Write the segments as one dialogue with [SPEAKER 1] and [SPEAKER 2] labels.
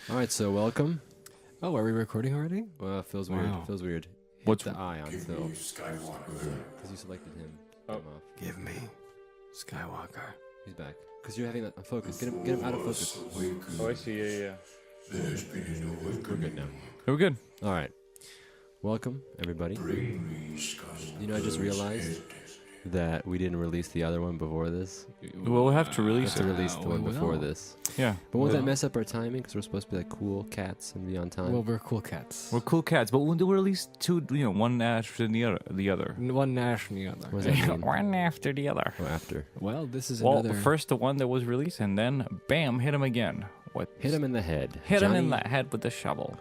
[SPEAKER 1] All right, so welcome.
[SPEAKER 2] Oh, are we recording already?
[SPEAKER 1] Well, it feels weird.
[SPEAKER 2] Wow.
[SPEAKER 1] Feels weird.
[SPEAKER 3] What's
[SPEAKER 1] Hit the eye on Phil
[SPEAKER 4] Skywalker.
[SPEAKER 1] because you selected him.
[SPEAKER 3] Oh.
[SPEAKER 1] Get him off.
[SPEAKER 2] Give me Skywalker.
[SPEAKER 1] He's back because you're having that focus. Get him out of focus.
[SPEAKER 3] Oh, I see. Yeah.
[SPEAKER 4] There's been an
[SPEAKER 1] We're good now.
[SPEAKER 3] We're good.
[SPEAKER 1] All right. Welcome, everybody.
[SPEAKER 4] Bring me Skywalker.
[SPEAKER 1] You know, I just realized that we didn't release the other one before this.
[SPEAKER 3] Well, we'll have to
[SPEAKER 1] We
[SPEAKER 3] release
[SPEAKER 1] have to
[SPEAKER 3] it.
[SPEAKER 1] release the one
[SPEAKER 2] we
[SPEAKER 1] before
[SPEAKER 2] will.
[SPEAKER 1] this.
[SPEAKER 3] Yeah.
[SPEAKER 1] But won't
[SPEAKER 3] Well,
[SPEAKER 1] that mess up our timing? Because we're supposed to be like cool cats and be on time.
[SPEAKER 2] Well, we're cool cats.
[SPEAKER 3] We're cool cats, but we'll release two. One after the other.
[SPEAKER 2] One nash and the other.
[SPEAKER 1] What does that mean?
[SPEAKER 3] One after the other.
[SPEAKER 1] Oh, after.
[SPEAKER 2] Well, this is
[SPEAKER 3] Well,
[SPEAKER 2] another.
[SPEAKER 3] first the one that was released, and then bam, hit him again. What?
[SPEAKER 1] Hit him in the head.
[SPEAKER 3] Hit him in
[SPEAKER 1] Johnny.
[SPEAKER 3] the head with the shovel.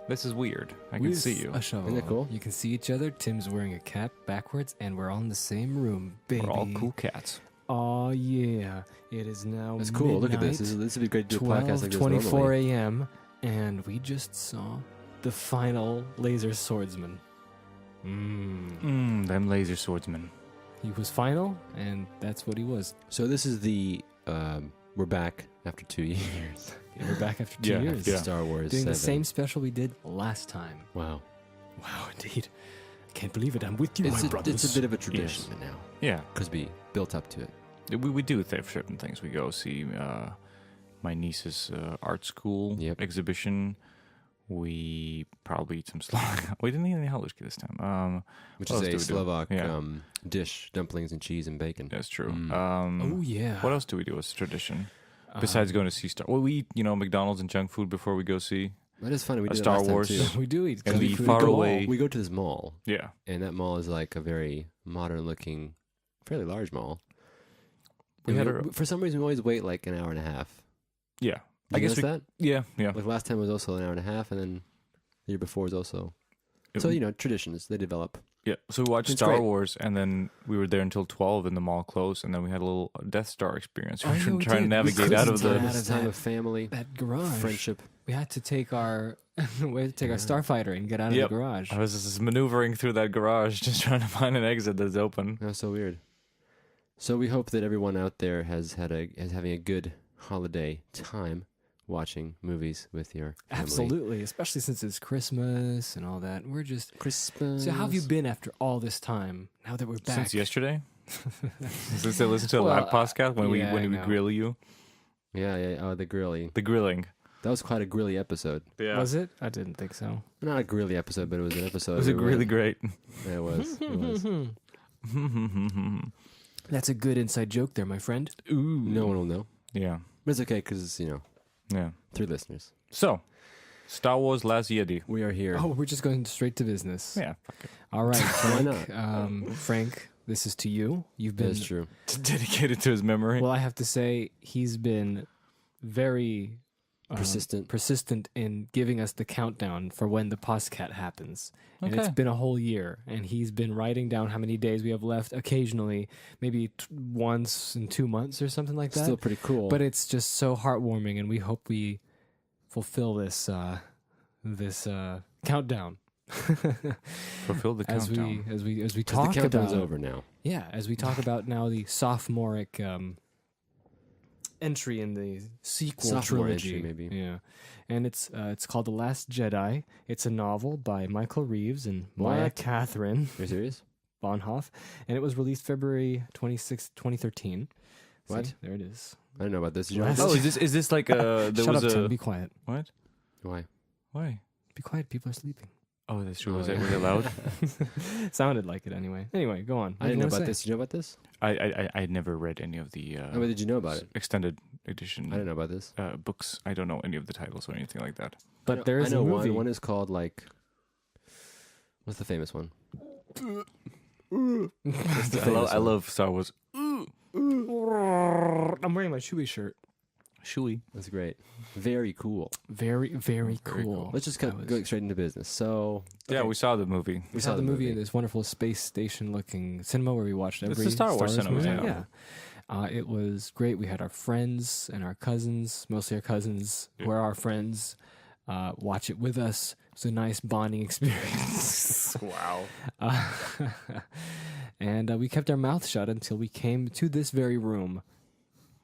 [SPEAKER 3] This is weird. I can
[SPEAKER 2] with
[SPEAKER 3] see you.
[SPEAKER 2] A shovel.
[SPEAKER 1] Isn't that cool?
[SPEAKER 2] You can see each other. Tim's wearing a cap backwards, and we're all in the same room, baby.
[SPEAKER 3] We're all cool cats.
[SPEAKER 2] Oh yeah, it is now.
[SPEAKER 1] That's cool. Look at this. This would be great to do a podcast like this normally.
[SPEAKER 2] 12:24 a.m. and we just saw the final laser swordsman.
[SPEAKER 3] Them laser swordsmen.
[SPEAKER 2] He was final, and that's what he was.
[SPEAKER 1] So this is the we're back after 2 years.
[SPEAKER 2] We're back after 2
[SPEAKER 3] Yeah,
[SPEAKER 2] years.
[SPEAKER 3] yeah.
[SPEAKER 1] Star Wars
[SPEAKER 2] Doing
[SPEAKER 1] 7.
[SPEAKER 2] the same special we did last time.
[SPEAKER 1] Wow.
[SPEAKER 2] Wow, indeed. I can't believe it. I'm with you,
[SPEAKER 1] It's
[SPEAKER 2] my
[SPEAKER 1] a,
[SPEAKER 2] brothers.
[SPEAKER 1] it's a bit of a tradition now
[SPEAKER 3] Yeah.
[SPEAKER 1] because we built up to it.
[SPEAKER 3] We do certain things. We go see my niece's art school exhibition. We probably eat some Slovak. We didn't eat any halušky this time.
[SPEAKER 1] Which
[SPEAKER 3] What
[SPEAKER 1] is
[SPEAKER 3] else
[SPEAKER 1] a
[SPEAKER 3] do we do?
[SPEAKER 1] Slovak
[SPEAKER 3] Yeah.
[SPEAKER 1] dish, dumplings and cheese and bacon.
[SPEAKER 3] That's true.
[SPEAKER 2] Oh, yeah.
[SPEAKER 3] What else do we do as a tradition besides going to see Star? Well, we eat McDonald's and junk food before we go see.
[SPEAKER 1] That is funny. We
[SPEAKER 3] A
[SPEAKER 1] did it
[SPEAKER 3] Star
[SPEAKER 1] last time,
[SPEAKER 3] Wars.
[SPEAKER 1] too.
[SPEAKER 2] We do eat
[SPEAKER 3] And
[SPEAKER 2] good
[SPEAKER 3] the
[SPEAKER 2] food.
[SPEAKER 3] far
[SPEAKER 2] Good
[SPEAKER 3] away-
[SPEAKER 2] mall.
[SPEAKER 1] We go to this mall,
[SPEAKER 3] Yeah.
[SPEAKER 1] and that mall is like a very modern-looking, fairly large mall.
[SPEAKER 3] We
[SPEAKER 1] And
[SPEAKER 3] had
[SPEAKER 1] for some reason, we always wait like an hour and a half.
[SPEAKER 3] Yeah.
[SPEAKER 1] Did
[SPEAKER 3] I
[SPEAKER 1] you
[SPEAKER 3] guess
[SPEAKER 1] notice that?
[SPEAKER 3] Yeah.
[SPEAKER 1] Like last time was also an hour and a half, and then the year before was also.
[SPEAKER 3] It-
[SPEAKER 1] So traditions they develop.
[SPEAKER 3] Yeah. So we watched
[SPEAKER 1] It's
[SPEAKER 3] Star
[SPEAKER 1] great.
[SPEAKER 3] Wars, and then we were there until 12, and the mall closed, and then we had a little Death Star experience.
[SPEAKER 2] Oh,
[SPEAKER 3] We
[SPEAKER 2] yeah,
[SPEAKER 3] were
[SPEAKER 2] we
[SPEAKER 3] trying to
[SPEAKER 2] did.
[SPEAKER 3] navigate
[SPEAKER 2] We
[SPEAKER 3] out of
[SPEAKER 2] couldn't
[SPEAKER 3] the.
[SPEAKER 2] out
[SPEAKER 1] This
[SPEAKER 2] of
[SPEAKER 1] time
[SPEAKER 2] that-
[SPEAKER 1] of family,
[SPEAKER 2] That garage.
[SPEAKER 1] friendship.
[SPEAKER 2] We had to take our Starfighter and get out of
[SPEAKER 3] Yep.
[SPEAKER 2] the garage.
[SPEAKER 3] I was just maneuvering through that garage, just trying to find an exit that's open.
[SPEAKER 1] That's so weird. So we hope that everyone out there is having a good holiday time watching movies with your family.
[SPEAKER 2] Absolutely, especially since it's Christmas and all that. We're just.
[SPEAKER 1] Christmas.
[SPEAKER 2] So how have you been after all this time? Now that we're back.
[SPEAKER 3] Since yesterday? Since I listened to the
[SPEAKER 2] Well,
[SPEAKER 3] live podcast when
[SPEAKER 2] yeah, I
[SPEAKER 3] we
[SPEAKER 2] know.
[SPEAKER 3] grill you?
[SPEAKER 1] Yeah. Oh, the grilling.
[SPEAKER 3] The grilling.
[SPEAKER 1] That was quite a grilly episode.
[SPEAKER 3] Yeah.
[SPEAKER 2] Was it? I didn't think so.
[SPEAKER 1] Not a grilly episode, but it was an episode.
[SPEAKER 3] Was it really great?
[SPEAKER 1] Yeah, it was. It was.
[SPEAKER 2] That's a good inside joke there, my friend.
[SPEAKER 3] Ooh.
[SPEAKER 1] No one will know,
[SPEAKER 3] Yeah.
[SPEAKER 1] but it's okay because
[SPEAKER 3] Yeah.
[SPEAKER 1] 3 listeners.
[SPEAKER 3] So, Star Wars Last Jedi.
[SPEAKER 1] We are here.
[SPEAKER 2] Oh, we're just going straight to business.
[SPEAKER 3] Yeah. Fuck it.
[SPEAKER 2] All right,
[SPEAKER 1] Why
[SPEAKER 2] Frank. Frank, this is to you. You've been
[SPEAKER 1] That's true.
[SPEAKER 3] Dedicated to his memory.
[SPEAKER 2] Well, I have to say he's been very
[SPEAKER 1] Persistent.
[SPEAKER 2] in giving us the countdown for when the postcat happens. And it's
[SPEAKER 3] Okay.
[SPEAKER 2] been a whole year, and he's been writing down how many days we have left occasionally, maybe once in 2 months or something like that.
[SPEAKER 1] Still pretty cool.
[SPEAKER 2] But it's just so heartwarming, and we hope we fulfill this countdown.
[SPEAKER 3] Fulfill the
[SPEAKER 2] as
[SPEAKER 3] countdown.
[SPEAKER 2] we
[SPEAKER 1] because
[SPEAKER 2] talk
[SPEAKER 1] the countdown's
[SPEAKER 2] about
[SPEAKER 1] over now.
[SPEAKER 2] yeah, as we talk about now the sophomoric entry in the sequel
[SPEAKER 1] Sophomore
[SPEAKER 2] trilogy,
[SPEAKER 1] entry, maybe.
[SPEAKER 2] Yeah, and it's called The Last Jedi. It's a novel by Michael Reeves and Maya
[SPEAKER 1] What?
[SPEAKER 2] Catherine
[SPEAKER 1] Are you serious?
[SPEAKER 2] Bonhoff, and it was released February 26, 2013.
[SPEAKER 1] What?
[SPEAKER 2] See, there it is.
[SPEAKER 1] I don't know about this. Did you know
[SPEAKER 2] Last-
[SPEAKER 1] about
[SPEAKER 3] Oh,
[SPEAKER 1] this?
[SPEAKER 3] is this like a there
[SPEAKER 2] Shut
[SPEAKER 3] was
[SPEAKER 2] up,
[SPEAKER 3] a
[SPEAKER 2] Tim. Be quiet.
[SPEAKER 3] what?
[SPEAKER 1] Why?
[SPEAKER 3] Why?
[SPEAKER 2] Be quiet. People are sleeping.
[SPEAKER 3] Oh, that's true.
[SPEAKER 1] Oh,
[SPEAKER 3] Was
[SPEAKER 1] yeah.
[SPEAKER 3] it loud?
[SPEAKER 2] Sounded like it anyway. Anyway, go on.
[SPEAKER 1] I didn't know about
[SPEAKER 2] this.
[SPEAKER 1] this. Did you know about this?
[SPEAKER 3] I had never read any of the
[SPEAKER 1] Oh, but did you know about it?
[SPEAKER 3] extended edition
[SPEAKER 1] I didn't know about this.
[SPEAKER 3] books. I don't know any of the titles or anything like that.
[SPEAKER 2] But there
[SPEAKER 1] I
[SPEAKER 2] is
[SPEAKER 1] know
[SPEAKER 2] a movie.
[SPEAKER 1] one. One is called like. What's the famous one?
[SPEAKER 3] I love Star Wars.
[SPEAKER 2] I'm wearing my Chewie shirt.
[SPEAKER 3] Shui.
[SPEAKER 1] That's great. Very cool.
[SPEAKER 2] Very, very
[SPEAKER 3] Very
[SPEAKER 2] cool.
[SPEAKER 3] cool.
[SPEAKER 1] Let's just
[SPEAKER 2] That was-
[SPEAKER 1] go straight into business. So
[SPEAKER 3] Yeah,
[SPEAKER 2] Okay.
[SPEAKER 3] we saw the movie.
[SPEAKER 2] We saw the movie in this wonderful space station looking cinema where we watched
[SPEAKER 3] It's
[SPEAKER 2] every
[SPEAKER 3] the Star Wars cinema,
[SPEAKER 2] movie.
[SPEAKER 3] yeah.
[SPEAKER 2] It was great. We had our friends and our cousins, mostly our cousins,
[SPEAKER 3] Yeah.
[SPEAKER 2] were our friends, watch it with us. It was a nice bonding experience.
[SPEAKER 3] Wow.
[SPEAKER 2] And we kept our mouth shut until we came to this very room,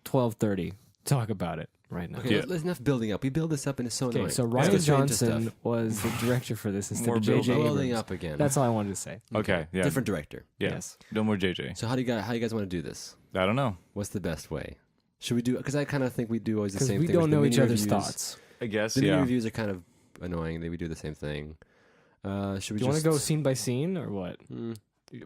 [SPEAKER 2] 12:30. Talk about it. right now.
[SPEAKER 1] Okay,
[SPEAKER 3] Yeah.
[SPEAKER 1] there's enough building up. We build this up and it's so
[SPEAKER 2] Okay,
[SPEAKER 1] annoying.
[SPEAKER 2] so
[SPEAKER 1] Let's
[SPEAKER 2] Ryan
[SPEAKER 1] get straight into
[SPEAKER 2] Johnson
[SPEAKER 1] stuff.
[SPEAKER 2] was the director for this instead
[SPEAKER 3] More
[SPEAKER 2] of J.J.
[SPEAKER 1] building
[SPEAKER 2] Abrams.
[SPEAKER 1] up again.
[SPEAKER 2] That's all I wanted to say.
[SPEAKER 3] Okay, yeah.
[SPEAKER 1] Different director.
[SPEAKER 3] Yeah.
[SPEAKER 2] Yes.
[SPEAKER 3] No more JJ.
[SPEAKER 1] So how do you guys want to do this?
[SPEAKER 3] I don't know.
[SPEAKER 1] What's the best way? Should we do? Because I kind of think we do always the
[SPEAKER 2] Because
[SPEAKER 1] same
[SPEAKER 2] we
[SPEAKER 1] thing.
[SPEAKER 2] don't
[SPEAKER 1] with the
[SPEAKER 2] know each
[SPEAKER 1] mini
[SPEAKER 2] other's
[SPEAKER 1] reviews.
[SPEAKER 2] thoughts.
[SPEAKER 3] I guess,
[SPEAKER 1] The mini
[SPEAKER 3] yeah.
[SPEAKER 1] reviews are kind of annoying. We do the same thing. Should we
[SPEAKER 2] Do you want
[SPEAKER 1] just
[SPEAKER 2] to go scene by scene or what?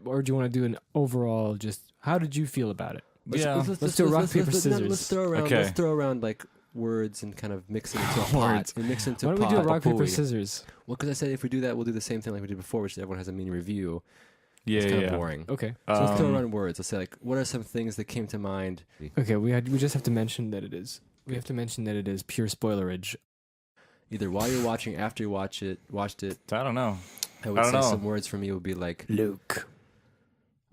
[SPEAKER 2] Or do you want to do an overall just, how did you feel about it?
[SPEAKER 3] Yeah.
[SPEAKER 2] Let's do rock, paper, scissors.
[SPEAKER 1] Let's throw around.
[SPEAKER 3] Okay.
[SPEAKER 1] Let's throw around like words and kind of mix it into a pot.
[SPEAKER 3] Words.
[SPEAKER 1] And mix it into
[SPEAKER 2] Why
[SPEAKER 1] a
[SPEAKER 2] don't
[SPEAKER 1] pot.
[SPEAKER 2] we do a rock, paper,
[SPEAKER 3] Popooey.
[SPEAKER 2] scissors?
[SPEAKER 1] Well, because I said if we do that, we'll do the same thing like we did before, which everyone has a mini review.
[SPEAKER 3] Yeah,
[SPEAKER 1] It's kind
[SPEAKER 3] yeah.
[SPEAKER 1] of boring.
[SPEAKER 2] Okay.
[SPEAKER 1] So let's throw
[SPEAKER 3] Um,
[SPEAKER 1] around words. Let's say like, what are some things that came to mind?
[SPEAKER 2] Okay, we just have to mention that it is. We have to mention that it is pure spoilerage.
[SPEAKER 1] Either while you're watching, after you watched it.
[SPEAKER 3] I don't know.
[SPEAKER 1] I would
[SPEAKER 3] I don't
[SPEAKER 1] say
[SPEAKER 3] know.
[SPEAKER 1] some words for me would be like,
[SPEAKER 2] Luke.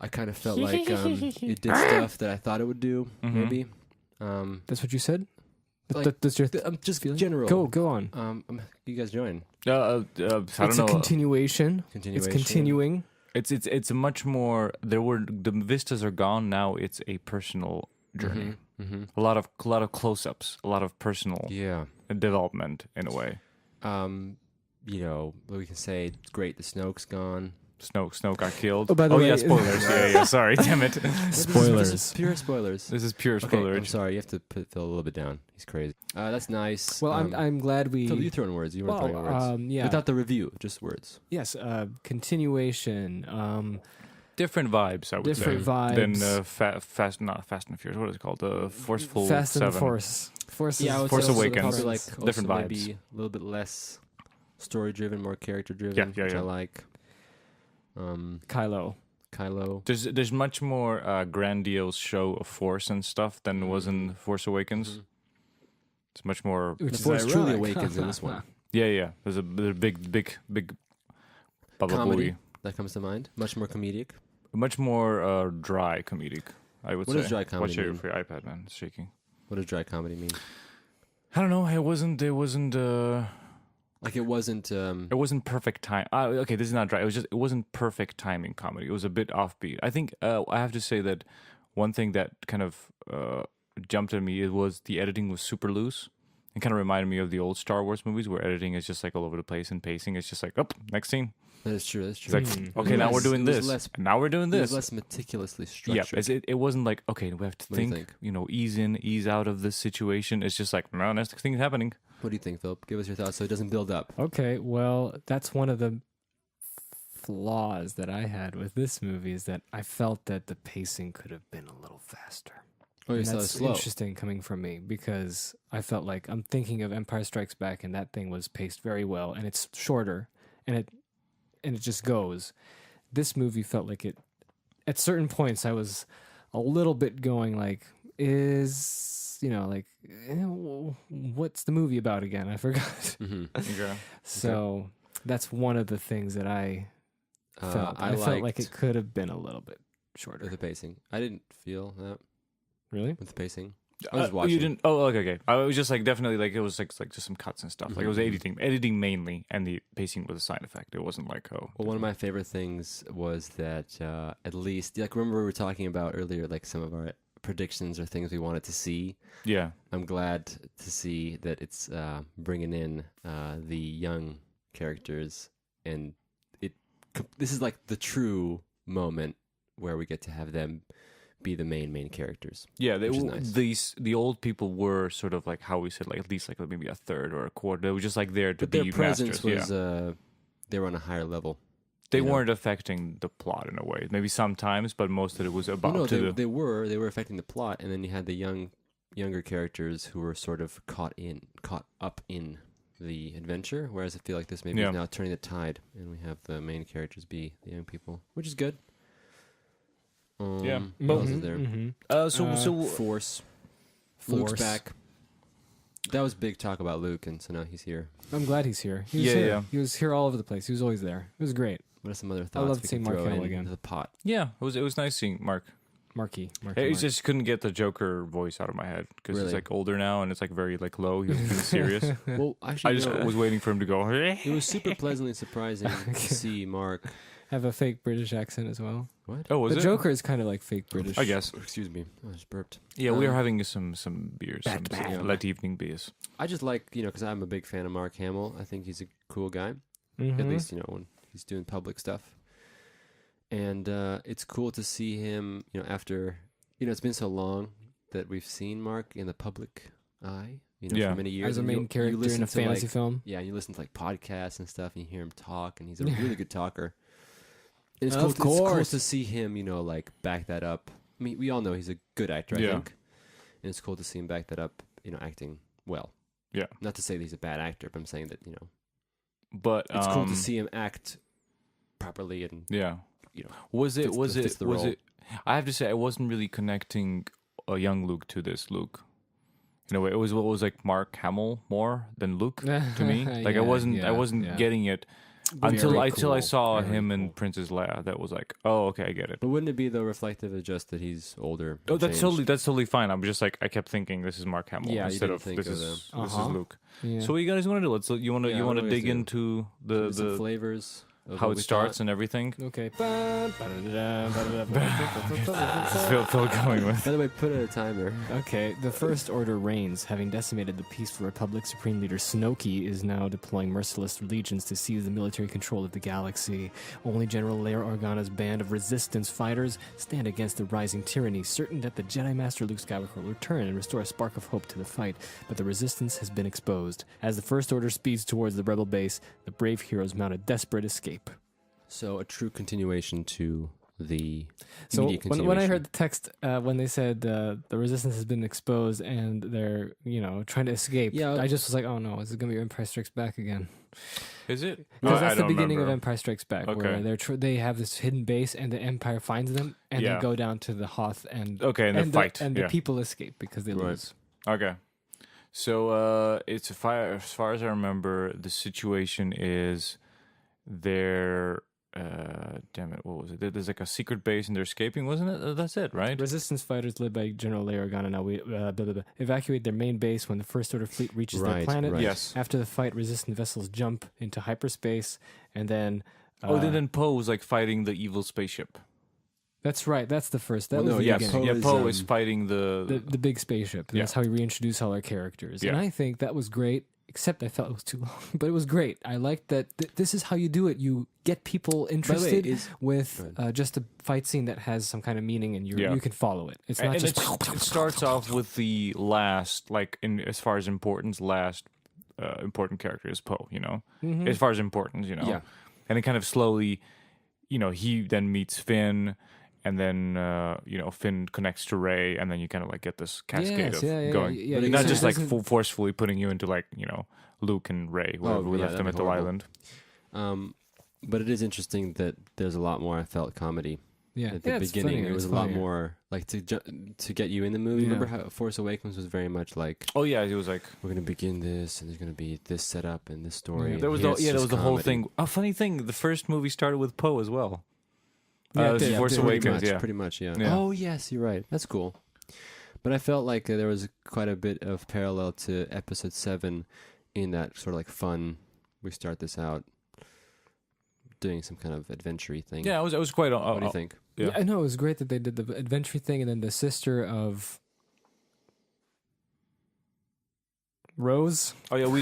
[SPEAKER 1] I kind of felt like it did stuff that I thought it would do.
[SPEAKER 3] Mhm.
[SPEAKER 1] Maybe.
[SPEAKER 2] That's what you said?
[SPEAKER 1] Like,
[SPEAKER 2] That's your
[SPEAKER 1] Just
[SPEAKER 2] feeling?
[SPEAKER 1] general.
[SPEAKER 2] Go on.
[SPEAKER 1] You guys join.
[SPEAKER 3] I don't
[SPEAKER 2] It's a
[SPEAKER 3] know.
[SPEAKER 2] continuation. It's continuing.
[SPEAKER 3] It's a much more. The vistas are gone now. It's a personal journey.
[SPEAKER 1] Mm-hmm.
[SPEAKER 3] A lot of close-ups. A lot of personal
[SPEAKER 1] Yeah.
[SPEAKER 3] development in a way.
[SPEAKER 1] We can say it's great. The Snoke's gone.
[SPEAKER 3] Snoke got killed.
[SPEAKER 2] Oh, by the way-
[SPEAKER 3] yeah, spoilers. yeah. Sorry, damn it.
[SPEAKER 2] Spoilers.
[SPEAKER 1] This is pure spoilers.
[SPEAKER 3] This is pure
[SPEAKER 1] Okay,
[SPEAKER 3] spoiler.
[SPEAKER 1] I'm sorry. You have to put Phil a little bit down. He's crazy. That's nice.
[SPEAKER 2] Well, I'm glad we.
[SPEAKER 1] Phil, you throw in words. You weren't throwing words.
[SPEAKER 2] Yeah.
[SPEAKER 1] Without the review, just words.
[SPEAKER 2] Yes. Continuation.
[SPEAKER 3] Different vibes, I would
[SPEAKER 2] Different
[SPEAKER 3] say.
[SPEAKER 2] vibes.
[SPEAKER 3] Not Fast and Furious. What is it called? The Forceful
[SPEAKER 2] Fast and
[SPEAKER 3] 7.
[SPEAKER 2] Force. Force.
[SPEAKER 1] Yeah, I would
[SPEAKER 3] Force
[SPEAKER 1] say also
[SPEAKER 3] Awakens.
[SPEAKER 1] Probably like
[SPEAKER 3] Different
[SPEAKER 1] also
[SPEAKER 3] vibes.
[SPEAKER 1] Maybe a little bit less story-driven, more character-driven,
[SPEAKER 3] Yeah,
[SPEAKER 1] which I
[SPEAKER 3] yeah.
[SPEAKER 1] like.
[SPEAKER 2] Kylo.
[SPEAKER 1] Kylo.
[SPEAKER 3] There's much more grandiose show of Force and stuff than was in Force Awakens.
[SPEAKER 1] Mhm.
[SPEAKER 3] It's much more.
[SPEAKER 2] Which
[SPEAKER 1] The
[SPEAKER 2] is
[SPEAKER 1] Force truly
[SPEAKER 2] ironic.
[SPEAKER 1] awakens in this one.
[SPEAKER 3] Yeah. There's a big Baba
[SPEAKER 1] Comedy.
[SPEAKER 3] Booey.
[SPEAKER 1] That comes to mind. Much more comedic.
[SPEAKER 3] Much more dry comedic, I would
[SPEAKER 1] What
[SPEAKER 3] say.
[SPEAKER 1] does dry comedy
[SPEAKER 3] Watch your,
[SPEAKER 1] mean?
[SPEAKER 3] for your iPad, man. It's shaking.
[SPEAKER 1] What does dry comedy mean?
[SPEAKER 3] I don't know. It wasn't.
[SPEAKER 1] Like it wasn't.
[SPEAKER 3] It wasn't perfect time. Okay, this is not dry. It wasn't perfect timing comedy. It was a bit offbeat. I think I have to say that one thing that kind of jumped at me, it was the editing was super loose. It kind of reminded me of the old Star Wars movies where editing is just like all over the place and pacing is just like, oh, next scene.
[SPEAKER 1] That is true. That's
[SPEAKER 3] It's
[SPEAKER 1] true.
[SPEAKER 3] like,
[SPEAKER 2] Mm.
[SPEAKER 3] okay, now we're doing
[SPEAKER 1] It was
[SPEAKER 3] this.
[SPEAKER 1] less-
[SPEAKER 3] Now we're doing
[SPEAKER 1] It was
[SPEAKER 3] this.
[SPEAKER 1] less meticulously
[SPEAKER 3] Yeah,
[SPEAKER 1] structured.
[SPEAKER 3] it wasn't like, okay, we have to
[SPEAKER 1] What do you
[SPEAKER 3] think,
[SPEAKER 1] think?
[SPEAKER 3] ease in, ease out of this situation. It's just like, no, next thing is happening.
[SPEAKER 1] What do you think, Philip? Give us your thoughts so it doesn't build up.
[SPEAKER 2] Okay, well, that's one of the flaws that I had with this movie is that I felt that the pacing could have been a little faster.
[SPEAKER 1] Oh, you
[SPEAKER 2] And
[SPEAKER 1] saw it
[SPEAKER 2] that's
[SPEAKER 1] slow.
[SPEAKER 2] interesting coming from me because I felt like I'm thinking of Empire Strikes Back and that thing was paced very well and it's shorter and it just goes. This movie felt like it at certain points I was a little bit going like what's the movie about again? I forgot.
[SPEAKER 1] Mm-hmm.
[SPEAKER 3] Okay.
[SPEAKER 2] So that's one of the things that I felt. I felt like it could have been a little bit
[SPEAKER 1] with
[SPEAKER 2] shorter.
[SPEAKER 1] the pacing. I didn't feel that
[SPEAKER 2] Really?
[SPEAKER 1] with the pacing. I was watching.
[SPEAKER 3] You didn't? Oh, okay. I was just like definitely like it was like just some cuts and stuff. Like it was editing mainly, and the pacing was a side effect. It wasn't like
[SPEAKER 1] Well, one of my favorite things was that at least, like, remember we were talking about earlier, like some of our predictions or things we wanted to see.
[SPEAKER 3] yeah.
[SPEAKER 1] I'm glad to see that it's bringing in the young characters, and this is like the true moment where we get to have them be the main characters.
[SPEAKER 3] Yeah,
[SPEAKER 1] Which is nice.
[SPEAKER 3] the old people were sort of like how we said, like at least like maybe a third or a quarter. They were just like there to
[SPEAKER 1] But
[SPEAKER 3] be
[SPEAKER 1] their presence
[SPEAKER 3] masters.
[SPEAKER 1] was they were on a higher level.
[SPEAKER 3] They
[SPEAKER 1] you know.
[SPEAKER 3] weren't affecting the plot in a way. Maybe sometimes, but most of it was about
[SPEAKER 1] Well, no,
[SPEAKER 3] to
[SPEAKER 1] they were affecting the plot, and then you had the younger characters who were sort of caught up in the adventure. Whereas I feel like this maybe
[SPEAKER 3] Yeah.
[SPEAKER 1] is now turning the tide, and we have the main characters be the young people, which is good.
[SPEAKER 3] Yeah.
[SPEAKER 1] What else is there?
[SPEAKER 2] Mm-hmm.
[SPEAKER 1] Force. Luke's back. That was big talk about Luke, and so now he's here.
[SPEAKER 2] I'm glad he's here. He was
[SPEAKER 3] Yeah,
[SPEAKER 2] here.
[SPEAKER 3] yeah.
[SPEAKER 2] He was here all over the place. He was always there. It was great.
[SPEAKER 1] What are some other
[SPEAKER 2] I
[SPEAKER 1] thoughts
[SPEAKER 2] love
[SPEAKER 1] we
[SPEAKER 2] seeing
[SPEAKER 1] can
[SPEAKER 2] Mark
[SPEAKER 1] throw
[SPEAKER 2] Hamill
[SPEAKER 1] in
[SPEAKER 2] again.
[SPEAKER 1] into the pot?
[SPEAKER 3] yeah, it was nice seeing Mark.
[SPEAKER 2] Marky.
[SPEAKER 3] He just couldn't get the Joker voice out of my head because
[SPEAKER 1] Really?
[SPEAKER 3] he's like older now and it's like very like low. He was feeling serious.
[SPEAKER 1] Well, actually,
[SPEAKER 3] I just was waiting for him to go.
[SPEAKER 1] it was super pleasantly surprising to see Mark
[SPEAKER 2] have a fake British accent as well.
[SPEAKER 1] What?
[SPEAKER 3] Oh, was
[SPEAKER 2] The
[SPEAKER 3] it?
[SPEAKER 2] Joker is kind of like fake British.
[SPEAKER 3] I guess.
[SPEAKER 1] Excuse me. I just burped.
[SPEAKER 3] Yeah, we are having some beers, some
[SPEAKER 2] Batman.
[SPEAKER 3] late evening beers.
[SPEAKER 1] I just like, because I'm a big fan of Mark Hamill. I think he's a cool guy.
[SPEAKER 2] Mhm.
[SPEAKER 1] At least, when he's doing public stuff. And it's cool to see him, after, it's been so long that we've seen Mark in the public eye,
[SPEAKER 3] Yeah.
[SPEAKER 1] for many years.
[SPEAKER 2] as a
[SPEAKER 1] And
[SPEAKER 2] main
[SPEAKER 1] you
[SPEAKER 2] character in
[SPEAKER 1] listen
[SPEAKER 2] a
[SPEAKER 1] to,
[SPEAKER 2] fantasy
[SPEAKER 1] like,
[SPEAKER 2] film.
[SPEAKER 1] Yeah, you listen to like podcasts and stuff, and you hear him talk, and he's a
[SPEAKER 2] Yeah.
[SPEAKER 1] really good talker. And it's
[SPEAKER 2] Of
[SPEAKER 1] cool. It's cool
[SPEAKER 2] course.
[SPEAKER 1] to see him, like back that up. I mean, we all know he's a good actor, I
[SPEAKER 3] Yeah.
[SPEAKER 1] think, and it's cool to see him back that up. Acting well.
[SPEAKER 3] Yeah.
[SPEAKER 1] Not to say that he's a bad actor, but I'm saying that
[SPEAKER 3] But
[SPEAKER 1] it's cool to see him act properly and
[SPEAKER 3] Yeah.
[SPEAKER 1] you know,
[SPEAKER 3] Was it?
[SPEAKER 1] fits
[SPEAKER 3] Was
[SPEAKER 1] the-
[SPEAKER 3] it?
[SPEAKER 1] fits the
[SPEAKER 3] Was
[SPEAKER 1] role.
[SPEAKER 3] it? I have to say, I wasn't really connecting a young Luke to this Luke. In a way, it was like Mark Hamill more than Luke to me. Like I wasn't getting it until
[SPEAKER 1] Very
[SPEAKER 3] I
[SPEAKER 1] cool.
[SPEAKER 3] saw
[SPEAKER 1] Very
[SPEAKER 3] him and
[SPEAKER 1] cool.
[SPEAKER 3] Princess Leia. That was like, oh, okay, I get it.
[SPEAKER 1] But wouldn't it be though reflective of just that he's older?
[SPEAKER 3] Oh,
[SPEAKER 1] and
[SPEAKER 3] that's
[SPEAKER 1] changed?
[SPEAKER 3] totally fine. I'm just like I kept thinking this is Mark Hamill
[SPEAKER 1] Yeah, you
[SPEAKER 3] instead
[SPEAKER 1] didn't
[SPEAKER 3] of
[SPEAKER 1] think
[SPEAKER 3] this
[SPEAKER 1] of
[SPEAKER 3] is
[SPEAKER 1] them.
[SPEAKER 3] this is
[SPEAKER 2] Uh-huh.
[SPEAKER 3] Luke.
[SPEAKER 2] Yeah.
[SPEAKER 3] So what you guys want to do? You want to
[SPEAKER 1] Yeah, what do we
[SPEAKER 3] dig
[SPEAKER 1] do?
[SPEAKER 3] into
[SPEAKER 1] Give some
[SPEAKER 3] the
[SPEAKER 1] flavors of
[SPEAKER 3] how
[SPEAKER 1] what
[SPEAKER 3] it
[SPEAKER 1] we
[SPEAKER 3] starts
[SPEAKER 1] thought.
[SPEAKER 3] and everything.
[SPEAKER 2] Okay.
[SPEAKER 3] Phil going with.
[SPEAKER 1] By the way, put a timer.
[SPEAKER 2] Okay, the First Order reigns. Having decimated the peaceful Republic, Supreme Leader Snoke is now deploying merciless legions to seize the military control of the galaxy. Only General Leia Organa's band of resistance fighters stand against the rising tyranny, certain that the Jedi Master Luke Skywalker will return and restore a spark of hope to the fight. But the resistance has been exposed. As the First Order speeds towards the rebel base, the brave heroes mount a desperate escape.
[SPEAKER 1] So a true continuation to the
[SPEAKER 2] So
[SPEAKER 1] immediate
[SPEAKER 2] when I
[SPEAKER 1] continuation.
[SPEAKER 2] heard the text, when they said the resistance has been exposed and they're trying to escape,
[SPEAKER 1] Yeah.
[SPEAKER 2] I just was like, oh no, is it gonna be Empire Strikes Back again?
[SPEAKER 3] Is it?
[SPEAKER 2] Because
[SPEAKER 3] I
[SPEAKER 2] that's the
[SPEAKER 3] don't
[SPEAKER 2] beginning
[SPEAKER 3] remember.
[SPEAKER 2] of Empire Strikes Back, where
[SPEAKER 3] Okay.
[SPEAKER 2] they have this hidden base and the Empire finds them and
[SPEAKER 3] Yeah.
[SPEAKER 2] they go down to the Hoth and
[SPEAKER 3] Okay, and the fight.
[SPEAKER 2] and
[SPEAKER 3] yeah.
[SPEAKER 2] the people escape because they
[SPEAKER 1] Right.
[SPEAKER 2] lose.
[SPEAKER 3] Okay. So it's a fire. As far as I remember, the situation is they're damn it, what was it? There's like a secret base and they're escaping, wasn't it? That's it, right?
[SPEAKER 2] Resistance fighters led by General Leia Organa now evacuate their main base when the First Order fleet reaches their
[SPEAKER 1] Right,
[SPEAKER 2] planet.
[SPEAKER 1] right.
[SPEAKER 3] Yes.
[SPEAKER 2] After the fight, resistant vessels jump into hyperspace, and then
[SPEAKER 3] Then Poe was like fighting the evil spaceship.
[SPEAKER 2] that's right. That's the first. That
[SPEAKER 1] Well,
[SPEAKER 2] was
[SPEAKER 1] no,
[SPEAKER 2] the
[SPEAKER 1] yeah,
[SPEAKER 2] beginning.
[SPEAKER 1] Poe
[SPEAKER 3] Yeah,
[SPEAKER 1] is,
[SPEAKER 3] Poe is fighting
[SPEAKER 2] the big spaceship.
[SPEAKER 3] Yeah.
[SPEAKER 2] That's how we reintroduce all our characters. And
[SPEAKER 3] Yeah.
[SPEAKER 2] I think that was great, except I felt it was too long. But it was great. I liked that this is how you do it. You get people interested with just a fight scene that has some kind of meaning and
[SPEAKER 3] Yeah.
[SPEAKER 2] you can follow it. It's not
[SPEAKER 3] and
[SPEAKER 2] just...
[SPEAKER 3] it starts off with the last, like in as far as importance, last important character is Poe. As far as importance,
[SPEAKER 1] Yeah.
[SPEAKER 3] and it kind of slowly, he then meets Finn. And then Finn connects to Rey, and then you kind of like get this cascade of going.
[SPEAKER 2] yeah,
[SPEAKER 3] Not
[SPEAKER 2] so
[SPEAKER 3] just
[SPEAKER 2] it
[SPEAKER 3] like
[SPEAKER 2] doesn't-
[SPEAKER 3] forcefully putting you into like Luke and Rey, wherever we left
[SPEAKER 1] that'd
[SPEAKER 3] them
[SPEAKER 1] be
[SPEAKER 3] at the
[SPEAKER 1] horrible.
[SPEAKER 3] island.
[SPEAKER 1] But it is interesting that there's a lot more. I felt comedy
[SPEAKER 2] Yeah,
[SPEAKER 1] at the
[SPEAKER 2] it's
[SPEAKER 1] beginning.
[SPEAKER 2] funnier,
[SPEAKER 1] It was
[SPEAKER 2] it's
[SPEAKER 1] a lot
[SPEAKER 2] funnier.
[SPEAKER 1] more like to get you in the movie.
[SPEAKER 2] Yeah.
[SPEAKER 1] Remember how Force Awakens was very much like
[SPEAKER 3] Oh yeah, it was like
[SPEAKER 1] we're gonna begin this, and there's gonna be this setup and this story.
[SPEAKER 2] Yeah.
[SPEAKER 1] and
[SPEAKER 3] there was
[SPEAKER 1] here
[SPEAKER 3] the,
[SPEAKER 1] it's
[SPEAKER 3] there
[SPEAKER 1] just
[SPEAKER 3] was the whole
[SPEAKER 1] comedy.
[SPEAKER 3] thing. A funny thing, the first movie started with Poe as well.
[SPEAKER 2] Yeah, it
[SPEAKER 3] This
[SPEAKER 2] did.
[SPEAKER 3] is Force
[SPEAKER 2] Yeah,
[SPEAKER 3] Awakens,
[SPEAKER 1] Pretty much, yeah.
[SPEAKER 3] Yeah.
[SPEAKER 1] Oh yes, you're right. That's cool. But I felt like there was quite a bit of parallel to Episode 7 in that sort of like fun. We start this out doing some kind of adventure-y thing.
[SPEAKER 3] Yeah, it was quite.
[SPEAKER 1] What do you think?
[SPEAKER 3] Yeah.
[SPEAKER 2] I know it was great that they did the adventure thing, and then the sister of Rose.
[SPEAKER 3] Oh yeah, we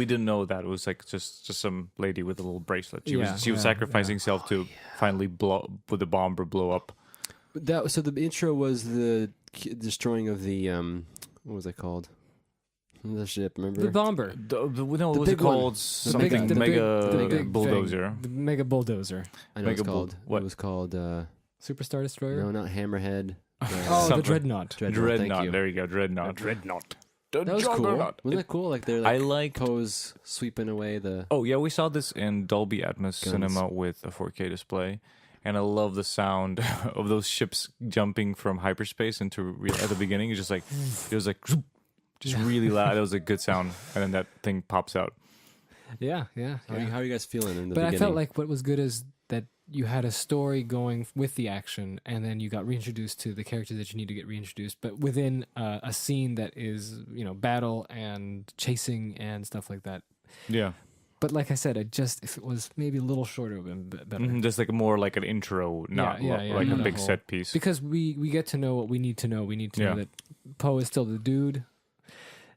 [SPEAKER 3] didn't know that it was like just some lady with a little bracelet. She was sacrificing herself to finally blow with the bomb or blow up.
[SPEAKER 1] So the intro was the destroying of the what was it called? The ship, remember?
[SPEAKER 2] The bomber.
[SPEAKER 3] What was it
[SPEAKER 1] big one.
[SPEAKER 3] called? Something
[SPEAKER 2] the
[SPEAKER 3] mega
[SPEAKER 2] big
[SPEAKER 3] bulldozer.
[SPEAKER 2] thing. The mega bulldozer.
[SPEAKER 1] I know it's
[SPEAKER 3] Mega
[SPEAKER 1] called.
[SPEAKER 3] what?
[SPEAKER 1] It was called.
[SPEAKER 2] Superstar Destroyer?
[SPEAKER 1] No, not Hammerhead.
[SPEAKER 2] Oh,
[SPEAKER 3] Something.
[SPEAKER 2] the Dreadnought.
[SPEAKER 1] Thank
[SPEAKER 3] Dreadnought.
[SPEAKER 1] you.
[SPEAKER 3] There you go. Dreadnought.
[SPEAKER 1] That was cool.
[SPEAKER 3] Juggernaut.
[SPEAKER 1] Wasn't that cool? Like they're
[SPEAKER 3] I
[SPEAKER 1] like
[SPEAKER 3] like.
[SPEAKER 1] Poe's sweeping away the.
[SPEAKER 3] Oh yeah, we saw this in Dolby Atmos
[SPEAKER 1] Guns.
[SPEAKER 3] cinema with a 4K display, and I love the sound of those ships jumping from hyperspace into at the beginning. It's just like it was like just really loud. That was a good sound, and then that thing pops out.
[SPEAKER 2] Yeah.
[SPEAKER 1] How are you guys feeling in the
[SPEAKER 2] But
[SPEAKER 1] beginning?
[SPEAKER 2] I felt like what was good is that you had a story going with the action, and then you got reintroduced to the characters that you need to get reintroduced, but within a scene that is, battle and chasing and stuff like that.
[SPEAKER 3] Yeah.
[SPEAKER 2] But like I said, if it was maybe a little shorter, it would have been better.
[SPEAKER 3] Just like more like an intro, not like a
[SPEAKER 2] not a
[SPEAKER 3] big
[SPEAKER 2] whole-
[SPEAKER 3] set piece.
[SPEAKER 2] Because we get to know what we need to know. We need to know that Poe is still the dude.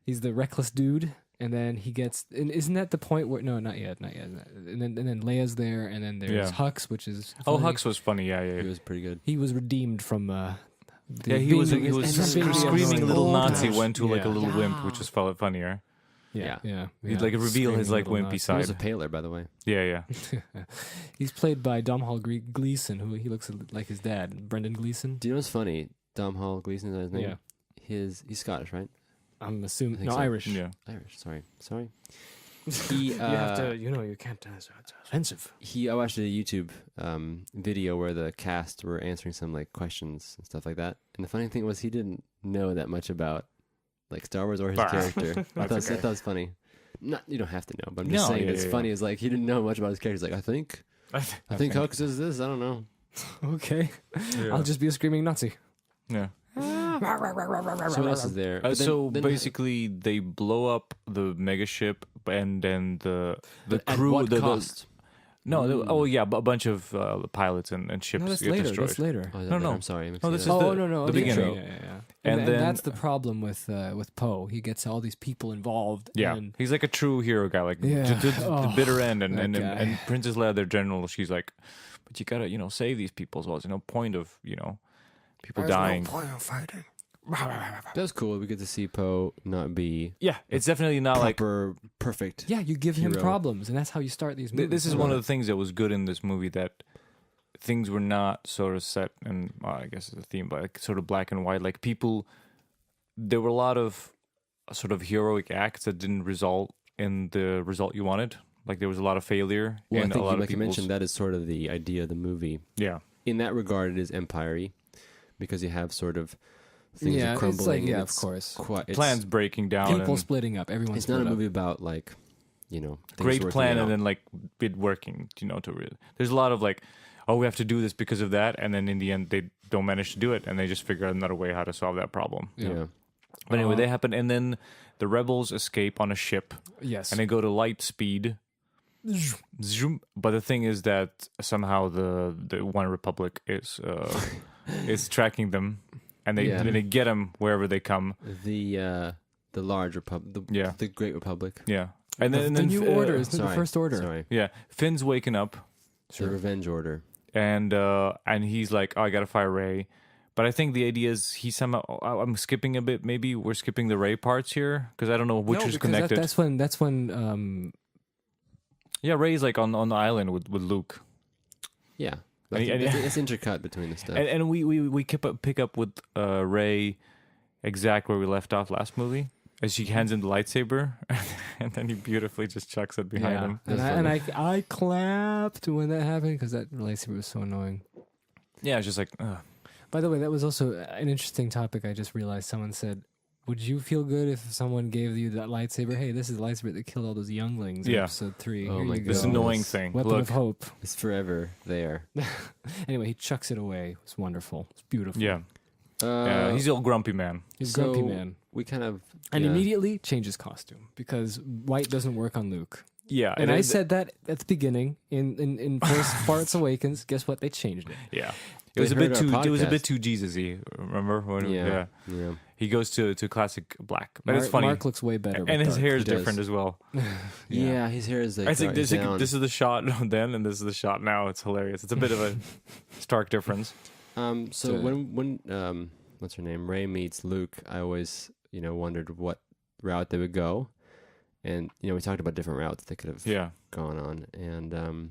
[SPEAKER 2] He's the reckless dude, and then he gets. And isn't that the point where? No, not yet. And then Leia's there, and then there's Hux, which is
[SPEAKER 3] Oh,
[SPEAKER 2] funny.
[SPEAKER 3] Hux was funny. Yeah.
[SPEAKER 1] It was pretty good.
[SPEAKER 2] He was redeemed from.
[SPEAKER 3] He was screaming little Nazi
[SPEAKER 2] went
[SPEAKER 3] went to like a little wimp, which was funnier. He'd like reveal his like wimpy
[SPEAKER 1] He
[SPEAKER 3] side.
[SPEAKER 1] was a paler, by the way.
[SPEAKER 3] Yeah.
[SPEAKER 2] He's played by Domhnall Gleeson, who he looks like his dad, Brendan Gleeson.
[SPEAKER 1] Do you know what's funny? Domhnall Gleeson is his name.
[SPEAKER 2] Yeah,
[SPEAKER 1] He's Scottish, right?
[SPEAKER 2] I'm assuming
[SPEAKER 1] think
[SPEAKER 2] no
[SPEAKER 1] so.
[SPEAKER 2] Irish.
[SPEAKER 3] Yeah.
[SPEAKER 1] Irish. Sorry. He,
[SPEAKER 2] You have to, you can't. It's offensive.
[SPEAKER 1] I watched a YouTube video where the cast were answering some like questions and stuff like that. And the funny thing was he didn't know that much about like Star Wars or his character. I thought it was funny. Not you don't have to know, but I'm just saying it's funny. It's like he didn't know much about his character. He's like, I think Hux is this. I don't know.
[SPEAKER 2] Okay, I'll just be a screaming Nazi.
[SPEAKER 3] Yeah.
[SPEAKER 1] So what else is there? But then-
[SPEAKER 3] Basically, they blow up the mega ship, and then the
[SPEAKER 1] at
[SPEAKER 3] crew.
[SPEAKER 1] what
[SPEAKER 3] the
[SPEAKER 1] cost?
[SPEAKER 3] a bunch of pilots and ships
[SPEAKER 2] No, that's
[SPEAKER 3] get
[SPEAKER 2] later.
[SPEAKER 3] destroyed.
[SPEAKER 2] That's later.
[SPEAKER 1] Oh,
[SPEAKER 3] No.
[SPEAKER 1] I'm sorry.
[SPEAKER 3] No, this is
[SPEAKER 2] Oh
[SPEAKER 3] the-
[SPEAKER 2] no,
[SPEAKER 3] the
[SPEAKER 2] the
[SPEAKER 3] beginning.
[SPEAKER 2] intro. Yeah.
[SPEAKER 3] And
[SPEAKER 2] And
[SPEAKER 3] then-
[SPEAKER 2] that's the problem with Poe. He gets all these people involved.
[SPEAKER 3] Yeah,
[SPEAKER 2] and
[SPEAKER 3] he's like a true hero guy, like
[SPEAKER 2] Yeah.
[SPEAKER 3] to the bitter end. And
[SPEAKER 2] that
[SPEAKER 3] and,
[SPEAKER 2] guy.
[SPEAKER 3] and Princess Leia, their general, she's like, but you gotta save these people as well. There's no point of people dying.
[SPEAKER 2] No point of fighting.
[SPEAKER 1] That was cool. We get to see Poe not be
[SPEAKER 3] Yeah, it's definitely not like.
[SPEAKER 1] proper perfect.
[SPEAKER 2] Yeah, you give him
[SPEAKER 1] Hero.
[SPEAKER 2] problems, and that's how you start these movies.
[SPEAKER 3] This is one of the things that was good in this movie, that things were not sort of set, and I guess it's a theme, but like sort of black and white. Like people, there were a lot of sort of heroic acts that didn't result in the result you wanted. Like there was a lot of failure.
[SPEAKER 1] Well, I
[SPEAKER 3] in
[SPEAKER 1] think
[SPEAKER 3] a lot
[SPEAKER 1] like
[SPEAKER 3] of
[SPEAKER 1] you mentioned,
[SPEAKER 3] people's-
[SPEAKER 1] that is sort of the idea of the movie.
[SPEAKER 3] Yeah,
[SPEAKER 1] In that regard, it is empire-y because you have sort of things are
[SPEAKER 2] it's
[SPEAKER 1] crumbling.
[SPEAKER 2] like
[SPEAKER 1] and
[SPEAKER 2] of
[SPEAKER 1] it's
[SPEAKER 2] course.
[SPEAKER 1] quite,
[SPEAKER 3] plans breaking down.
[SPEAKER 2] People
[SPEAKER 3] and
[SPEAKER 2] splitting up. Everyone's
[SPEAKER 1] It's not a
[SPEAKER 2] split up.
[SPEAKER 1] movie about like things
[SPEAKER 3] great
[SPEAKER 1] working
[SPEAKER 3] plan
[SPEAKER 1] out.
[SPEAKER 3] and then like it working. There's a lot of like, oh, we have to do this because of that, and then in the end they don't manage to do it, and they just figure out another way how to solve that problem.
[SPEAKER 1] yeah.
[SPEAKER 3] But anyway, they happen, and then the rebels escape on a ship,
[SPEAKER 2] Yes.
[SPEAKER 3] and they go to light speed. Zoom. But the thing is that somehow the One Republic is tracking them, and they get them wherever they come.
[SPEAKER 1] The large republic, the Great Republic.
[SPEAKER 3] Yeah, and then
[SPEAKER 2] the New Order is the
[SPEAKER 1] Sorry,
[SPEAKER 2] First Order.
[SPEAKER 1] Sorry,
[SPEAKER 3] yeah, Finn's waking up,
[SPEAKER 1] the Revenge Order.
[SPEAKER 3] and he's like, oh, I gotta fire Ray. But I think the idea is he somehow. I'm skipping a bit. Maybe we're skipping the Ray parts here because I don't know which
[SPEAKER 2] No,
[SPEAKER 3] is
[SPEAKER 2] because
[SPEAKER 3] connected.
[SPEAKER 2] That's when
[SPEAKER 3] Yeah, Ray's like on the island with Luke,
[SPEAKER 1] Yeah,
[SPEAKER 3] And he- and-
[SPEAKER 1] it's intercut between the stuff.
[SPEAKER 3] and we pick up with Ray exact where we left off last movie, as she hands him the lightsaber, and then he beautifully just chucks it behind him.
[SPEAKER 2] And I clapped when that happened because that lightsaber was so annoying.
[SPEAKER 3] Yeah, it's just like, ugh.
[SPEAKER 2] By the way, that was also an interesting topic. I just realized someone said, "Would you feel good if someone gave you that lightsaber? Hey, this is the lightsaber that killed all those younglings in
[SPEAKER 3] Yeah.
[SPEAKER 2] episode 3.
[SPEAKER 1] Oh
[SPEAKER 2] Here
[SPEAKER 1] my
[SPEAKER 2] you
[SPEAKER 1] God.
[SPEAKER 3] This
[SPEAKER 2] go.
[SPEAKER 3] annoying thing.
[SPEAKER 2] Weapon
[SPEAKER 3] Look,
[SPEAKER 2] of hope."
[SPEAKER 1] It's forever there.
[SPEAKER 2] Anyway, he chucks it away. It's wonderful. It's beautiful.
[SPEAKER 3] yeah, he's a little grumpy man.
[SPEAKER 2] He's a
[SPEAKER 1] so
[SPEAKER 2] grumpy man.
[SPEAKER 1] We kind of
[SPEAKER 2] And
[SPEAKER 1] yeah.
[SPEAKER 2] immediately changes costume because white doesn't work on Luke.
[SPEAKER 3] Yeah,
[SPEAKER 2] And I said that at the beginning in Force Awakens. Guess what? They changed it.
[SPEAKER 3] yeah.
[SPEAKER 1] They
[SPEAKER 3] It was a
[SPEAKER 1] heard
[SPEAKER 3] bit
[SPEAKER 1] our
[SPEAKER 3] too. It was a
[SPEAKER 1] podcast.
[SPEAKER 3] bit too Jesus-y. Remember? When,
[SPEAKER 1] Yeah.
[SPEAKER 3] He goes to classic black, but it's funny.
[SPEAKER 2] Mark looks way better.
[SPEAKER 3] And his
[SPEAKER 2] dark.
[SPEAKER 3] hair is
[SPEAKER 1] He does.
[SPEAKER 3] different as well.
[SPEAKER 1] Yeah, his hair is like
[SPEAKER 3] I think
[SPEAKER 1] dark down.
[SPEAKER 3] this is the shot then, and this is the shot now. It's hilarious. It's a bit of a stark difference.
[SPEAKER 1] So
[SPEAKER 2] So-
[SPEAKER 1] when what's her name? Ray meets Luke, I always wondered what route they would go, and we talked about different routes they could have
[SPEAKER 3] Yeah.
[SPEAKER 1] gone on, and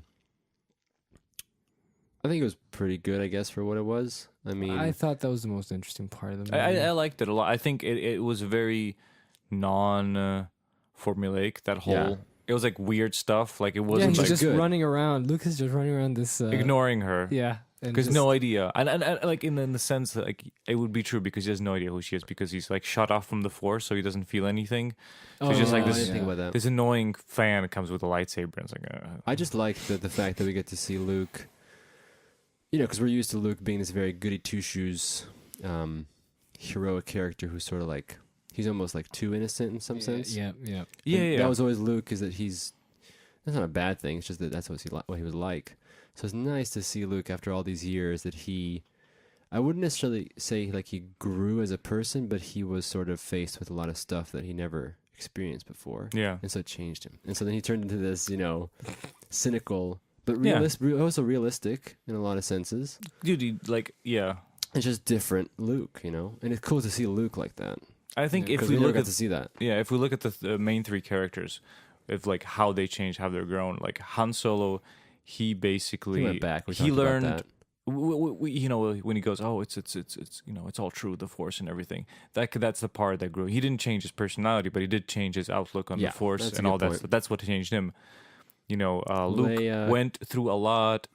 [SPEAKER 1] I think it was pretty good, I guess, for what it was. I mean,
[SPEAKER 2] I thought that was the most interesting part of the movie.
[SPEAKER 3] I liked it a lot. I think it was very non-formulaic. That whole
[SPEAKER 1] Yeah.
[SPEAKER 3] it was like weird stuff. Like it
[SPEAKER 2] yeah,
[SPEAKER 3] wasn't
[SPEAKER 2] he's
[SPEAKER 3] like
[SPEAKER 2] just
[SPEAKER 1] good.
[SPEAKER 2] running around. Luke is just running around this.
[SPEAKER 3] ignoring her.
[SPEAKER 2] Yeah, and
[SPEAKER 3] Because
[SPEAKER 2] just-
[SPEAKER 3] no idea, and like in the sense that like it would be true because he has no idea who she is because he's like shut off from the Force, so he doesn't feel anything. So it's just like
[SPEAKER 1] I
[SPEAKER 3] this.
[SPEAKER 1] didn't think about that.
[SPEAKER 3] This annoying fan comes with a lightsaber, and it's like.
[SPEAKER 1] I just like the fact that we get to see Luke. Because we're used to Luke being this very goody two shoes, heroic character who's sort of like he's almost like too innocent in some sense.
[SPEAKER 2] Yeah.
[SPEAKER 1] And
[SPEAKER 3] yeah.
[SPEAKER 1] That was always Luke. Is that he's That's not a bad thing. It's just that that's what he was like. So it's nice to see Luke after all these years that I wouldn't necessarily say like he grew as a person, but he was sort of faced with a lot of stuff that he never experienced before.
[SPEAKER 3] Yeah.
[SPEAKER 1] And so it changed him. And so then he turned into this, cynical, but
[SPEAKER 3] Yeah.
[SPEAKER 1] also realistic in a lot of senses.
[SPEAKER 3] Dude,
[SPEAKER 1] It's just different Luke, And it's cool to see Luke like that.
[SPEAKER 3] I think if
[SPEAKER 1] 'Cause
[SPEAKER 3] we
[SPEAKER 1] never
[SPEAKER 3] look
[SPEAKER 1] got
[SPEAKER 3] at
[SPEAKER 1] to see that.
[SPEAKER 3] if we look at the main three characters, if like how they changed, how they're grown, like Han Solo, he basically
[SPEAKER 1] He went back. We
[SPEAKER 3] he
[SPEAKER 1] talked
[SPEAKER 3] learned.
[SPEAKER 1] about that.
[SPEAKER 3] When he goes, oh, it's it's all true, the Force and everything. That's the part that grew. He didn't change his personality, but he did change his outlook on
[SPEAKER 1] Yeah,
[SPEAKER 3] the Force
[SPEAKER 1] that's a
[SPEAKER 3] and
[SPEAKER 1] good
[SPEAKER 3] all that
[SPEAKER 1] point.
[SPEAKER 3] stuff. That's what changed him. Luke
[SPEAKER 1] Leia-
[SPEAKER 3] went through a lot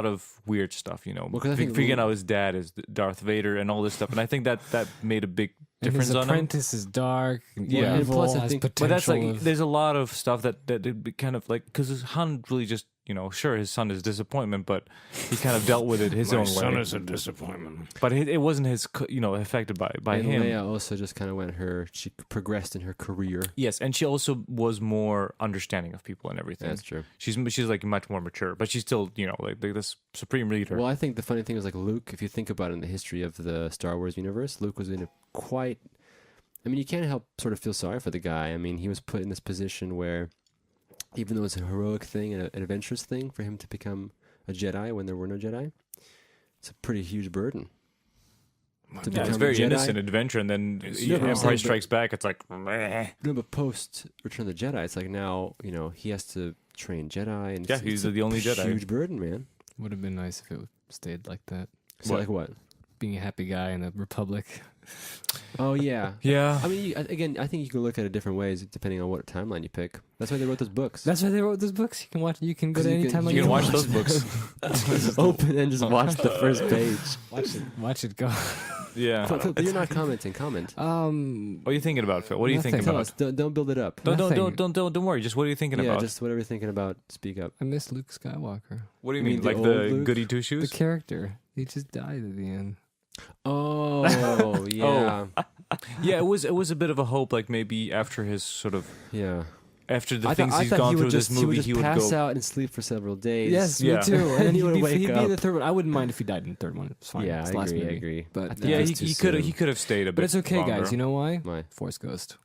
[SPEAKER 3] of weird stuff.
[SPEAKER 1] 'cause I think
[SPEAKER 3] Figuring
[SPEAKER 1] Luke-
[SPEAKER 3] out his dad is Darth Vader and all this stuff, and I think that made a big
[SPEAKER 2] And
[SPEAKER 3] difference
[SPEAKER 2] his
[SPEAKER 3] on him.
[SPEAKER 2] apprentice is dark. And
[SPEAKER 3] Yeah. And
[SPEAKER 2] evil,
[SPEAKER 1] plus I
[SPEAKER 2] has
[SPEAKER 1] think-
[SPEAKER 3] But that's
[SPEAKER 2] potential
[SPEAKER 3] like,
[SPEAKER 2] of-
[SPEAKER 3] there's a lot of stuff that it kind of like, because Han really just, sure, his son is disappointment, but he kind of dealt with it his own way.
[SPEAKER 2] a disappointment.
[SPEAKER 3] But it wasn't his, affected by
[SPEAKER 1] And
[SPEAKER 3] him.
[SPEAKER 1] Leia also just kind of she progressed in her career.
[SPEAKER 3] Yes, and she also was more understanding of people and everything.
[SPEAKER 1] That's true.
[SPEAKER 3] She's like much more mature, but she's still, like this supreme leader.
[SPEAKER 1] Well, I think the funny thing was like Luke, if you think about it in the history of the Star Wars universe, Luke was in a quite... I mean, you can't help sort of feel sorry for the guy. I mean, he was put in this position where, even though it's a heroic thing and an adventurous thing for him to become a Jedi when there were no Jedi, it's a pretty huge burden. To
[SPEAKER 3] Yeah, it's
[SPEAKER 1] become a
[SPEAKER 3] very
[SPEAKER 1] Jedi.
[SPEAKER 3] innocent adventure, and then
[SPEAKER 1] No, but I'm
[SPEAKER 3] Empire
[SPEAKER 1] saying,
[SPEAKER 3] Strikes Back. It's like, meh.
[SPEAKER 1] No, but post Return of the Jedi, it's like now, he has to train Jedi. And
[SPEAKER 3] Yeah,
[SPEAKER 1] it's
[SPEAKER 3] he's
[SPEAKER 1] a
[SPEAKER 3] the only Jedi.
[SPEAKER 1] huge burden, man.
[SPEAKER 2] Would have been nice if it stayed like that.
[SPEAKER 1] So
[SPEAKER 3] What?
[SPEAKER 1] like what?
[SPEAKER 2] Being a happy guy in the Republic.
[SPEAKER 1] Oh, yeah.
[SPEAKER 3] Yeah.
[SPEAKER 1] I mean, again, I think you can look at it different ways depending on what timeline you pick. That's why they wrote those books.
[SPEAKER 2] That's why they wrote those books. You can watch. You can go
[SPEAKER 1] 'Cause
[SPEAKER 2] to
[SPEAKER 1] you
[SPEAKER 2] any
[SPEAKER 1] can-
[SPEAKER 2] time.
[SPEAKER 3] You can watch those books.
[SPEAKER 1] Just open and just watch the first page.
[SPEAKER 2] Watch it go.
[SPEAKER 3] Yeah.
[SPEAKER 1] Phil, you're not commenting. Comment.
[SPEAKER 3] What are you thinking about, Phil? What are you thinking
[SPEAKER 2] Nothing.
[SPEAKER 1] Tell
[SPEAKER 3] about?
[SPEAKER 1] us. Don't build it up.
[SPEAKER 2] Nothing.
[SPEAKER 3] Don't worry. Just what are you thinking
[SPEAKER 1] Yeah,
[SPEAKER 3] about?
[SPEAKER 1] just whatever you're thinking about. Speak up.
[SPEAKER 2] I miss Luke Skywalker.
[SPEAKER 3] What do you
[SPEAKER 1] You
[SPEAKER 3] mean?
[SPEAKER 1] mean the
[SPEAKER 3] Like
[SPEAKER 1] old
[SPEAKER 3] the
[SPEAKER 1] Luke?
[SPEAKER 3] goody two
[SPEAKER 2] The
[SPEAKER 3] shoes?
[SPEAKER 2] character. He just died at the end.
[SPEAKER 1] Oh, yeah.
[SPEAKER 3] Yeah, it was a bit of a hope. Like maybe after his sort of
[SPEAKER 1] Yeah.
[SPEAKER 3] after the
[SPEAKER 1] I
[SPEAKER 3] things
[SPEAKER 1] thought
[SPEAKER 3] he's gone through this
[SPEAKER 1] he would
[SPEAKER 3] movie,
[SPEAKER 1] just
[SPEAKER 3] he would
[SPEAKER 1] pass
[SPEAKER 3] go.
[SPEAKER 1] out and sleep for several days.
[SPEAKER 2] Yes,
[SPEAKER 3] Yeah.
[SPEAKER 2] me too. And then
[SPEAKER 1] He
[SPEAKER 2] he'd
[SPEAKER 1] would
[SPEAKER 2] be,
[SPEAKER 1] wake
[SPEAKER 2] he'd be in the
[SPEAKER 1] up.
[SPEAKER 2] third one. I wouldn't mind if he died in the third one. It's fine.
[SPEAKER 1] Yeah,
[SPEAKER 2] it's
[SPEAKER 1] I
[SPEAKER 2] the last
[SPEAKER 1] agree. I
[SPEAKER 2] movie.
[SPEAKER 1] agree.
[SPEAKER 2] But
[SPEAKER 1] I think
[SPEAKER 3] Yeah,
[SPEAKER 1] it's
[SPEAKER 3] he
[SPEAKER 1] too
[SPEAKER 3] could
[SPEAKER 1] soon.
[SPEAKER 3] he could have stayed a bit.
[SPEAKER 2] But it's okay,
[SPEAKER 3] longer.
[SPEAKER 2] guys. You know why?
[SPEAKER 1] Why?
[SPEAKER 2] Force Ghost.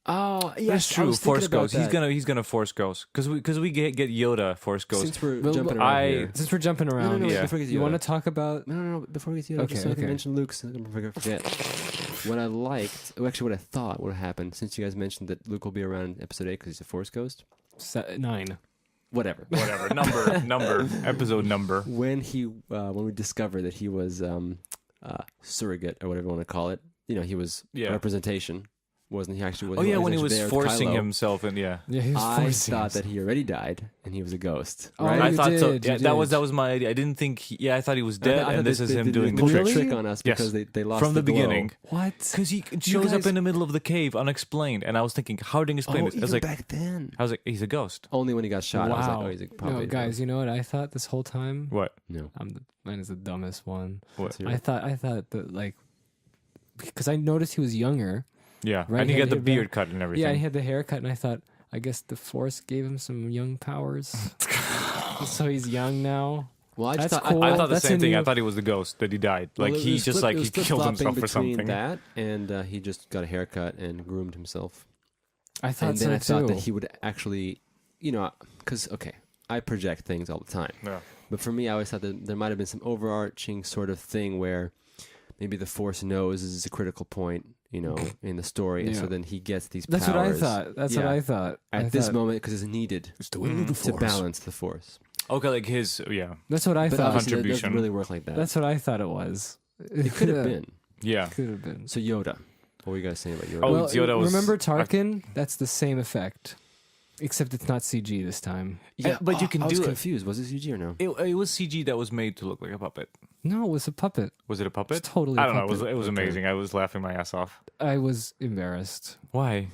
[SPEAKER 1] Oh, yeah.
[SPEAKER 3] That's true. Force Ghost. He's gonna Force Ghost because we get Yoda Force Ghost.
[SPEAKER 1] Since we're
[SPEAKER 2] Well,
[SPEAKER 1] jumping around
[SPEAKER 3] I-
[SPEAKER 1] here.
[SPEAKER 2] Since we're jumping
[SPEAKER 1] No,
[SPEAKER 2] around,
[SPEAKER 1] no,
[SPEAKER 3] Yeah.
[SPEAKER 1] before we get to
[SPEAKER 2] you want
[SPEAKER 1] Yoda.
[SPEAKER 2] to talk about?
[SPEAKER 1] No. Before we get to Yoda,
[SPEAKER 2] Okay,
[SPEAKER 1] just so I can
[SPEAKER 2] okay.
[SPEAKER 1] mention Luke, so I'm gonna forget. What I liked, what I thought would happen, since you guys mentioned that Luke will be around in Episode 8 because he's a Force Ghost.
[SPEAKER 2] 9.
[SPEAKER 1] Whatever.
[SPEAKER 3] Whatever number episode number.
[SPEAKER 1] When we discovered that he was surrogate or whatever you want to call it, he was
[SPEAKER 3] Yeah.
[SPEAKER 1] representation, wasn't he? Actually,
[SPEAKER 3] Oh yeah, when he
[SPEAKER 1] actually
[SPEAKER 3] was
[SPEAKER 1] there with
[SPEAKER 3] forcing
[SPEAKER 1] Kylo.
[SPEAKER 3] himself and yeah.
[SPEAKER 2] Yeah, he was
[SPEAKER 1] I
[SPEAKER 2] forcing
[SPEAKER 1] thought
[SPEAKER 2] himself.
[SPEAKER 1] that he already died and he was a ghost.
[SPEAKER 2] Oh,
[SPEAKER 1] Right?
[SPEAKER 3] I
[SPEAKER 2] you
[SPEAKER 3] thought so.
[SPEAKER 2] did,
[SPEAKER 3] Yeah,
[SPEAKER 2] you
[SPEAKER 3] that
[SPEAKER 2] did.
[SPEAKER 3] was my idea. I didn't think. I thought he was
[SPEAKER 1] I
[SPEAKER 3] dead,
[SPEAKER 1] thought
[SPEAKER 3] and this is
[SPEAKER 1] they
[SPEAKER 3] him
[SPEAKER 1] did
[SPEAKER 3] doing
[SPEAKER 1] a
[SPEAKER 3] the
[SPEAKER 1] little
[SPEAKER 3] trick.
[SPEAKER 1] trick on us
[SPEAKER 3] Yes.
[SPEAKER 1] because they lost
[SPEAKER 3] From the
[SPEAKER 1] glow.
[SPEAKER 3] beginning.
[SPEAKER 2] What?
[SPEAKER 3] Because he shows up
[SPEAKER 2] guys-
[SPEAKER 3] in the middle of the cave unexplained, and I was thinking, how did he explain
[SPEAKER 1] Oh,
[SPEAKER 3] this? I was
[SPEAKER 1] even
[SPEAKER 3] like,
[SPEAKER 1] back then.
[SPEAKER 3] he's a ghost.
[SPEAKER 1] Only when he got shot. I was like,
[SPEAKER 2] Wow.
[SPEAKER 1] oh, he's probably
[SPEAKER 2] No, guys, you know what I thought this whole time?
[SPEAKER 3] What?
[SPEAKER 1] No.
[SPEAKER 2] Mine is the dumbest one.
[SPEAKER 3] What?
[SPEAKER 1] Zero.
[SPEAKER 2] I thought that like because I noticed he was younger.
[SPEAKER 3] Yeah,
[SPEAKER 2] Right,
[SPEAKER 3] and he
[SPEAKER 2] he
[SPEAKER 3] got the
[SPEAKER 2] had-
[SPEAKER 3] beard cut and everything.
[SPEAKER 2] Yeah, and he had the haircut, and I thought, I guess the Force gave him some young powers, so he's young now.
[SPEAKER 1] Well, I just
[SPEAKER 2] That's
[SPEAKER 1] thought,
[SPEAKER 2] cool.
[SPEAKER 3] I thought the
[SPEAKER 2] That's
[SPEAKER 3] same
[SPEAKER 2] a
[SPEAKER 3] thing.
[SPEAKER 2] new-
[SPEAKER 3] I thought he was the ghost that he died. Like
[SPEAKER 1] Well, it
[SPEAKER 3] he
[SPEAKER 1] was
[SPEAKER 3] just
[SPEAKER 1] flip-
[SPEAKER 3] like
[SPEAKER 1] it
[SPEAKER 3] he
[SPEAKER 1] was
[SPEAKER 3] killed
[SPEAKER 1] flip-flopping
[SPEAKER 3] himself or
[SPEAKER 1] between
[SPEAKER 3] something.
[SPEAKER 1] that and he just got a haircut and groomed himself.
[SPEAKER 2] I thought
[SPEAKER 1] And
[SPEAKER 2] so
[SPEAKER 1] then I thought
[SPEAKER 2] too.
[SPEAKER 1] that he would actually, because I project things all the time.
[SPEAKER 3] Yeah.
[SPEAKER 1] But for me, I always thought that there might have been some overarching sort of thing where maybe the Force knows this is a critical point, in the story, and so
[SPEAKER 2] Yeah.
[SPEAKER 1] then he gets these
[SPEAKER 2] That's
[SPEAKER 1] powers.
[SPEAKER 2] what I thought. That's what
[SPEAKER 1] Yeah.
[SPEAKER 2] I thought.
[SPEAKER 1] At
[SPEAKER 2] I
[SPEAKER 1] this
[SPEAKER 2] thought-
[SPEAKER 1] moment, because it's needed to balance the Force.
[SPEAKER 3] Okay, like his yeah.
[SPEAKER 2] That's what I
[SPEAKER 1] But
[SPEAKER 2] thought.
[SPEAKER 1] obviously, that
[SPEAKER 3] Contribution.
[SPEAKER 1] doesn't really work like that.
[SPEAKER 2] That's what I thought it was.
[SPEAKER 1] It could have been.
[SPEAKER 3] Yeah.
[SPEAKER 2] Could have been.
[SPEAKER 1] So Yoda, what were you guys saying about Yoda?
[SPEAKER 3] Oh,
[SPEAKER 2] Well,
[SPEAKER 3] Yoda was-
[SPEAKER 2] remember Tarkin? That's the same effect, except it's not CG this time.
[SPEAKER 1] yeah,
[SPEAKER 3] but you can
[SPEAKER 1] I was
[SPEAKER 3] do it.
[SPEAKER 1] confused. Was it CG or no?
[SPEAKER 3] It was CG that was made to look like a puppet.
[SPEAKER 2] No, it was a puppet.
[SPEAKER 3] Was it a puppet?
[SPEAKER 2] It's totally.
[SPEAKER 3] I
[SPEAKER 2] a
[SPEAKER 3] don't know. It
[SPEAKER 2] puppet.
[SPEAKER 3] was
[SPEAKER 1] Okay.
[SPEAKER 3] amazing. I was laughing my ass off.
[SPEAKER 2] I was embarrassed
[SPEAKER 3] Why?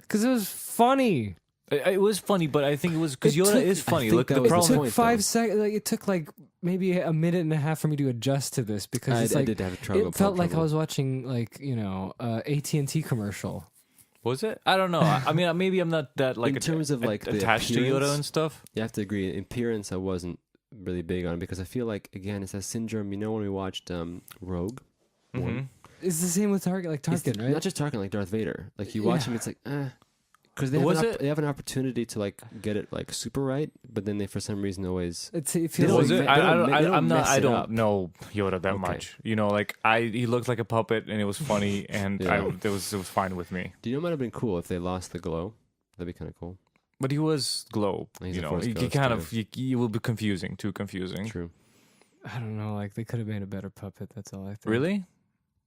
[SPEAKER 2] because it was funny.
[SPEAKER 3] It was funny, but I think it was because
[SPEAKER 2] It
[SPEAKER 3] Yoda
[SPEAKER 2] took-
[SPEAKER 3] is funny.
[SPEAKER 1] I think
[SPEAKER 3] Look,
[SPEAKER 1] that
[SPEAKER 3] the
[SPEAKER 1] was the
[SPEAKER 2] It
[SPEAKER 3] problem.
[SPEAKER 2] took
[SPEAKER 1] point,
[SPEAKER 2] 5
[SPEAKER 1] though.
[SPEAKER 2] seconds. Like it took like maybe a minute and a half for me to adjust to this because
[SPEAKER 1] I
[SPEAKER 2] it's like
[SPEAKER 1] did have trouble.
[SPEAKER 2] it felt like I was watching like AT&T commercial.
[SPEAKER 3] Was it? I don't know. I mean, maybe I'm not that like
[SPEAKER 1] In terms of, like, the
[SPEAKER 3] attached to Yoda
[SPEAKER 1] appearance,
[SPEAKER 3] and stuff.
[SPEAKER 1] You have to agree. In appearance, I wasn't really big on because I feel like, again, it's that syndrome. You know, when we watched Rogue One,
[SPEAKER 2] It's the same with Tarkin,
[SPEAKER 1] it's
[SPEAKER 2] Tarkin, right?
[SPEAKER 1] not just Tarkin, like Darth Vader. Like you watch
[SPEAKER 2] Yeah.
[SPEAKER 1] him, it's like, because they
[SPEAKER 3] Was
[SPEAKER 1] they have an opportunity to like get it like super right, but then they for some reason always.
[SPEAKER 2] It
[SPEAKER 1] They
[SPEAKER 2] feels
[SPEAKER 1] don't
[SPEAKER 3] Was
[SPEAKER 2] like
[SPEAKER 3] it?
[SPEAKER 1] me- they don't me- they don't
[SPEAKER 3] I'm not.
[SPEAKER 1] mess
[SPEAKER 3] I
[SPEAKER 1] it
[SPEAKER 3] don't
[SPEAKER 1] up.
[SPEAKER 3] know Yoda that
[SPEAKER 1] Okay.
[SPEAKER 3] much. You know, like he looked like a puppet, and it was funny, and
[SPEAKER 1] Yeah.
[SPEAKER 3] it was fine with me.
[SPEAKER 1] Do you know what might have been cool if they lost the glow? That'd be kind of cool.
[SPEAKER 3] But he was glow.
[SPEAKER 1] He's
[SPEAKER 3] You
[SPEAKER 1] a
[SPEAKER 3] know,
[SPEAKER 1] Force
[SPEAKER 3] you
[SPEAKER 1] ghost,
[SPEAKER 3] kind
[SPEAKER 1] yeah.
[SPEAKER 3] of you will be confusing, too confusing.
[SPEAKER 1] True.
[SPEAKER 2] I don't know. Like they could have made a better puppet. That's all I think.
[SPEAKER 3] Really?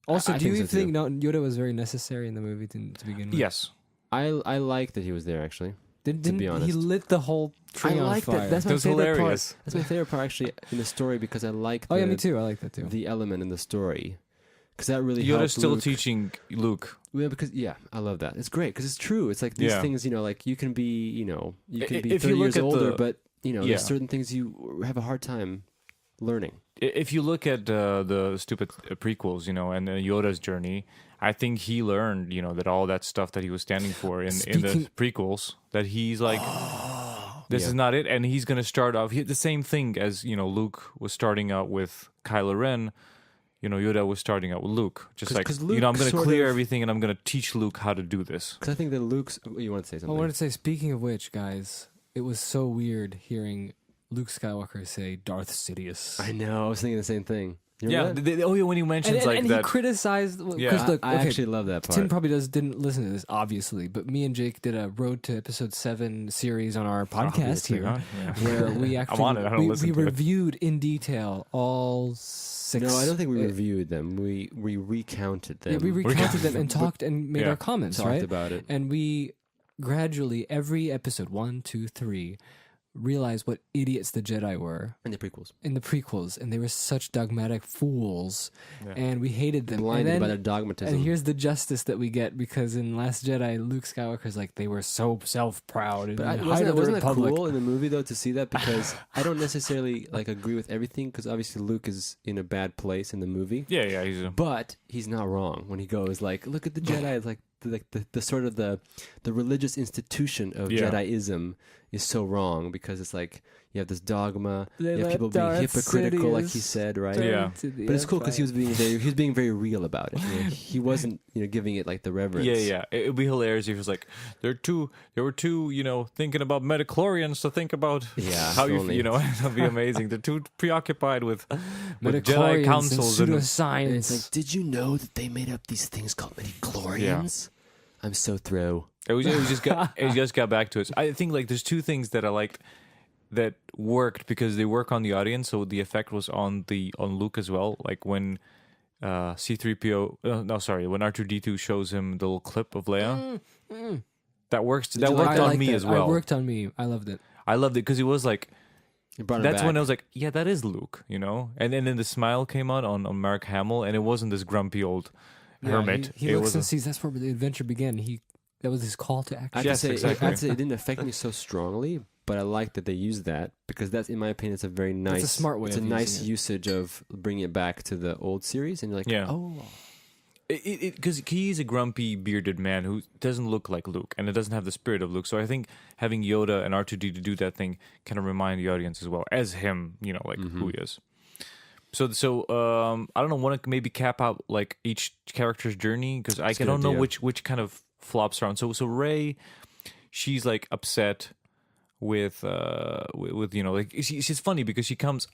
[SPEAKER 2] Also,
[SPEAKER 1] I
[SPEAKER 2] do you
[SPEAKER 1] think so,
[SPEAKER 2] think
[SPEAKER 1] too.
[SPEAKER 2] Yoda was very necessary in the movie to begin with?
[SPEAKER 3] Yes.
[SPEAKER 1] I like that he was there actually.
[SPEAKER 2] Didn't
[SPEAKER 1] be
[SPEAKER 2] he
[SPEAKER 1] honest.
[SPEAKER 2] lit the whole tree
[SPEAKER 1] I
[SPEAKER 2] on
[SPEAKER 1] like
[SPEAKER 2] fire?
[SPEAKER 1] that. That's
[SPEAKER 3] It
[SPEAKER 1] my
[SPEAKER 3] was
[SPEAKER 1] favorite
[SPEAKER 3] hilarious.
[SPEAKER 1] part. That's my favorite part actually in the story because I like.
[SPEAKER 2] Oh yeah,
[SPEAKER 1] the-
[SPEAKER 2] me too. I like that too.
[SPEAKER 1] The element in the story because that really
[SPEAKER 3] Yoda's
[SPEAKER 1] helped
[SPEAKER 3] still
[SPEAKER 1] Luke.
[SPEAKER 3] teaching Luke.
[SPEAKER 1] Yeah, because I love that. It's great because it's true. It's like these
[SPEAKER 3] Yeah.
[SPEAKER 1] things, like you can be, you can be
[SPEAKER 3] If you
[SPEAKER 1] 30
[SPEAKER 3] look
[SPEAKER 1] years
[SPEAKER 3] at
[SPEAKER 1] older,
[SPEAKER 3] the-
[SPEAKER 1] but
[SPEAKER 3] Yeah.
[SPEAKER 1] there's certain things you have a hard time learning.
[SPEAKER 3] If you look at the stupid prequels, and Yoda's journey, I think he learned, that all that stuff that he was standing for in the
[SPEAKER 2] Speaking-
[SPEAKER 3] prequels, that he's like, this
[SPEAKER 1] Yeah.
[SPEAKER 3] is not it, and he's going to start off the same thing as Luke was starting out with Kylo Ren. Yoda was starting out with Luke, just
[SPEAKER 1] 'Cause
[SPEAKER 3] I'm
[SPEAKER 1] Luke
[SPEAKER 3] going to
[SPEAKER 1] sort
[SPEAKER 3] clear
[SPEAKER 1] of-
[SPEAKER 3] everything, and I'm going to teach Luke how to do this.
[SPEAKER 1] Because I think that Luke's. You want to say
[SPEAKER 2] I
[SPEAKER 1] something?
[SPEAKER 2] wanted to say, speaking of which, guys, it was so weird hearing Luke Skywalker say Darth Sidious.
[SPEAKER 1] I know. I was thinking the same thing. You
[SPEAKER 3] Yeah,
[SPEAKER 1] remember that?
[SPEAKER 3] when he mentions like
[SPEAKER 2] and
[SPEAKER 3] that.
[SPEAKER 2] he criticized. Because
[SPEAKER 3] Yeah.
[SPEAKER 2] look,
[SPEAKER 1] I
[SPEAKER 2] okay,
[SPEAKER 1] actually love that part.
[SPEAKER 2] Tim probably didn't listen to this, obviously, but me and Jake did a Road to Episode 7 series on our podcast
[SPEAKER 3] Obviously
[SPEAKER 2] here,
[SPEAKER 3] not, yeah.
[SPEAKER 2] where we actually
[SPEAKER 3] on it, I don't
[SPEAKER 2] we
[SPEAKER 3] listen to it.
[SPEAKER 2] reviewed in detail all 6.
[SPEAKER 1] No, I don't think we reviewed them. We recounted them.
[SPEAKER 2] Yeah, we recounted them and talked and made
[SPEAKER 3] Yeah.
[SPEAKER 2] our comments,
[SPEAKER 1] talked
[SPEAKER 2] right?
[SPEAKER 1] about it.
[SPEAKER 2] And we gradually, every episode, 1, 2, 3, realized what idiots the Jedi were
[SPEAKER 1] And the prequels.
[SPEAKER 2] in the prequels, and they were such dogmatic fools,
[SPEAKER 3] Yeah.
[SPEAKER 2] and we hated them.
[SPEAKER 1] Blinded
[SPEAKER 2] and
[SPEAKER 1] by
[SPEAKER 2] then,
[SPEAKER 1] their dogmatism.
[SPEAKER 2] and here's the justice that we get, because in Last Jedi, Luke Skywalker's like, they were so self-proud and
[SPEAKER 1] But
[SPEAKER 2] height
[SPEAKER 1] wasn't
[SPEAKER 2] of the
[SPEAKER 1] that
[SPEAKER 2] Republic.
[SPEAKER 1] cool in the movie though to see that? Because I don't necessarily agree with everything because obviously Luke is in a bad place in the movie.
[SPEAKER 3] Yeah, he's
[SPEAKER 1] But he's not wrong when he goes look at the Jedi. It's the sort of the religious institution of
[SPEAKER 3] Yeah.
[SPEAKER 1] Jediism is so wrong because it's like you have this dogma.
[SPEAKER 2] They
[SPEAKER 1] You have
[SPEAKER 2] let
[SPEAKER 1] people being
[SPEAKER 2] Darth
[SPEAKER 1] hypocritical, like he
[SPEAKER 2] Sidious
[SPEAKER 1] said, right?
[SPEAKER 3] Yeah.
[SPEAKER 2] to the
[SPEAKER 1] But it's cool because he
[SPEAKER 2] Empire.
[SPEAKER 1] was being very real about it. He wasn't giving it like the reverence.
[SPEAKER 3] Yeah. It would be hilarious if he was like, there were two, thinking about metachlorians to think about
[SPEAKER 1] Yeah,
[SPEAKER 3] how you,
[SPEAKER 1] only.
[SPEAKER 3] that'd be amazing. They're too preoccupied with Jedi
[SPEAKER 2] Midichlorians and
[SPEAKER 3] councils and
[SPEAKER 1] And it's
[SPEAKER 2] pseudoscience.
[SPEAKER 1] like, did you know that they made up these things called midichlorians? I'm so throw.
[SPEAKER 3] it just got back to it. I think there's two things that I liked that worked because they work on the audience, so the effect was on Luke as well. Like when C-3PO, when R2-D2 shows him the little clip of Leia. That works. That
[SPEAKER 1] you like
[SPEAKER 3] worked
[SPEAKER 1] that?
[SPEAKER 3] on
[SPEAKER 2] I like
[SPEAKER 3] me
[SPEAKER 2] that.
[SPEAKER 3] as well.
[SPEAKER 2] It worked on me. I loved it.
[SPEAKER 3] I loved it because it was like
[SPEAKER 1] You brought him
[SPEAKER 3] that's
[SPEAKER 1] back.
[SPEAKER 3] when I was like, yeah, that is Luke, And then the smile came out on Mark Hamill, and it wasn't this grumpy old hermit.
[SPEAKER 2] He
[SPEAKER 3] It
[SPEAKER 2] looks
[SPEAKER 3] was
[SPEAKER 2] and sees. That's where the adventure began. That was his call to
[SPEAKER 1] I
[SPEAKER 2] action.
[SPEAKER 1] have to
[SPEAKER 3] Yes,
[SPEAKER 1] say,
[SPEAKER 3] exactly.
[SPEAKER 1] I'd say it didn't affect me so strongly, but I like that they used that because that's, in my opinion, it's a very nice,
[SPEAKER 2] a smart way
[SPEAKER 1] It's a
[SPEAKER 2] of
[SPEAKER 1] nice
[SPEAKER 2] using it.
[SPEAKER 1] usage of bringing it back to the old series, and you're like,
[SPEAKER 3] Yeah.
[SPEAKER 1] oh,
[SPEAKER 3] because he's a grumpy bearded man who doesn't look like Luke, and it doesn't have the spirit of Luke. So I think having Yoda and R2D to do that thing kind of remind the audience as well as him, who he is. So I don't know. Want to maybe cap out each character's journey because I
[SPEAKER 1] a good
[SPEAKER 3] don't know
[SPEAKER 1] idea.
[SPEAKER 3] which kind of flops around. So Rey, she's upset with she's funny because she comes.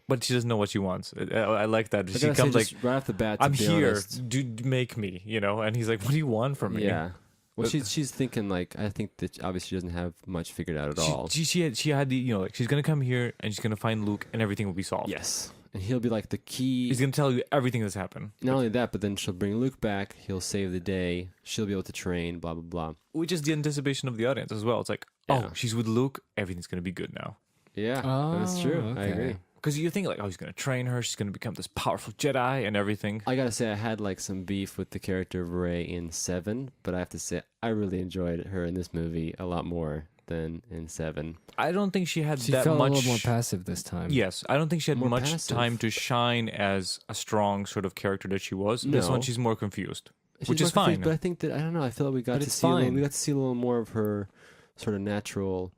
[SPEAKER 3] But she doesn't know what she wants. I like that.
[SPEAKER 1] I
[SPEAKER 3] She
[SPEAKER 1] gotta say,
[SPEAKER 3] comes
[SPEAKER 1] just right off the bat, to
[SPEAKER 3] I'm
[SPEAKER 1] be
[SPEAKER 3] here.
[SPEAKER 1] honest,
[SPEAKER 3] Make me, And he's like, "What do you want from me?"
[SPEAKER 1] yeah. Well, she's thinking I think that obviously she doesn't have much figured out at all.
[SPEAKER 3] She had the she's gonna come here and she's gonna find Luke and everything will be solved.
[SPEAKER 1] Yes, and he'll be like the key.
[SPEAKER 3] He's gonna tell you everything that's happened,
[SPEAKER 1] Not only that, but then she'll bring Luke back. He'll save the day. She'll be able to train. Blah blah blah.
[SPEAKER 3] which is the anticipation of the audience as well. It's like,
[SPEAKER 1] Yeah.
[SPEAKER 3] oh, she's with Luke, everything's gonna be good now.
[SPEAKER 1] Yeah, that's
[SPEAKER 2] Oh,
[SPEAKER 1] true. I
[SPEAKER 2] okay.
[SPEAKER 1] agree.
[SPEAKER 3] Because you think he's gonna train her, she's gonna become this powerful Jedi and everything.
[SPEAKER 1] I gotta say, I had some beef with the character of Rey in 7, but I have to say, I really enjoyed her in this movie a lot more than in 7.
[SPEAKER 3] I don't think she had
[SPEAKER 2] She
[SPEAKER 3] that
[SPEAKER 2] felt
[SPEAKER 3] much.
[SPEAKER 2] a little more passive this time.
[SPEAKER 3] Yes, I don't think she had
[SPEAKER 1] More
[SPEAKER 3] much
[SPEAKER 1] passive.
[SPEAKER 3] time to shine as a strong sort of character that she was. This
[SPEAKER 1] No.
[SPEAKER 3] one, she's more confused. Which is
[SPEAKER 1] Mark Ruffalo's,
[SPEAKER 3] fine.
[SPEAKER 1] but I think that I don't know. I feel like we got
[SPEAKER 2] But
[SPEAKER 1] to
[SPEAKER 2] it's
[SPEAKER 1] see
[SPEAKER 2] fine.
[SPEAKER 1] we got to see a little more of her sort of natural.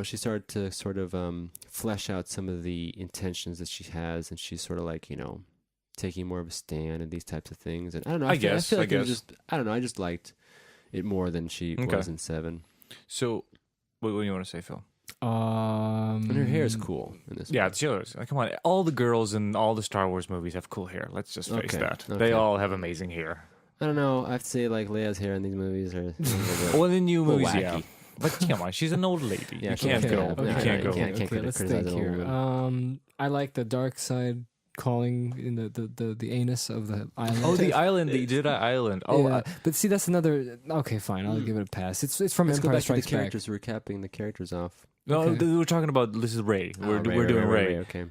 [SPEAKER 1] She started to sort of flesh out some of the intentions that she has, and she's sort of like taking more of a stand and these types of things. And I don't know. I feel like it was just I don't know. I just liked it more than she was in 7.
[SPEAKER 3] So, what do you want to say, Phil?
[SPEAKER 1] And her hair is cool in this.
[SPEAKER 3] Yeah,
[SPEAKER 1] one.
[SPEAKER 3] it's yours. Like, come on, all the girls in all the Star Wars movies have cool hair. Let's just face
[SPEAKER 1] Okay,
[SPEAKER 3] that.
[SPEAKER 1] okay.
[SPEAKER 3] They all have amazing hair.
[SPEAKER 1] I don't know. I have to say, like Leia's hair in these movies are.
[SPEAKER 3] Well, in the new
[SPEAKER 1] little
[SPEAKER 3] movies,
[SPEAKER 1] wacky.
[SPEAKER 3] yeah. But come on, she's an old lady.
[SPEAKER 1] Yeah,
[SPEAKER 3] you
[SPEAKER 1] she
[SPEAKER 3] can't
[SPEAKER 1] is.
[SPEAKER 3] go.
[SPEAKER 1] Yeah,
[SPEAKER 3] You
[SPEAKER 1] yeah,
[SPEAKER 3] can't
[SPEAKER 1] yeah,
[SPEAKER 3] go.
[SPEAKER 1] can't
[SPEAKER 2] Let's
[SPEAKER 1] criticize
[SPEAKER 2] think
[SPEAKER 1] an old
[SPEAKER 2] here.
[SPEAKER 1] woman.
[SPEAKER 2] I like the dark side calling in the anus of the island.
[SPEAKER 3] Oh, the island, the Jedi Island. Oh,
[SPEAKER 2] yeah. But see, that's another. Okay, fine. I'll give it a pass. It's from
[SPEAKER 1] Let's go
[SPEAKER 2] Empire
[SPEAKER 1] back to the
[SPEAKER 2] Strikes Back.
[SPEAKER 1] characters. We're capping the characters off.
[SPEAKER 3] no,
[SPEAKER 2] okay.
[SPEAKER 3] we're talking about this is Rey. We're doing Rey.
[SPEAKER 1] Okay.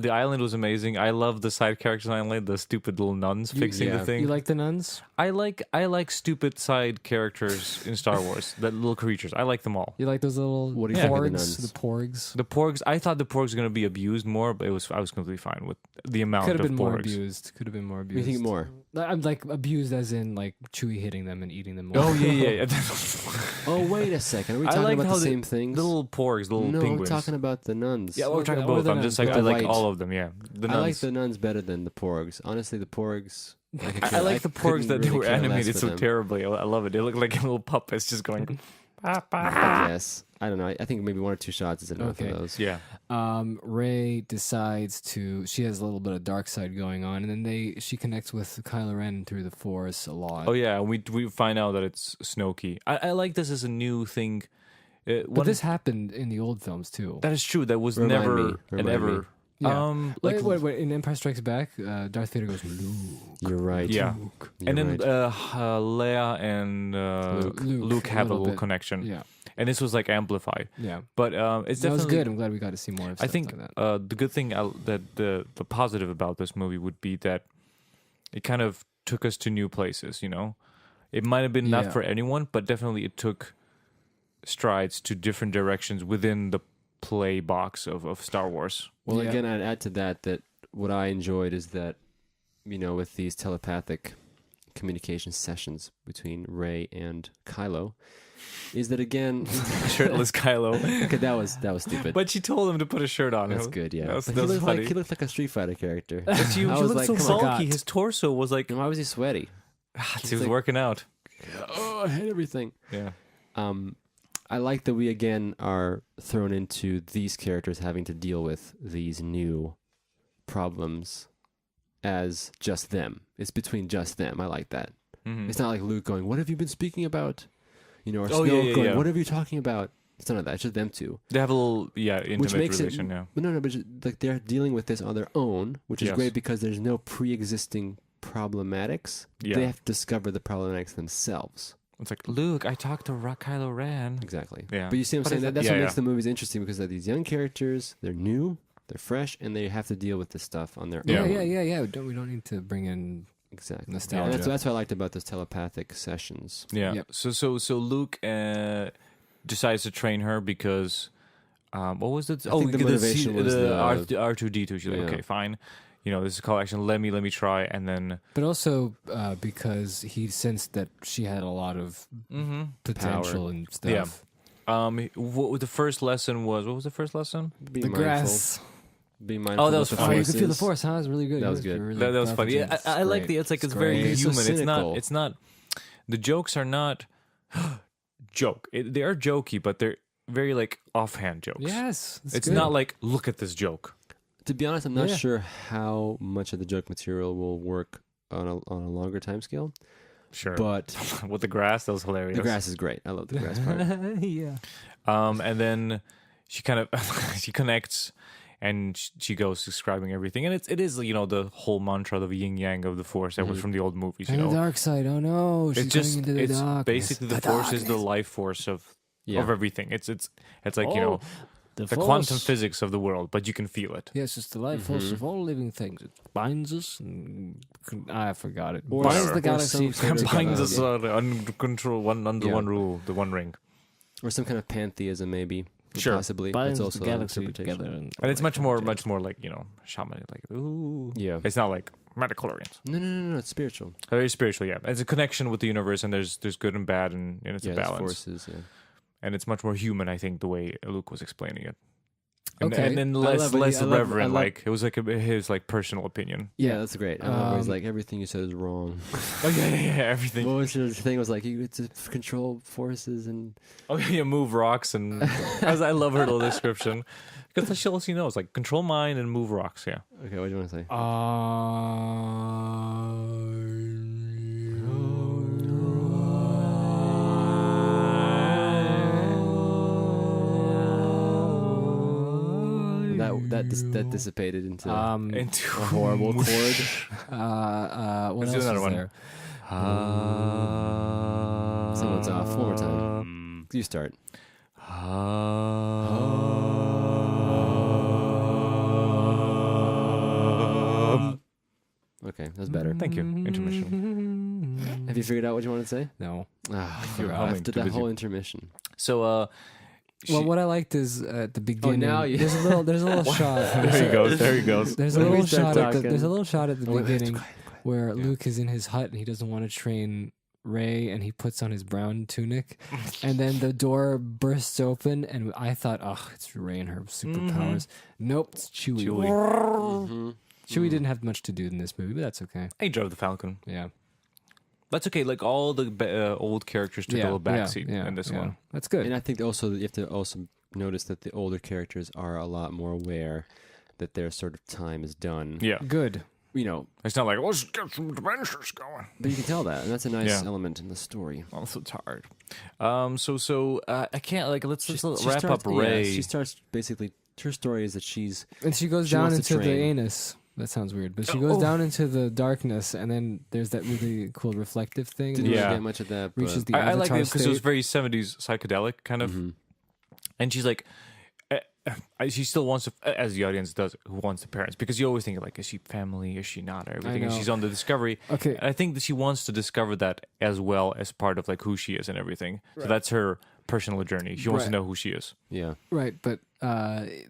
[SPEAKER 3] The island was amazing. I love the side characters on the island, the stupid little nuns fixing
[SPEAKER 1] yeah.
[SPEAKER 3] the thing.
[SPEAKER 2] You like the nuns?
[SPEAKER 3] I like stupid side characters in Star Wars. The little creatures. I like them all.
[SPEAKER 2] You like those little
[SPEAKER 1] What do you think of the
[SPEAKER 2] porgs?
[SPEAKER 1] nuns?
[SPEAKER 2] The porgs
[SPEAKER 3] The porgs. I thought the porgs were gonna be abused more, but I was completely fine with the amount
[SPEAKER 2] could
[SPEAKER 3] of
[SPEAKER 2] have been more
[SPEAKER 3] porgs.
[SPEAKER 2] abused. Could have been more
[SPEAKER 1] You
[SPEAKER 2] abused.
[SPEAKER 1] think more?
[SPEAKER 2] I'm like abused as in like Chewie hitting them and eating them.
[SPEAKER 3] Oh yeah.
[SPEAKER 1] Oh wait a second. Are we
[SPEAKER 3] I
[SPEAKER 1] talking
[SPEAKER 3] like
[SPEAKER 1] about
[SPEAKER 3] how
[SPEAKER 1] the
[SPEAKER 3] the
[SPEAKER 1] same things?
[SPEAKER 3] The little porgs, the little
[SPEAKER 1] no,
[SPEAKER 3] penguins.
[SPEAKER 1] I'm talking about the nuns.
[SPEAKER 3] Yeah, we're talking
[SPEAKER 2] Or
[SPEAKER 3] both.
[SPEAKER 2] the
[SPEAKER 3] I'm just
[SPEAKER 2] nuns.
[SPEAKER 3] like I like
[SPEAKER 1] White.
[SPEAKER 3] all of them. Yeah, the
[SPEAKER 1] I
[SPEAKER 3] nuns.
[SPEAKER 1] like the nuns better than the porgs. Honestly, the porgs.
[SPEAKER 3] I like the porgs that they were animated so
[SPEAKER 1] terrible.
[SPEAKER 3] terribly. I love it. They look like little puppets just going.
[SPEAKER 1] Yes. I don't know. I think maybe 1 or 2 shots is enough
[SPEAKER 2] Okay.
[SPEAKER 1] of those.
[SPEAKER 3] Yeah.
[SPEAKER 2] Rey decides to. She has a little bit of dark side going on, and then she connects with Kylo Ren through the Force a lot.
[SPEAKER 3] Oh yeah, we find out that it's Snoke. I like this as a new thing.
[SPEAKER 2] But this happened in the old films too.
[SPEAKER 3] that is true. That was
[SPEAKER 1] Remind
[SPEAKER 3] never
[SPEAKER 1] me.
[SPEAKER 3] and
[SPEAKER 1] Remind
[SPEAKER 3] ever.
[SPEAKER 1] me.
[SPEAKER 2] Yeah.
[SPEAKER 3] Like
[SPEAKER 2] wait. In Empire Strikes Back, Darth Vader goes, Luke.
[SPEAKER 1] You're right.
[SPEAKER 3] yeah,
[SPEAKER 1] You're
[SPEAKER 3] and then
[SPEAKER 1] right.
[SPEAKER 3] Leia and Luke have a
[SPEAKER 2] little
[SPEAKER 3] little
[SPEAKER 2] bit.
[SPEAKER 3] connection.
[SPEAKER 2] Yeah,
[SPEAKER 3] And this was like amplified.
[SPEAKER 2] yeah.
[SPEAKER 3] But it's
[SPEAKER 2] That was
[SPEAKER 3] definitely
[SPEAKER 2] good. I'm glad we got to see more of
[SPEAKER 3] I
[SPEAKER 2] stuff
[SPEAKER 3] think
[SPEAKER 2] like that.
[SPEAKER 3] the good thing that the positive about this movie would be that it kind of took us to new places. It might have been not
[SPEAKER 2] Yeah.
[SPEAKER 3] for anyone, but definitely it took strides to different directions within the play box of Star Wars.
[SPEAKER 1] Well,
[SPEAKER 2] Yeah.
[SPEAKER 1] again, I'd add to that what I enjoyed is that, with these telepathic communication sessions between Rey and Kylo, is that again?
[SPEAKER 3] Shirtless Kylo.
[SPEAKER 1] Okay, that was stupid.
[SPEAKER 3] But she told him to put a shirt on.
[SPEAKER 1] That's good, yeah.
[SPEAKER 3] That was
[SPEAKER 1] But he looked
[SPEAKER 3] funny.
[SPEAKER 1] like a Street Fighter character.
[SPEAKER 3] But she
[SPEAKER 1] I was
[SPEAKER 3] looked
[SPEAKER 1] like,
[SPEAKER 3] so
[SPEAKER 1] come on.
[SPEAKER 3] sulky. His torso was like,
[SPEAKER 1] And why was he sweaty?
[SPEAKER 3] he was
[SPEAKER 1] like-
[SPEAKER 3] working out.
[SPEAKER 1] Oh, I hate everything.
[SPEAKER 3] Yeah.
[SPEAKER 1] I like that we again are thrown into these characters having to deal with these new problems as just them. It's between just them. I like that.
[SPEAKER 3] Mhm.
[SPEAKER 1] It's not like Luke going, "What have you been speaking about?" Or
[SPEAKER 3] Oh,
[SPEAKER 1] Snoke
[SPEAKER 3] yeah,
[SPEAKER 1] going,
[SPEAKER 3] yeah.
[SPEAKER 1] "What are you talking about?" It's none of that. It's just them two.
[SPEAKER 3] They have a little, intimate
[SPEAKER 1] makes it-
[SPEAKER 3] relation, yeah.
[SPEAKER 1] But no, but like they're dealing with this on their own, which is
[SPEAKER 3] Yes.
[SPEAKER 1] great because there's no pre-existing problematics.
[SPEAKER 3] Yeah.
[SPEAKER 1] They have to discover the problematics themselves.
[SPEAKER 3] It's like, Luke, I talked to Kylo Ren.
[SPEAKER 1] Exactly.
[SPEAKER 3] Yeah.
[SPEAKER 1] But you see what I'm
[SPEAKER 3] But
[SPEAKER 1] saying?
[SPEAKER 3] is that-
[SPEAKER 1] That's
[SPEAKER 3] yeah,
[SPEAKER 1] what makes
[SPEAKER 3] yeah.
[SPEAKER 1] the movies interesting because they're these young characters. They're new, they're fresh, and they have to deal with this stuff on their
[SPEAKER 3] Yeah.
[SPEAKER 1] own.
[SPEAKER 2] Yeah. We don't need to bring in.
[SPEAKER 1] Exactly.
[SPEAKER 2] Nostalgia.
[SPEAKER 1] And that's what I liked about those telepathic sessions.
[SPEAKER 3] Yeah.
[SPEAKER 2] Yep.
[SPEAKER 3] So Luke decides to train her because what was it?
[SPEAKER 1] I think the motivation was the-
[SPEAKER 3] R2D2. She's like,
[SPEAKER 1] Yeah.
[SPEAKER 3] okay, fine. This is call action. Let me try, and then
[SPEAKER 2] But also because he sensed that she had a lot of potential and stuff.
[SPEAKER 3] what the first lesson was? What was the first lesson?
[SPEAKER 1] Be
[SPEAKER 2] The
[SPEAKER 1] mindful.
[SPEAKER 2] grass.
[SPEAKER 1] Be mindful.
[SPEAKER 3] Oh, that
[SPEAKER 1] of
[SPEAKER 3] was
[SPEAKER 1] the
[SPEAKER 3] funny.
[SPEAKER 2] Oh, you
[SPEAKER 1] forces.
[SPEAKER 2] can feel the force, huh? It's really good.
[SPEAKER 1] That
[SPEAKER 2] It
[SPEAKER 1] was good.
[SPEAKER 2] really
[SPEAKER 3] That was funny. Yeah,
[SPEAKER 2] graphic.
[SPEAKER 3] I like the. It's like it's very
[SPEAKER 1] great. It's so
[SPEAKER 3] human.
[SPEAKER 1] cynical.
[SPEAKER 3] It's not. The jokes are not joke. They are jokey, but they're very like offhand jokes.
[SPEAKER 2] Yes,
[SPEAKER 3] It's
[SPEAKER 2] good.
[SPEAKER 3] not like look at this joke.
[SPEAKER 1] To be honest, I'm not
[SPEAKER 2] Yeah.
[SPEAKER 1] sure how much of the joke material will work on a longer time scale.
[SPEAKER 3] Sure.
[SPEAKER 1] But
[SPEAKER 3] With the grass, that was hilarious.
[SPEAKER 1] the grass is great. I love the grass part.
[SPEAKER 2] yeah.
[SPEAKER 3] And then she kind of she connects and she goes describing everything, and it is the whole mantra of the yin yang of the force that was from the old movies.
[SPEAKER 2] And the dark side. Oh no, she's
[SPEAKER 3] It's just
[SPEAKER 2] going into the
[SPEAKER 3] it's
[SPEAKER 2] darkness.
[SPEAKER 3] basically the force is the life force of everything. It's like the quantum physics of the world, but you can feel it.
[SPEAKER 2] Yes, it's the life force of all living things. It binds us, and I forgot it.
[SPEAKER 1] Or-
[SPEAKER 2] Binds
[SPEAKER 1] or
[SPEAKER 2] the galaxy.
[SPEAKER 1] some sort of-
[SPEAKER 3] Binds us under control, under
[SPEAKER 1] Yeah.
[SPEAKER 3] one rule, the one ring.
[SPEAKER 1] Or some kind of pantheism, maybe.
[SPEAKER 3] Sure.
[SPEAKER 1] Possibly.
[SPEAKER 2] Binds
[SPEAKER 1] That's also
[SPEAKER 2] the
[SPEAKER 1] an
[SPEAKER 2] galaxy
[SPEAKER 1] interpretation.
[SPEAKER 2] together.
[SPEAKER 3] And it's much more like shaman. Like ooh,
[SPEAKER 1] Yeah.
[SPEAKER 3] It's not like Metachlorians.
[SPEAKER 1] No. It's spiritual.
[SPEAKER 3] Very spiritual, yeah. It's a connection with the universe, and there's good and bad, and it's a
[SPEAKER 1] There's
[SPEAKER 3] balance.
[SPEAKER 1] forces. Yeah.
[SPEAKER 3] And it's much more human, I think, the way Luke was explaining it. And,
[SPEAKER 2] Okay.
[SPEAKER 3] and then
[SPEAKER 1] I
[SPEAKER 3] less
[SPEAKER 1] love it.
[SPEAKER 3] less
[SPEAKER 1] I love-
[SPEAKER 3] reverent,
[SPEAKER 1] I love-
[SPEAKER 3] like it was like his like personal opinion.
[SPEAKER 1] Yeah, that's great. I love where he's
[SPEAKER 2] Um,
[SPEAKER 1] like, everything you said is wrong.
[SPEAKER 3] Oh yeah, everything.
[SPEAKER 1] What was your thing? Was like, you get to control forces and
[SPEAKER 3] Oh yeah, move rocks, and I love her little description because she also knows like control mind and move rocks. Yeah.
[SPEAKER 1] okay. What do you want to say? That dissipated into
[SPEAKER 3] Into
[SPEAKER 1] a horrible chord.
[SPEAKER 2] What
[SPEAKER 3] Let's do
[SPEAKER 2] else
[SPEAKER 3] another
[SPEAKER 2] is
[SPEAKER 3] one.
[SPEAKER 2] there?
[SPEAKER 1] Someone's off. One more time. You start. Okay, that's better.
[SPEAKER 3] Thank you. Intermission.
[SPEAKER 1] Have you figured out what you want to say?
[SPEAKER 2] No.
[SPEAKER 1] Ah, I
[SPEAKER 3] You're
[SPEAKER 1] forgot.
[SPEAKER 3] humming,
[SPEAKER 1] After
[SPEAKER 3] too
[SPEAKER 1] that
[SPEAKER 3] busy.
[SPEAKER 1] whole intermission.
[SPEAKER 3] So
[SPEAKER 2] Well, what I liked is at the beginning.
[SPEAKER 1] now you-
[SPEAKER 2] There's a little shot.
[SPEAKER 3] there he goes. There he goes.
[SPEAKER 2] There's a
[SPEAKER 1] When we
[SPEAKER 2] little
[SPEAKER 1] start
[SPEAKER 2] shot. At the,
[SPEAKER 1] talking-
[SPEAKER 2] there's a little shot at the
[SPEAKER 1] Oh, wait,
[SPEAKER 2] beginning
[SPEAKER 1] quiet.
[SPEAKER 2] where Luke is in his hut and he doesn't want to train Rey, and he puts on his brown tunic, and then the door bursts open, and I thought, oh, it's Rey and her superpowers. Nope, it's Chewie.
[SPEAKER 3] Chewie.
[SPEAKER 1] Mm-hmm.
[SPEAKER 2] Chewie didn't have much to do in this movie, but that's okay.
[SPEAKER 3] He drove the Falcon.
[SPEAKER 2] Yeah,
[SPEAKER 3] That's okay. Like all the old characters took a little backseat in this one.
[SPEAKER 2] That's good.
[SPEAKER 1] And I think also that you have to also notice that the older characters are a lot more aware that their sort of time is done.
[SPEAKER 3] Yeah.
[SPEAKER 2] Good.
[SPEAKER 1] You know,
[SPEAKER 3] It's not like let's get some adventures going.
[SPEAKER 1] but you can tell that, and that's a nice
[SPEAKER 3] Yeah.
[SPEAKER 1] element in the story.
[SPEAKER 3] Also tired. So I can't like let's
[SPEAKER 1] She
[SPEAKER 3] wrap
[SPEAKER 1] starts-
[SPEAKER 3] up Ray.
[SPEAKER 1] She starts basically. Her story is that she's
[SPEAKER 2] And she goes
[SPEAKER 1] She
[SPEAKER 2] down
[SPEAKER 1] wants to
[SPEAKER 2] into the
[SPEAKER 1] train.
[SPEAKER 2] anus. That sounds weird, but she goes down into the darkness, and then there's that really cool reflective thing.
[SPEAKER 1] didn't
[SPEAKER 2] which
[SPEAKER 3] Yeah.
[SPEAKER 1] really get much of that.
[SPEAKER 2] reaches
[SPEAKER 1] But
[SPEAKER 2] the
[SPEAKER 3] I like
[SPEAKER 2] avatar
[SPEAKER 3] it because it was
[SPEAKER 2] state.
[SPEAKER 3] very 70s psychedelic kind of,
[SPEAKER 1] Mhm.
[SPEAKER 3] and she's like. She still wants to, as the audience does, who wants the parents, because you always think like, is she family? Is she not? Everything, and
[SPEAKER 2] know.
[SPEAKER 3] she's on the discovery.
[SPEAKER 2] Okay.
[SPEAKER 3] And I think that she wants to discover that as well as part of like who she is and everything. So that's her personal journey. She wants to
[SPEAKER 2] Right.
[SPEAKER 3] know who she is.
[SPEAKER 1] yeah,
[SPEAKER 2] Right, but